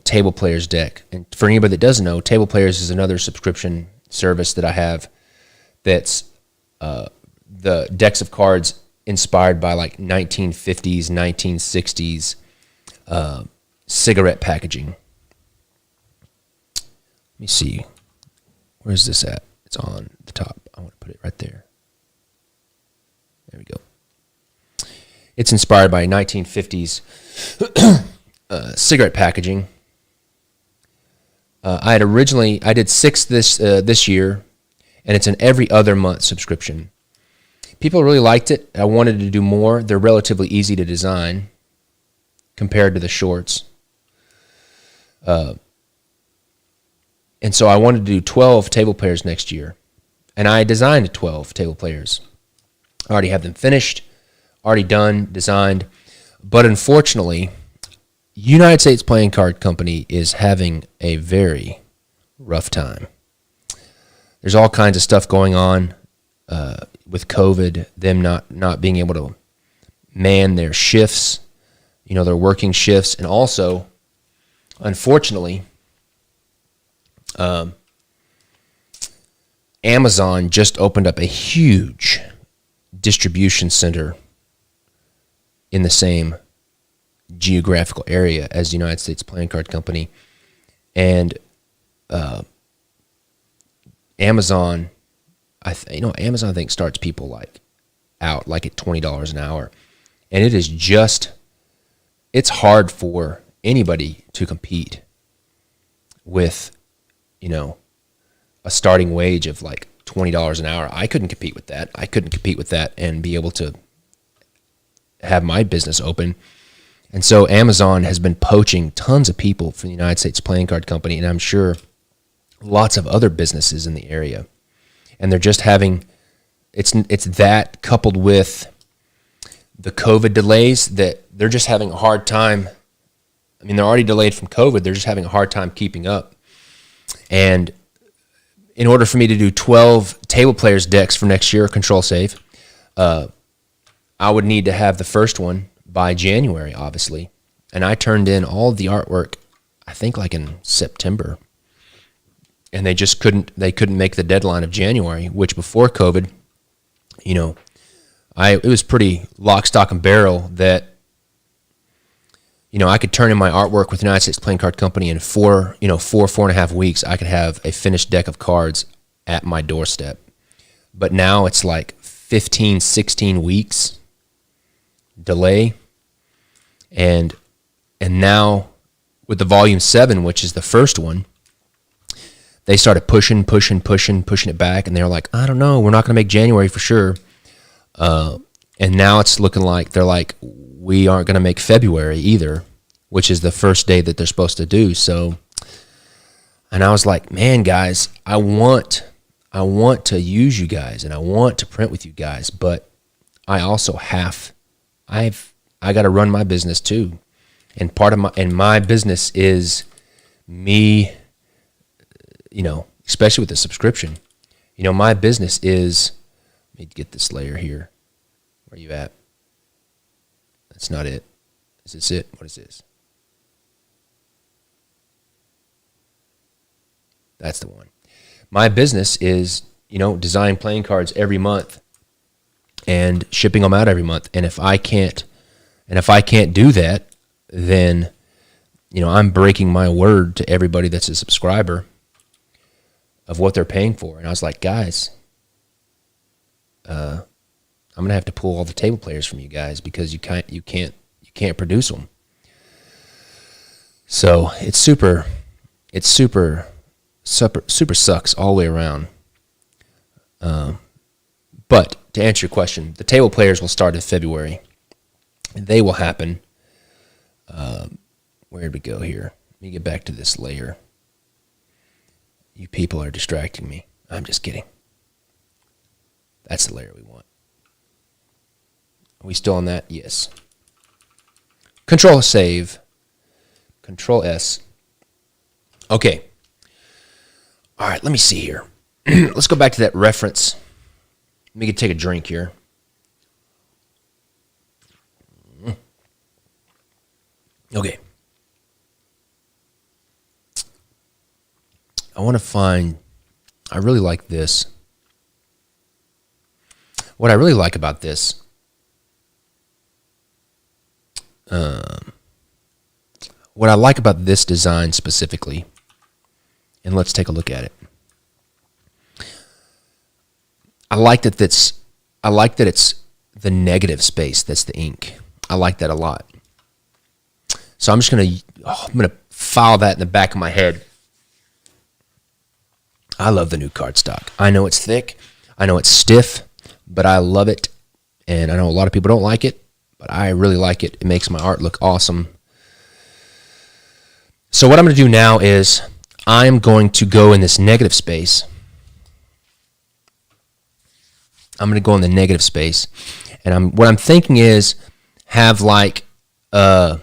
Table Players deck. And for anybody that doesn't know, Table Players is another subscription service that I have that's the decks of cards inspired by like 1950s, 1960s cigarette packaging. Let me see. Where's this at? It's on the top. I want to put it right there. There we go. It's inspired by 1950s cigarette packaging. I did 6 this year, and it's an every other month subscription. People really liked it. I wanted to do more. They're relatively easy to design compared to the shorts. And so I wanted to do 12 Table Players next year. And I designed 12 Table Players. I already have them finished, already done, designed. But unfortunately, United States Playing Card Company is having a very rough time. There's all kinds of stuff going on with COVID, them not being able to man their shifts, their working shifts. And also, unfortunately, Amazon just opened up a huge distribution center in the same geographical area as the United States Playing Card Company. And Amazon, Amazon I think starts people out at $20 an hour. And it's hard for anybody to compete with, a starting wage of like $20 an hour. I couldn't compete with that. I couldn't compete with that and be able to have my business open. And so Amazon has been poaching tons of people from the United States Playing Card Company, and I'm sure lots of other businesses in the area. And they're just having, it's that coupled with the COVID delays that they're just having a hard time. I mean, they're already delayed from COVID. They're just having a hard time keeping up. And in order for me to do 12 Table Players decks for next year, Control Save, I would need to have the first one by January, obviously. And I turned in all of the artwork, I think in September. And they just couldn't make the deadline of January, which before COVID, it was pretty lock, stock, and barrel that, I could turn in my artwork with the United States Playing Card Company in 4.5 weeks. I could have a finished deck of cards at my doorstep. But now it's like 15, 16 weeks delay. And now with the Volume 7, which is the first one, they started pushing it back. And they're like, I don't know, we're not going to make January for sure. And now it's looking like they're like, we aren't going to make February either, which is the first day that they're supposed to do. So, and I was like, man, guys, I want to use you guys and I want to print with you guys, but I also I got to run my business too. And part of my business is me, especially with the subscription, my business is, let me get this layer here. Where are you at? That's not it. Is this it? What is this? That's the one. My business is, design playing cards every month and shipping them out every month. And if I can't do that, then, I'm breaking my word to everybody that's a subscriber of what they're paying for. And I was like, guys, I'm gonna have to pull all the Table Players from you guys because you can't produce them. So it's super sucks all the way around. But to answer your question, the Table Players will start in February. They will happen. Where did we go here? Let me get back to this layer. You people are distracting me. I'm just kidding. That's the layer we want. Are we still on that? Yes. Control save. Control S. Okay. All right, let me see here. Let's go back to that reference. Let me take a drink here. Okay. want to find, I really like this. What I really like about this, what I like about this design specifically, and let's take a look at it. I like that it's the negative space that's the ink. I like that a lot. So I'm just gonna file that in the back of my head. I love the new cardstock. I know it's thick, I know it's stiff, but I love it. And I know a lot of people don't like it, but I really like it. It makes my art look awesome. So what I'm going to do now is I'm going to go in this negative space. I'm going to go in the negative space, and what I'm thinking is have like a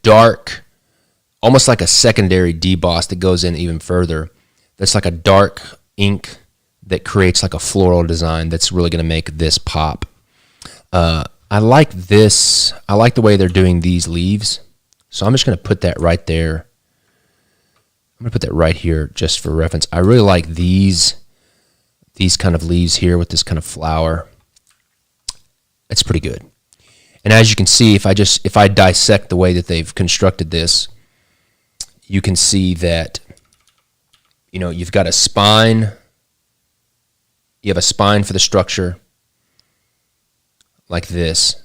dark, almost like a secondary deboss that goes in even further. That's like a dark ink that creates like a floral design that's really going to make this pop. I like this. I like the way they're doing these leaves. So I'm just going to put that right there. I'm going to put that right here just for reference. I really like these kind of leaves here with this kind of flower. It's pretty good. And as you can see, if I dissect the way that they've constructed this, you can see that, you know, you've got a spine. You have a spine for the structure like this,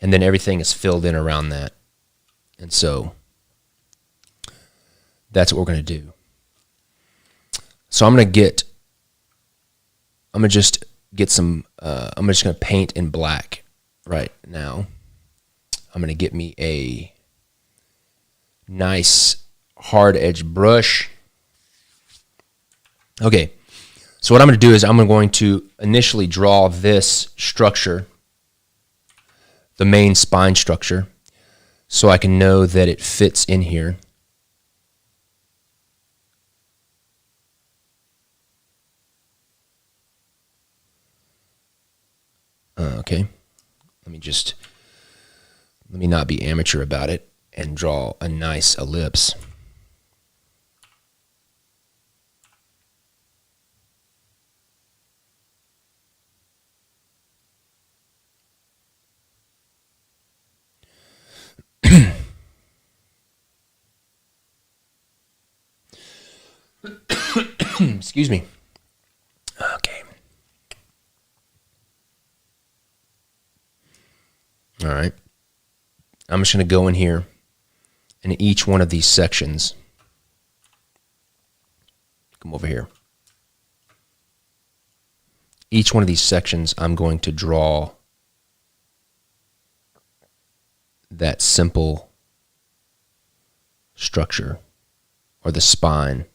and then everything is filled in around that. And so that's what we're going to do. So I'm just going to paint in black right now. I'm going to get me a nice hard edge brush. Okay. So what I'm going to do is I'm going to initially draw this structure, the main spine structure, so I can know that it fits in here. Okay, let me not be amateur about it and draw a nice ellipse. Excuse me. Okay. All right. I'm just going to go in here, and in each one of these sections, come over here. Each one of these sections, I'm going to draw that simple structure or the spine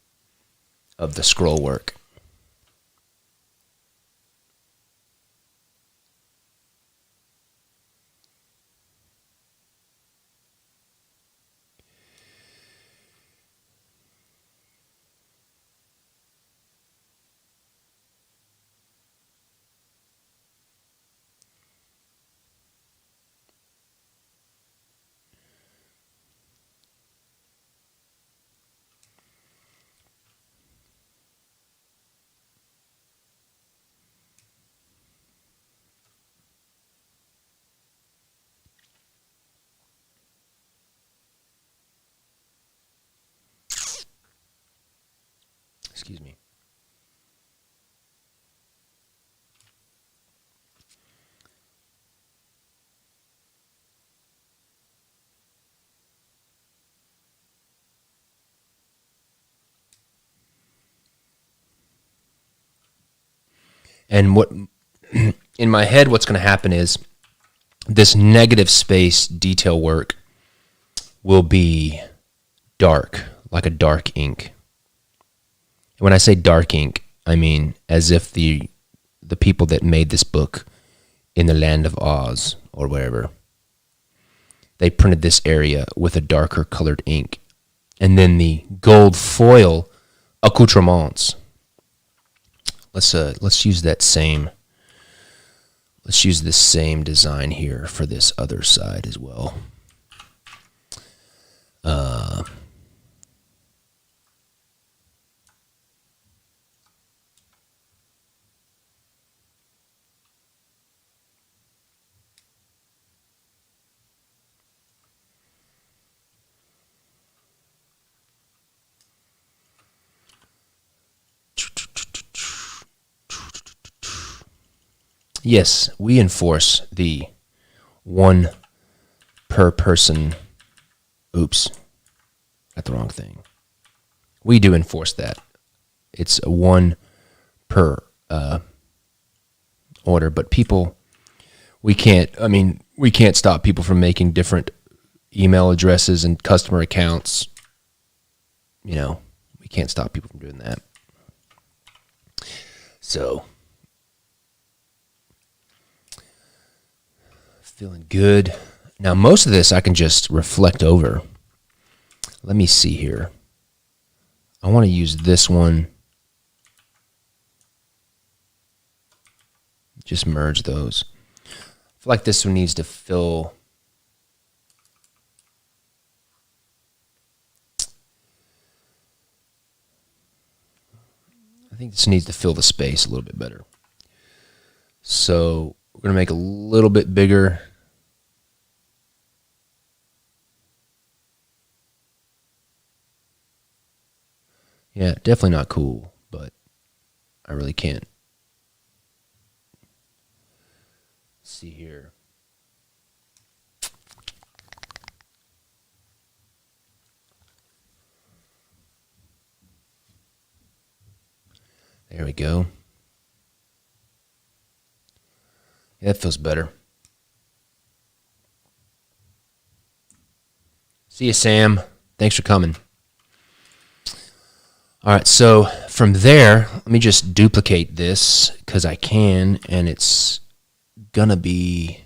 of the scroll work. Excuse me. And what in my head, what's going to happen is this negative space detail work will be dark, like a dark ink. And when I say dark ink, I mean as if the people that made this book in the land of Oz or wherever, they printed this area with a darker colored ink. And then the gold foil accoutrements. Let's use that same. Let's use the same design here for this other side as well. yes, we enforce the one per person. Oops, got the wrong thing. We do enforce that. It's a one per order, but people, we can't stop people from making different email addresses and customer accounts. You know, we can't stop people from doing that. So, feeling good. Now, most of this I can just reflect over. Let me see here. I want to use this one. Just merge those. I feel like this one needs to fill. I think this needs to fill the space a little bit better. So we're going to make it a little bit bigger. Yeah, definitely not cool, but I really can't. Let's see here. There we go. Yeah, that feels better. See you, Sam. Thanks for coming. All right, so from there, let me just duplicate this because I can, and it's gonna be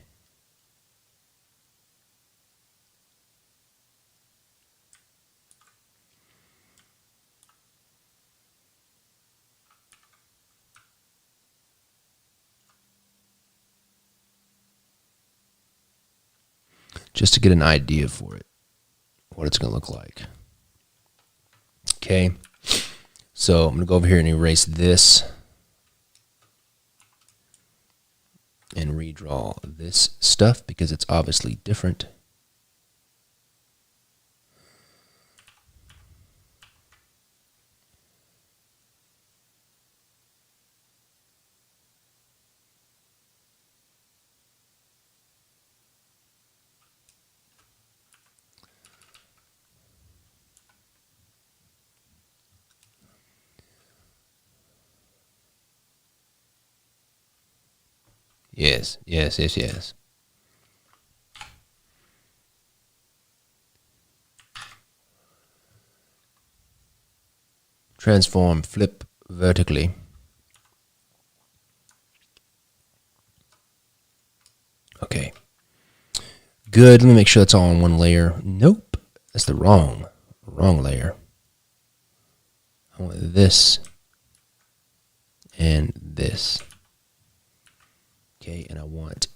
just to get an idea for it, what it's gonna look like. Okay. So I'm going to go over here and erase this and redraw this stuff because it's obviously different. Yes. Transform, flip vertically. Okay. Good. Let me make sure that's all in one layer. Nope. That's the wrong layer. I want this and this. Okay, and I want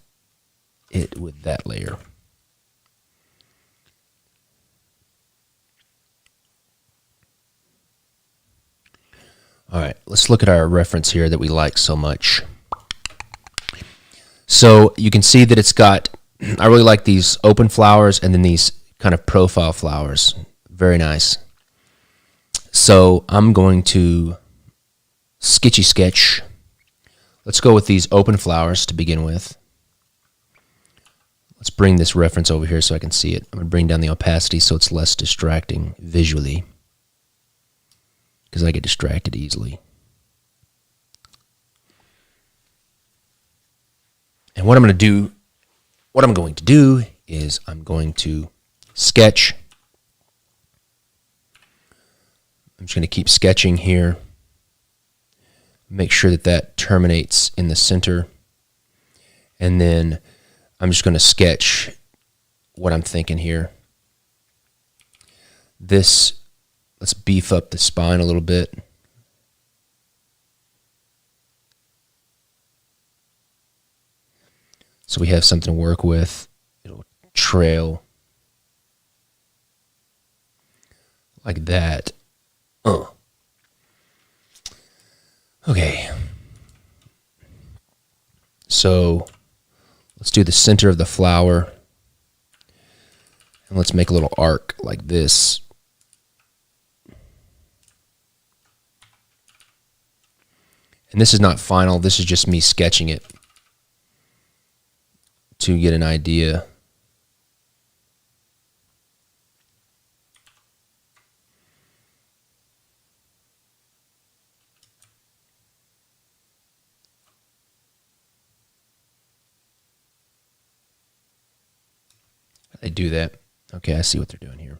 it with that layer. All right, let's look at our reference here that we like so much. So you can see that it's got, I really like these open flowers and then these kind of profile flowers. Very nice. So I'm going to sketchy sketch. Let's go with these open flowers to begin with. Let's bring this reference over here so I can see it. I'm going to bring down the opacity so it's less distracting visually, because I get distracted easily. And what I'm going to do is I'm going to sketch. I'm just going to keep sketching here. Make sure that that terminates in the center. And then I'm just going to sketch what I'm thinking here. This, let's beef up the spine a little bit. So we have something to work with. It'll trail like that. Okay. So let's do the center of the flower. And let's make a little arc like this. And this is not final. This is just me sketching it. to get an idea. They do that. Okay, I see what they're doing here.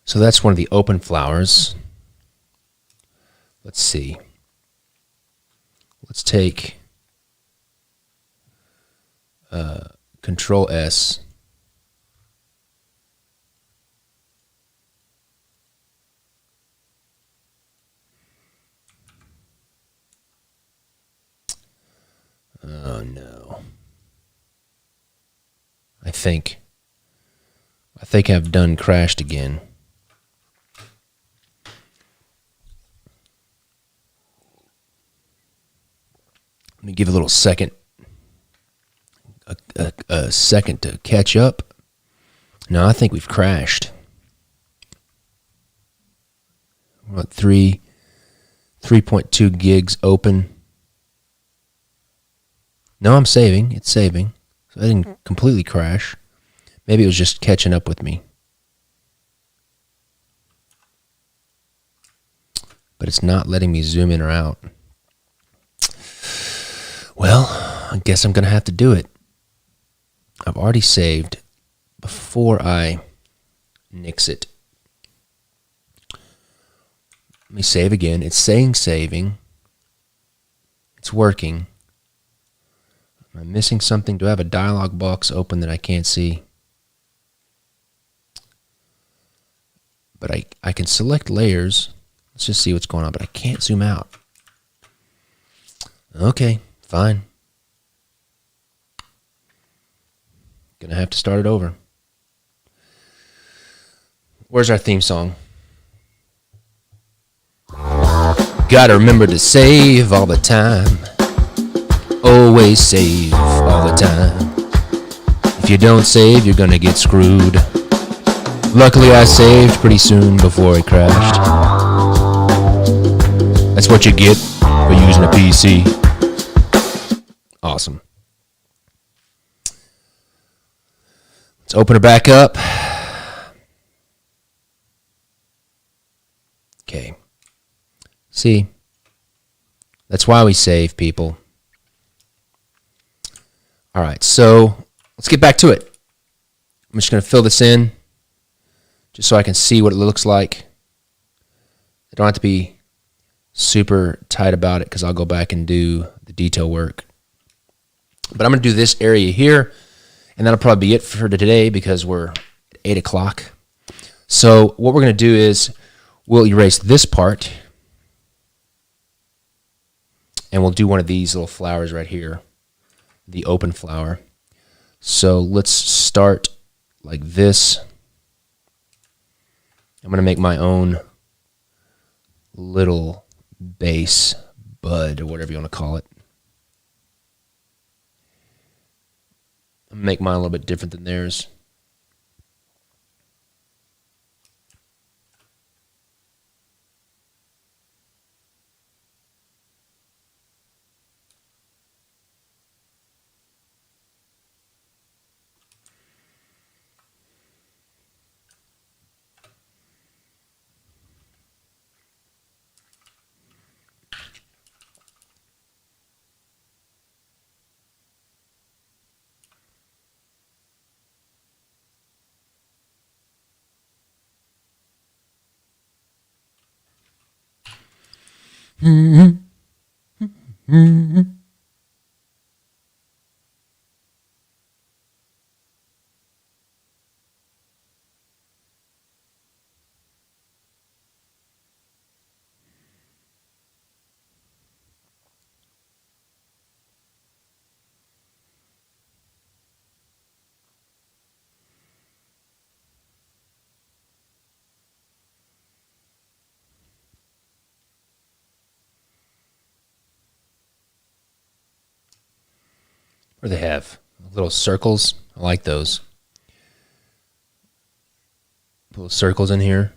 So that's one of the open flowers. Let's see. Let's take Control S. Oh no. I think I've done crashed again. Let me give a little second, a second to catch up. No, I think we've crashed. We're at 3.2 gigs open. No, I'm saving. It's saving. So I didn't completely crash. Maybe it was just catching up with me. But it's not letting me zoom in or out. Well, I guess I'm going to have to do it. I've already saved before I nix it. Let me save again. It's saying saving. It's working. Am I missing something? Do I have a dialog box open that I can't see? But I can select layers. Let's just see what's going on, but I can't zoom out. Okay, fine. Gonna have to start it over. Where's our theme song? Gotta remember to save all the time. Always save all the time. If you don't save, you're gonna get screwed. Luckily, I saved pretty soon before it crashed. That's what you get for using a PC. Awesome. Let's open her back up. Okay. See, that's why we save, people. All right, so let's get back to it. I'm just going to fill this in just so I can see what it looks like. I don't have to be super tight about it because I'll go back and do the detail work. But I'm going to do this area here, and that'll probably be it for today because we're at 8 o'clock. So what we're going to do is we'll erase this part, and we'll do one of these little flowers right here, the open flower. So let's start like this. I'm going to make my own little base bud or whatever you want to call it. Make mine a little bit different than theirs. What do they have? Little circles. I like those. Little circles in here.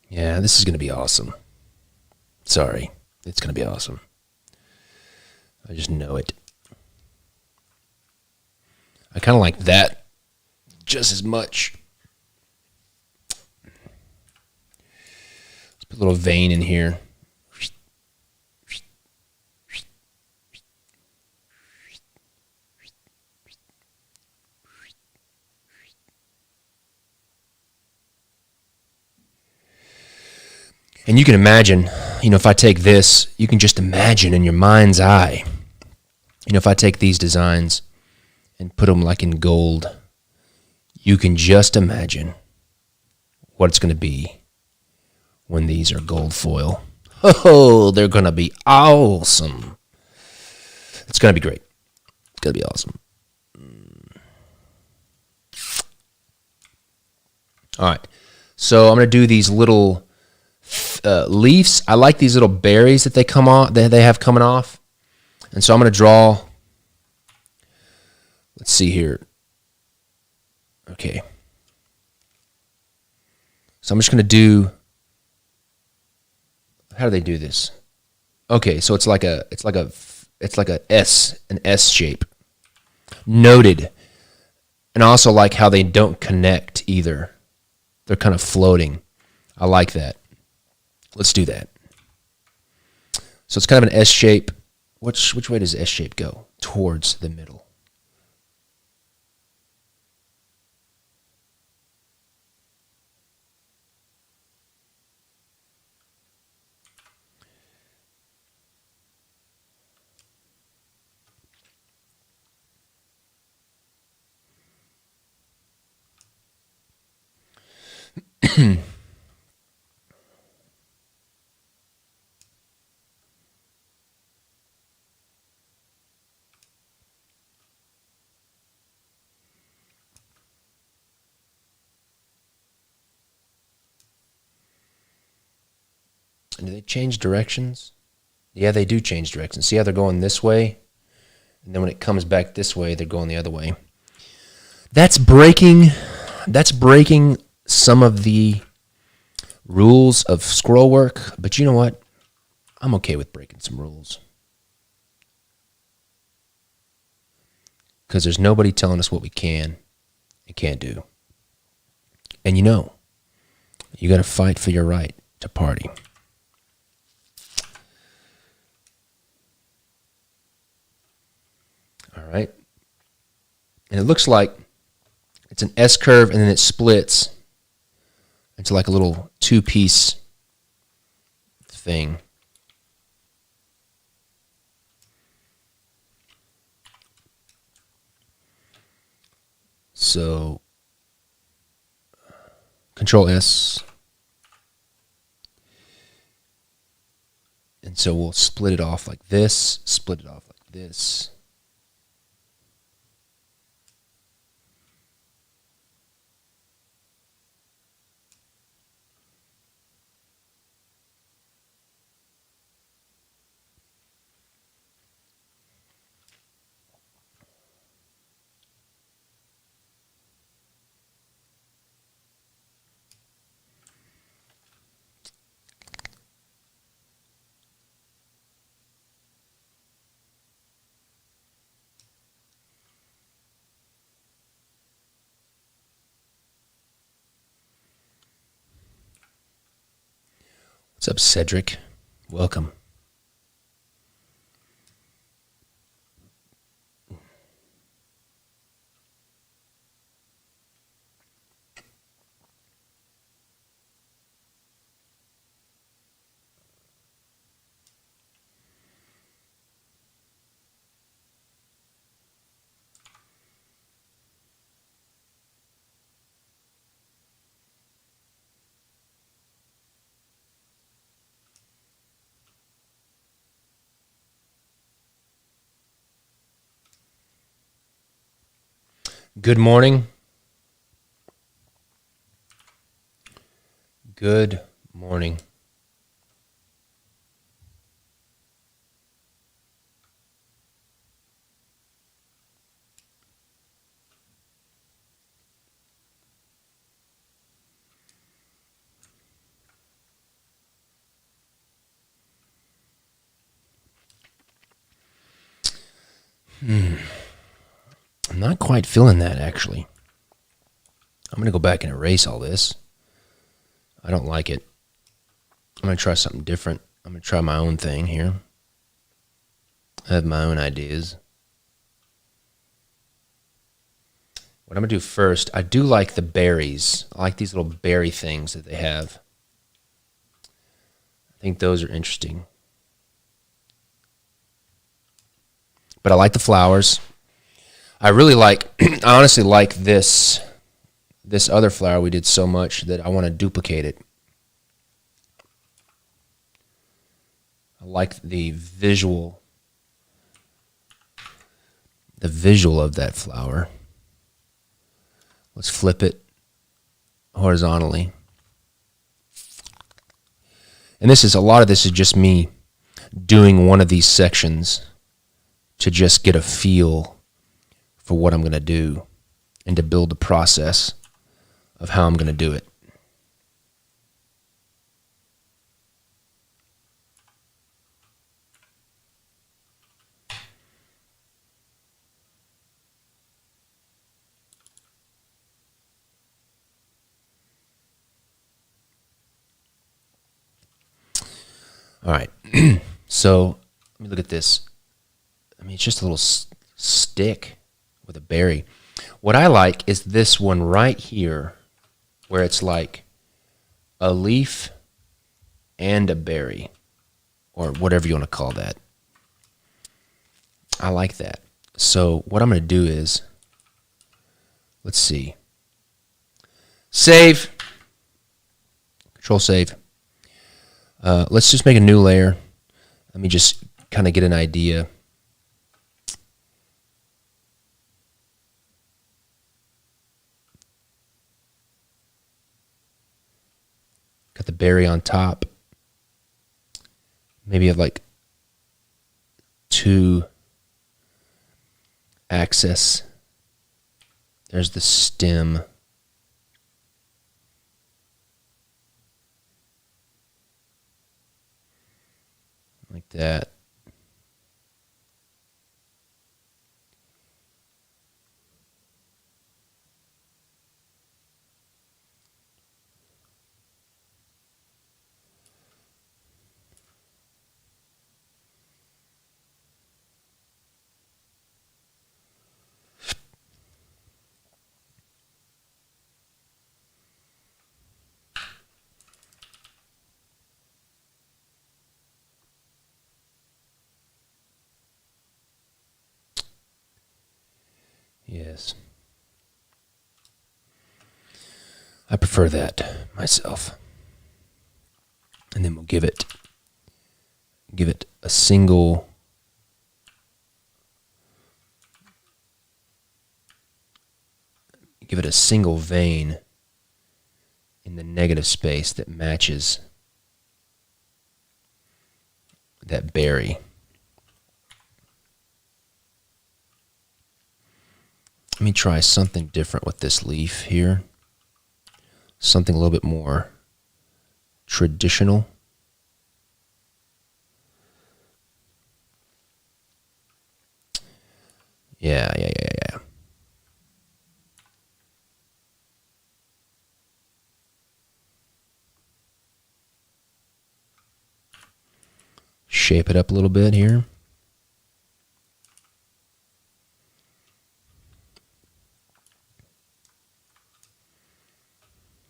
Yeah, this is going to be awesome. Sorry. It's going to be awesome. I just know it. I kind of like that just as much. Let's put a little vein in here. And you can imagine, if I take this, you can just imagine in your mind's eye, if I take these designs and put them like in gold, you can just imagine what it's going to be when these are gold foil. Oh, they're going to be awesome. It's going to be great. It's going to be awesome. All right. So I'm going to do these little leaves. I like these little berries that they have coming off. And so I'm going to draw. Let's see here. Okay. So I'm just going to do. How do they do this? Okay, so it's like a an S shape. Noted. And I also like how they don't connect either. They're kind of floating. I like that. Let's do that. So it's kind of an S shape. Which way does S shape go? Towards the middle. And do they change directions? Yeah, they do change directions. See how they're going this way? And then when it comes back this way, they're going the other way. That's breaking some of the rules of scroll work, but you know what? I'm okay with breaking some rules. Because there's nobody telling us what we can and can't do. And you got to fight for your right to party. All right. And it looks like it's an S curve and then it splits into like a little two-piece thing. So Control S. And so we'll split it off like this, split it off like this. What's up, Cedric? Welcome. Good morning. Good morning. I'm not quite feeling that, actually. I'm going to go back and erase all this. I don't like it. I'm going to try something different. I'm going to try my own thing here. I have my own ideas. What I'm going to do first, I do like the berries. I like these little berry things that they have. I think those are interesting. But I like the flowers. I really like, I honestly like this other flower we did so much that I want to duplicate it. I like the visual of that flower. Let's flip it horizontally. And a lot of this is just me doing one of these sections to just get a feel for what I'm going to do and to build the process of how I'm going to do it. All right, so let me look at this. I mean, it's just a little stick with a berry. What I like is this one right here, where it's like a leaf and a berry, or whatever you want to call that. I like that. So what I'm going to do is, let's see. Save. Control save. Let's just make a new layer. Let me just kind of get an idea. Got the berry on top. Maybe have like 2 axes. There's the stem. Like that. Yes. I prefer that myself. And then we'll give it a single vein in the negative space that matches that berry. Let me try something different with this leaf here. Something a little bit more traditional. Yeah. Shape it up a little bit here.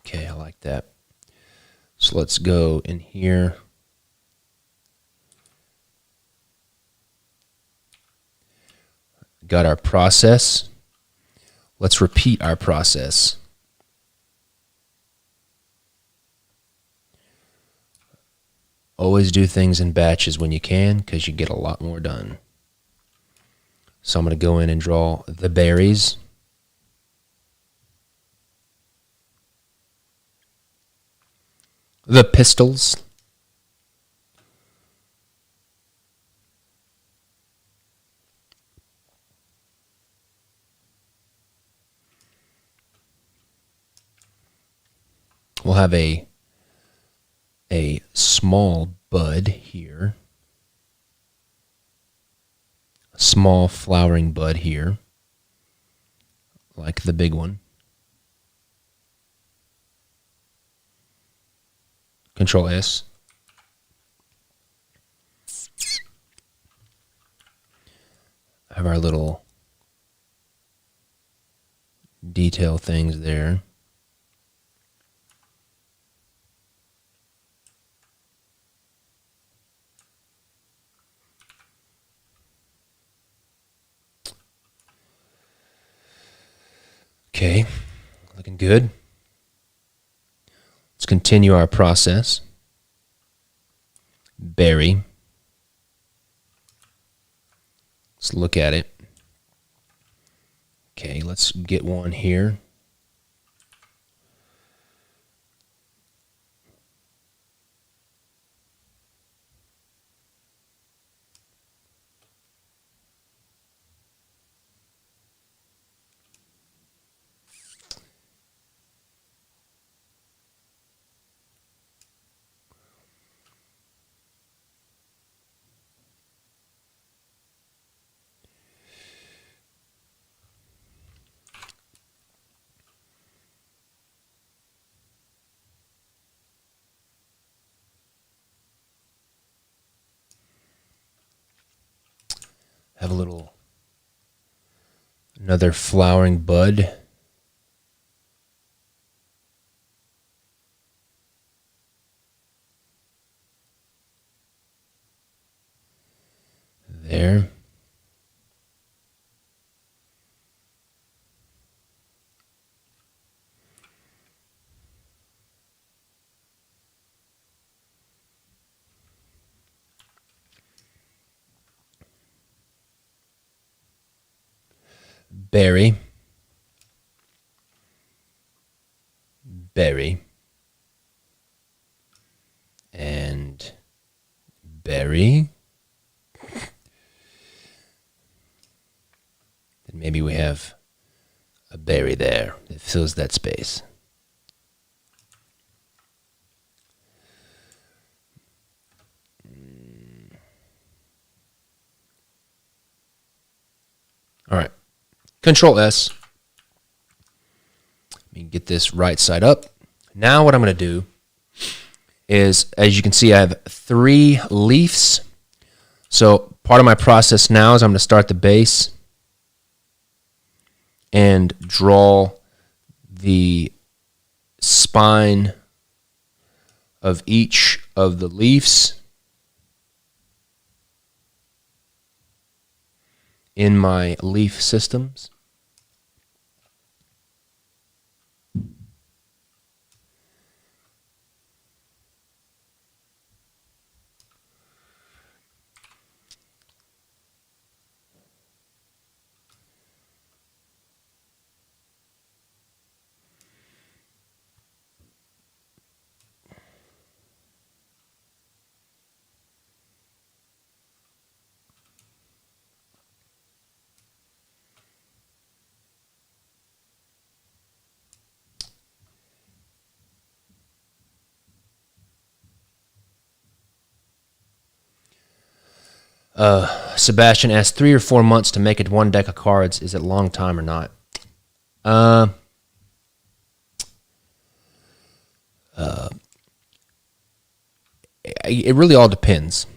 Okay, I like that. So let's go in here. Got our process. Let's repeat our process. Always do things in batches when you can, because you get a lot more done. So I'm going to go in and draw the berries. the pistols. We'll have a small bud here, a small flowering bud here, like the big one. Control S. Have our little detail things there. Okay, looking good. Let's continue our process. Berry. Let's look at it. Okay, let's get one here. Have another flowering bud. There. Berry. Berry. And berry. Then maybe we have a berry there that fills that space. All right. Control S. Let me get this right side up. Now what I'm going to do is, as you can see, I have 3 leaves. So part of my process now is I'm going to start the base and draw the spine of each of the leaves in my leaf systems. Sebastian asked 3 or 4 months to make it 1 deck of cards. Is it a long time or not? It really all depends.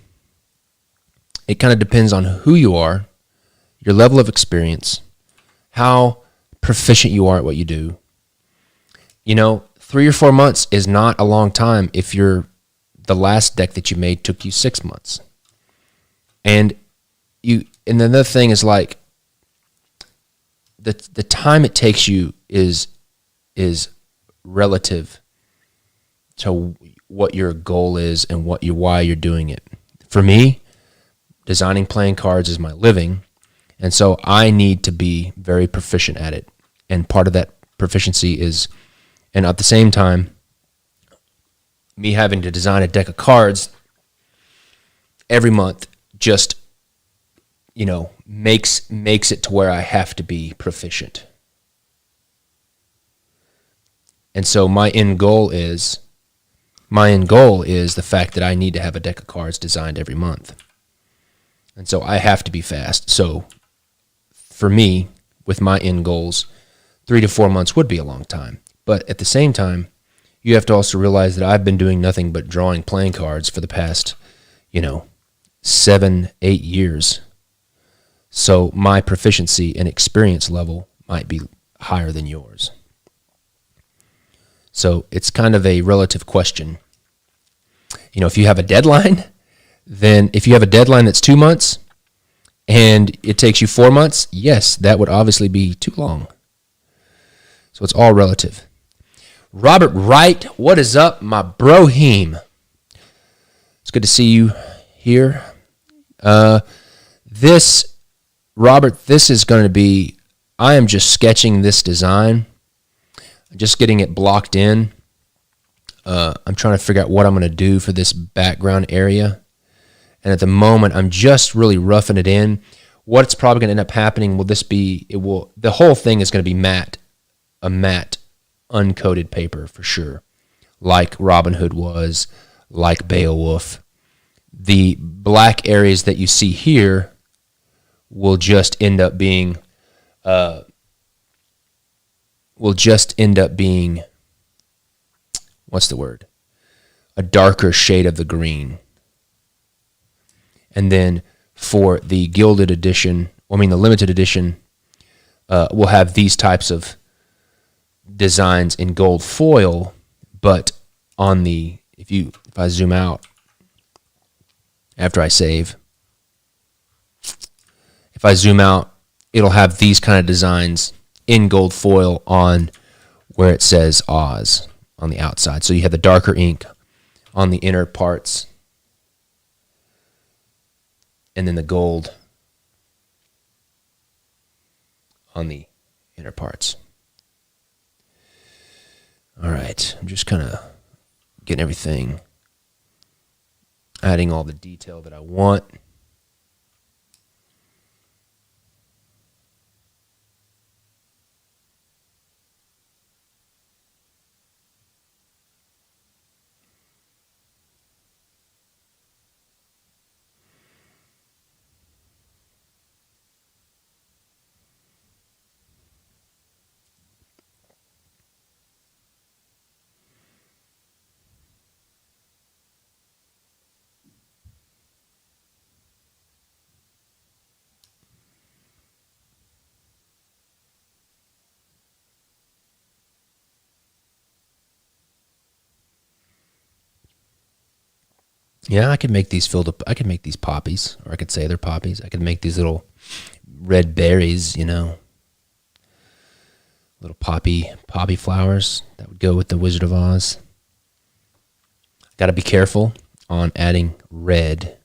It kind of depends on who you are, your level of experience, how proficient you are at what you do. 3 or 4 months is not a long time if the last deck that you made took you 6 months. And another thing is, like, the time it takes you is relative to what your goal is and why you're doing it. For me, designing playing cards is my living, and so I need to be very proficient at it. And part of that proficiency is, and at the same time, me having to design a deck of cards every month just, makes it to where I have to be proficient. And so my end goal is the fact that I need to have a deck of cards designed every month. And so I have to be fast. So for me, with my end goals, 3 to 4 months would be a long time. But at the same time, you have to also realize that I've been doing nothing but drawing playing cards for the past, 7, 8 years. So my proficiency and experience level might be higher than yours. So it's kind of a relative question. If you have a deadline, then if you have a deadline that's 2 months and it takes you 4 months, yes, that would obviously be too long. So it's all relative. Robert Wright, what is up, my broheem? It's good to see you here. Robert, this is going to be, I am just sketching this design. Just getting it blocked in. I'm trying to figure out what I'm going to do for this background area. And at the moment, I'm just really roughing it in. What's probably going to end up happening the whole thing is going to be a matte, uncoated paper for sure. Like Robin Hood was, like Beowulf. The black areas that you see here will just end up being what's the word? A darker shade of the green. And then for the gilded edition, the limited edition, we'll have these types of designs in gold foil, but if I zoom out after I save, if I zoom out, it'll have these kind of designs in gold foil on where it says Oz on the outside. So you have the darker ink on the inner parts and then the gold on the inner parts. All right, I'm just kind of getting everything, adding all the detail that I want. Yeah, I could make these filled up. I could make these poppies, or I could say they're poppies. I could make these little red berries, little poppy flowers that would go with the Wizard of Oz. Got to be careful on adding red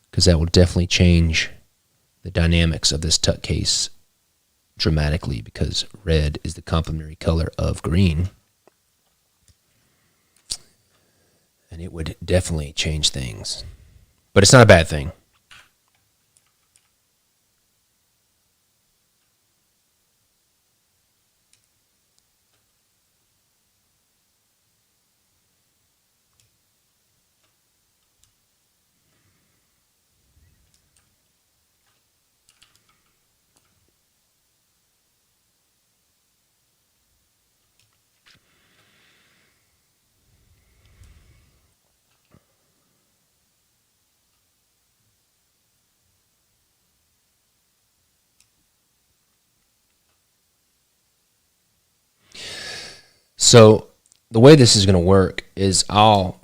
because that will definitely change the dynamics of this tuck case dramatically because red is the complementary color of green. And it would definitely change things. But it's not a bad thing. So the way this is going to work is feel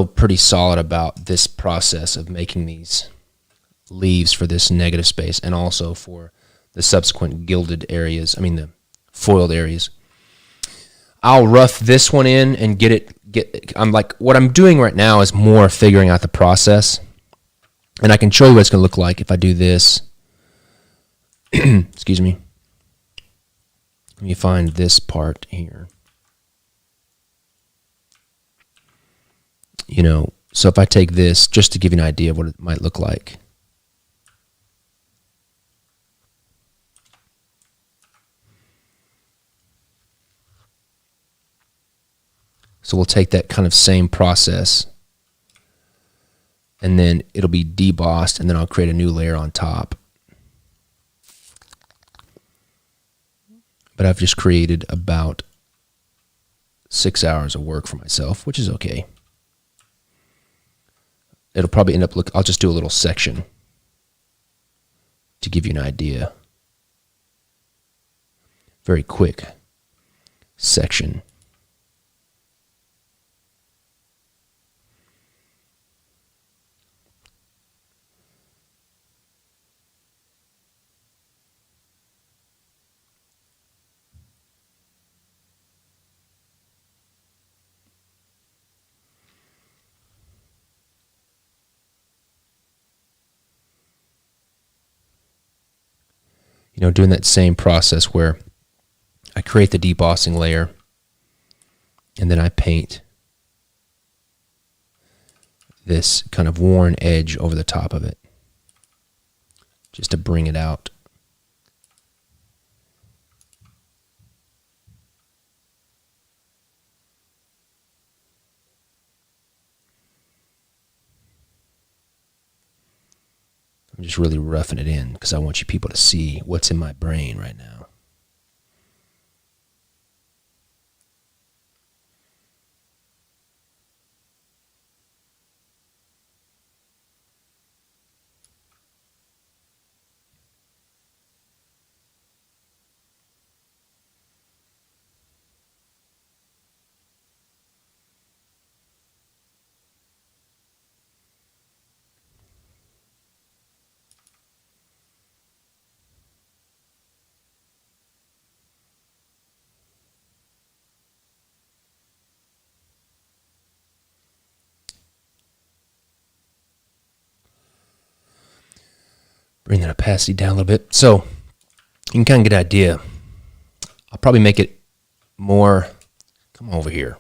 pretty solid about this process of making these leaves for this negative space and also for the subsequent gilded areas. The foiled areas. I'll rough this one in and what I'm doing right now is more figuring out the process. And I can show you what it's going to look like if I do this. Excuse me. Let me find this part here. So if I take this, just to give you an idea of what it might look like. So we'll take that kind of same process, and then it'll be debossed, and then I'll create a new layer on top. But I've just created about 6 hours of work for myself, which is okay. It'll probably end up I'll just do a little section to give you an idea. Very quick section. Doing that same process where I create the debossing layer and then I paint this kind of worn edge over the top of it just to bring it out. I'm just really roughing it in because I want you people to see what's in my brain right now. Bring that opacity down a little bit. So you can kind of get an idea. I'll probably make it more, come over here.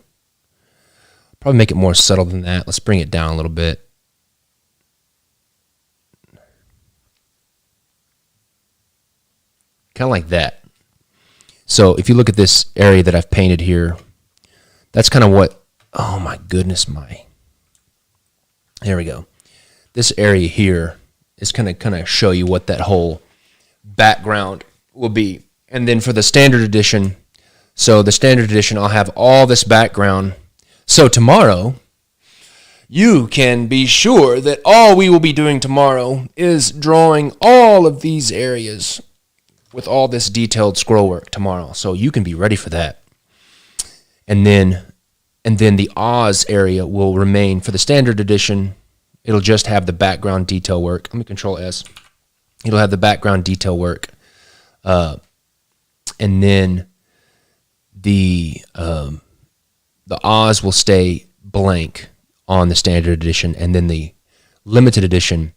Probably make it more subtle than that. Let's bring it down a little bit. Kind of like that. So if you look at this area that I've painted here, that's kind of what, oh my goodness, there we go. This area here is kind of show you what that whole background will be. And then for the standard edition, I'll have all this background. So tomorrow, you can be sure that all we will be doing tomorrow is drawing all of these areas with all this detailed scroll work tomorrow. So you can be ready for that. And then the Oz area will remain for the standard edition. It'll just have the background detail work. Let me Control S. It'll have the background detail work. And then the Oz will stay blank on the standard edition. And then the limited edition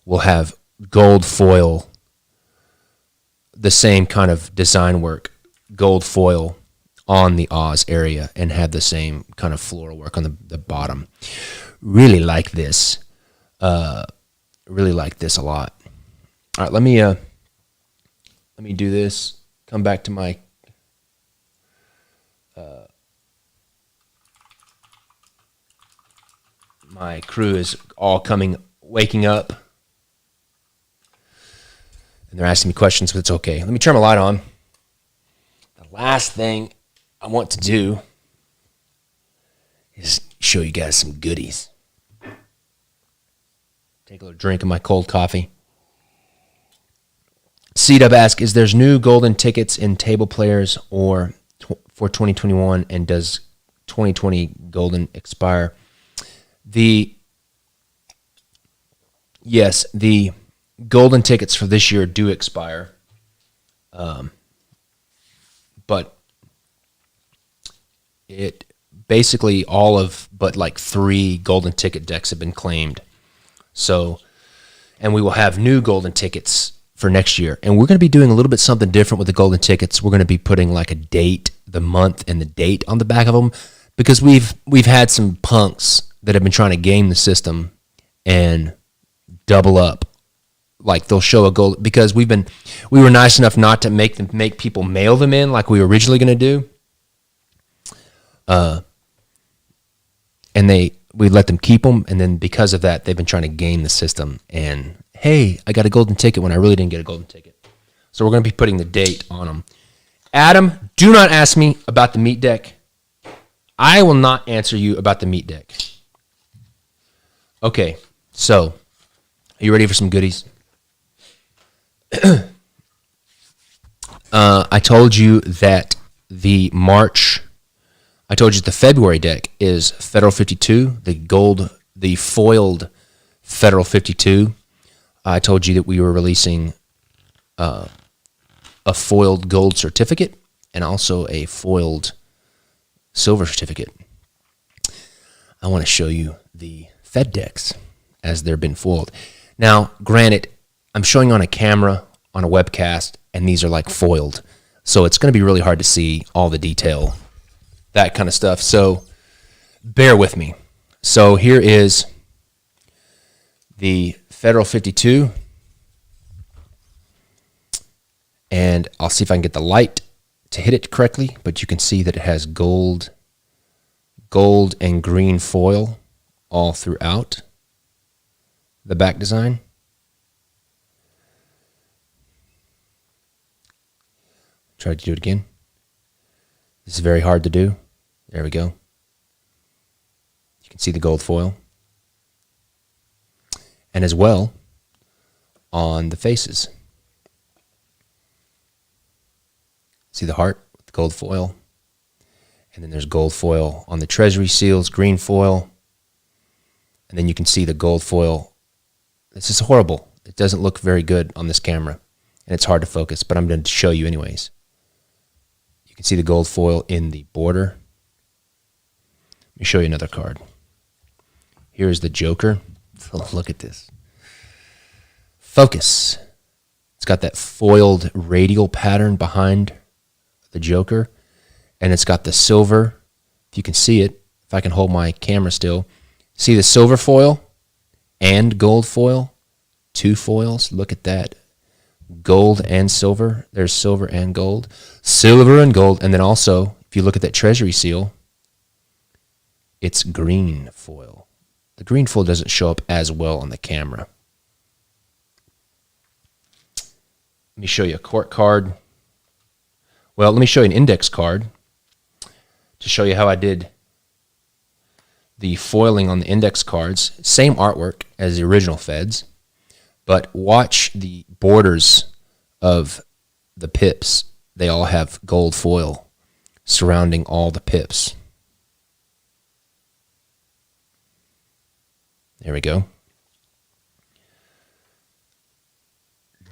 will have gold foil, the same kind of design work, gold foil on the Oz area, and have the same kind of floral work on the bottom. Really like this. Really like this a lot. All right, let me do this. Come back to my my crew is all waking up, and they're asking me questions, but it's okay. Let me turn my light on. The last thing I want to do is show you guys some goodies. Take a little drink of my cold coffee. C-Dub asks, is there's new golden tickets in table players or for 2021, and does 2020 golden expire? Yes, the golden tickets for this year do expire. But it basically but like 3 golden ticket decks have been claimed. So, and we will have new golden tickets for next year. And we're going to be doing a little bit something different with the golden tickets. We're going to be putting like a date, the month and the date on the back of them, because we've had some punks that have been trying to game the system and double up. Like they'll show a gold, because we were nice enough not to make people mail them in like we were originally going to do. And we let them keep them, and then because of that, they've been trying to game the system. And hey, I got a golden ticket when I really didn't get a golden ticket. So we're going to be putting the date on them. Adam, do not ask me about the meat deck. I will not answer you about the meat deck. Okay, so are you ready for some goodies? I told you that the February deck is Federal 52, the foiled Federal 52. I told you that we were releasing a foiled gold certificate and also a foiled silver certificate. I want to show you the Fed decks as they've been foiled. Now, granted, I'm showing on a camera, on a webcast, and these are like foiled. So it's going to be really hard to see all the detail, that kind of stuff. So bear with me. So here is the Federal 52. And I'll see if I can get the light to hit it correctly, but you can see that it has gold and green foil all throughout the back design. Try to do it again. This is very hard to do. There we go. You can see the gold foil. And as well on the faces. See the heart with the gold foil? And then there's gold foil on the treasury seals, green foil. And then you can see the gold foil. This is horrible. It doesn't look very good on this camera. And it's hard to focus, but I'm going to show you anyways. You can see the gold foil in the border. Let me show you another card. Here's the Joker. Oh, look at this. Focus. It's got that foiled radial pattern behind the Joker, and it's got the silver. If you can see it, if I can hold my camera still, see the silver foil and gold foil, two foils. Look at that, gold and silver. There's silver and gold, silver and gold, and then also if you look at that treasury seal, it's green foil. The green foil doesn't show up as well on the camera. Let me show you a court card. Well, let me show you an index card to show you how I did the foiling on the index cards. Same artwork as the original Feds, but watch the borders of the pips. They all have gold foil surrounding all the pips. There we go.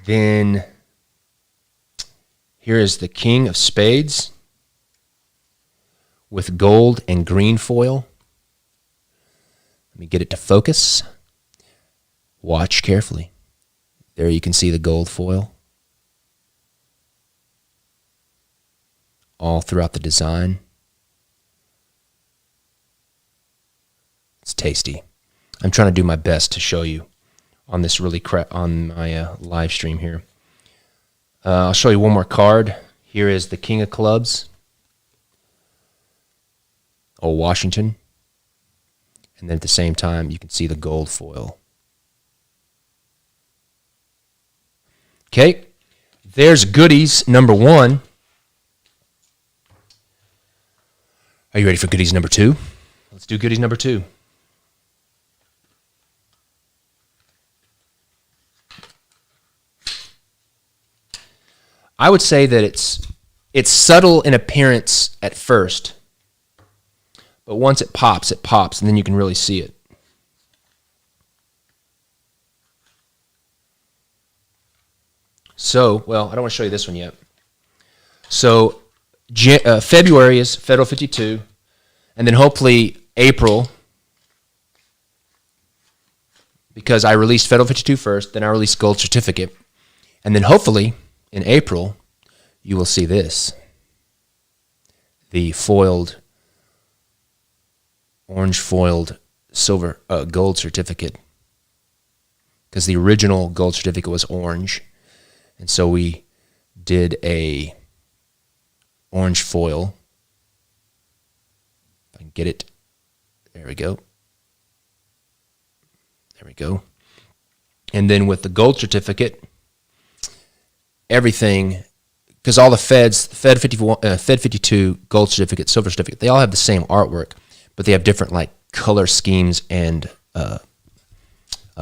Then here is the King of Spades with gold and green foil. Let me get it to focus. Watch carefully. There you can see the gold foil all throughout the design. It's tasty. I'm trying to do my best to show you on this on my live stream here. I'll show you one more card. Here is the King of Clubs, Old Washington. And then at the same time, you can see the gold foil. Okay, there's goodies number one. Are you ready for goodies number two? Let's do goodies number two. I would say that it's subtle in appearance at first, but once it pops, and then you can really see it. So, well, I don't want to show you this one yet. So, February is Federal 52, and then hopefully April, because I released Federal 52 first, then I released Gold Certificate, and then hopefully in April, you will see this. The orange foiled gold certificate, because the original gold certificate was orange, and so we did a orange foil. If I can get it, there we go. There we go. And then with the gold certificate, everything, because all the Feds, Fed 51, Fed 52, gold certificate, silver certificate, they all have the same artwork, but they have different like color schemes and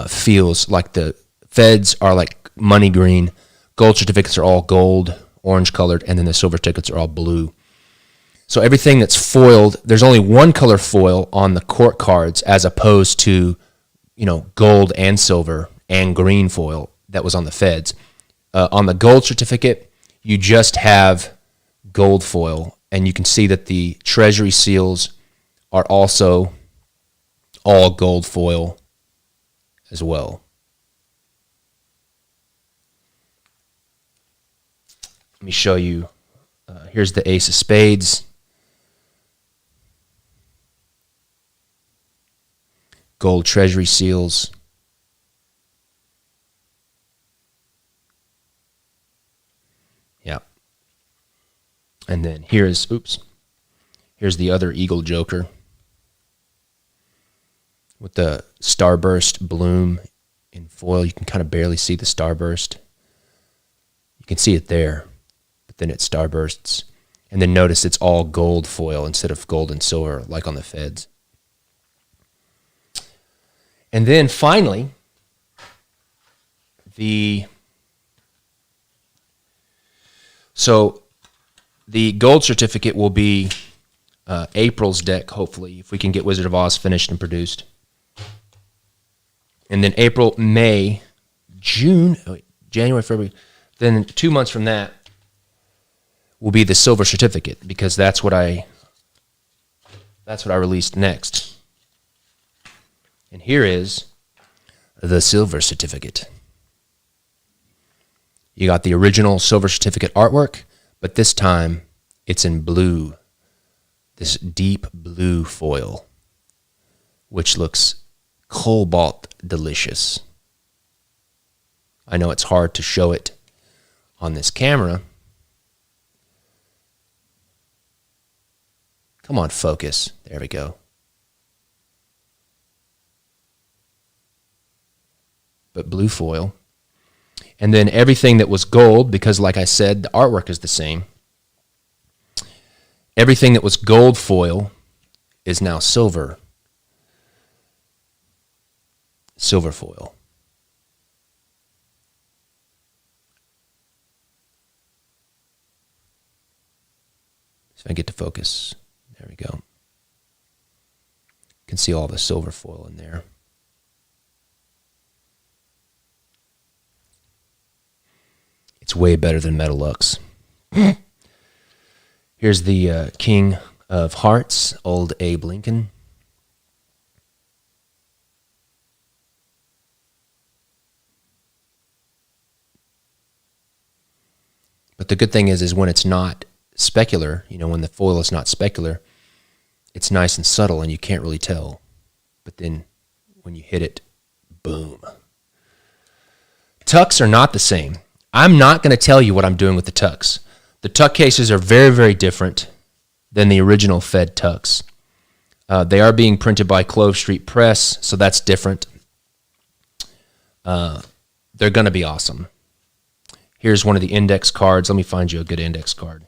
feels. Like the Feds are like money green, gold certificates are all gold, orange colored, and then the silver tickets are all blue. So everything that's foiled, there's only one color foil on the court cards as opposed to, gold and silver and green foil that was on the Feds. On the gold certificate, you just have gold foil, and you can see that the Treasury seals are also all gold foil as well. Let me show you. Here's the Ace of Spades. Gold Treasury seals. Yeah. And then here's the other Eagle Joker with the starburst bloom in foil. You can kind of barely see the starburst. You can see it there, but then it starbursts. And then notice it's all gold foil instead of gold and silver like on the Feds. And then finally, the gold certificate will be April's deck, hopefully, if we can get Wizard of Oz finished and produced. And then April, May, June, January, February, then 2 months from that will be the silver certificate, because that's what I released next. And here is the silver certificate. You got the original silver certificate artwork, but this time it's in blue, this deep blue foil, which looks cobalt delicious. I know it's hard to show it on this camera. Come on, focus. There we go. But blue foil. And then everything that was gold, because like I said, the artwork is the same. Everything that was gold foil is now silver. Silver foil. So I get to focus. There we go. You can see all the silver foil in there. It's way better than Metalux. Here's the King of Hearts, old Abe Lincoln. But the good thing is when it's not specular, when the foil is not specular, it's nice and subtle and you can't really tell. But then when you hit it, boom. Tucks are not the same. I'm not going to tell you what I'm doing with the tucks. The tuck cases are very, very different than the original Fed tucks. They are being printed by Clove Street Press, so that's different. They're going to be awesome. Here's one of the index cards. Let me find you a good index card.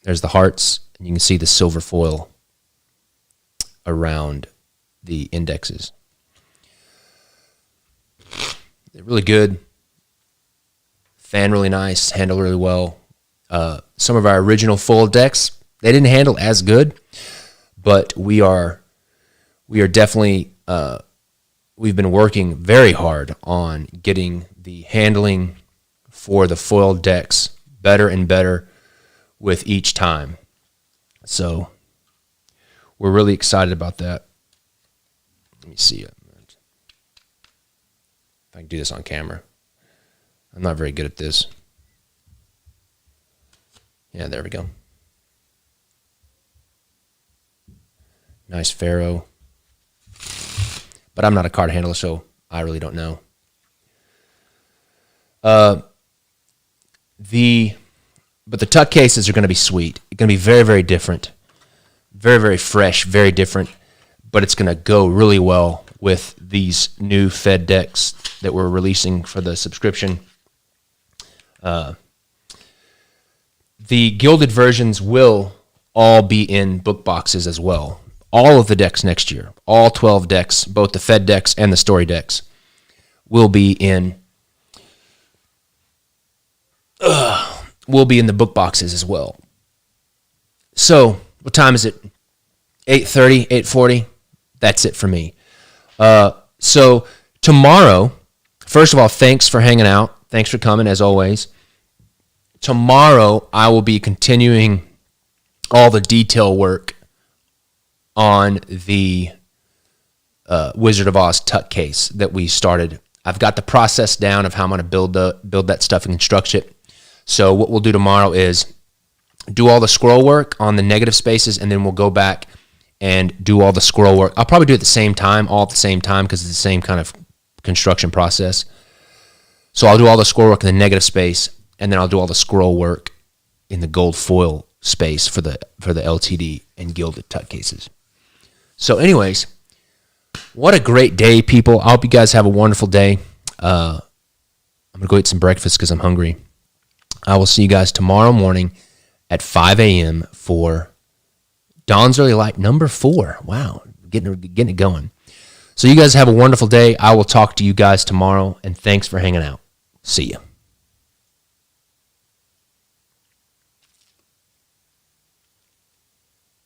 There's the hearts, and you can see the silver foil around the indexes. They're really good. Fan really nice, handle really well. Some of our original full decks, they didn't handle as good, but we are definitely, we've been working very hard on getting the handling for the foil decks better and better with each time. So we're really excited about that. Let me see it. If I can do this on camera. I'm not very good at this. Yeah, there we go. Nice Pharaoh. But I'm not a card handler, so I really don't know. But the tuck cases are going to be sweet. It's going to be very, very different. Very, very fresh, very different. But it's going to go really well with these new Fed decks that we're releasing for the subscription. The gilded versions will all be in book boxes as well. All of the decks next year, all 12 decks, both the Fed decks and the story decks, will be in the book boxes as well. So, what time is it? 8:30, 8:40? That's it for me. So, tomorrow, first of all, thanks for hanging out. Thanks for coming, as always. Tomorrow, I will be continuing all the detail work on the Wizard of Oz tuck case that we started. I've got the process down of how I'm going to build that stuff and construct it. So what we'll do tomorrow is do all the scroll work on the negative spaces, and then we'll go back and do all the scroll work. I'll probably do it all at the same time because it's the same kind of construction process. So I'll do all the scroll work in the negative space, and then I'll do all the scroll work in the gold foil space for the LTD and gilded tuck cases. So anyways, what a great day, people. I hope you guys have a wonderful day. I'm going to go eat some breakfast because I'm hungry. I will see you guys tomorrow morning at 5 a.m. for Dawn's Early Light number 4. Wow, getting it going. So you guys have a wonderful day. I will talk to you guys tomorrow, and thanks for hanging out. See ya.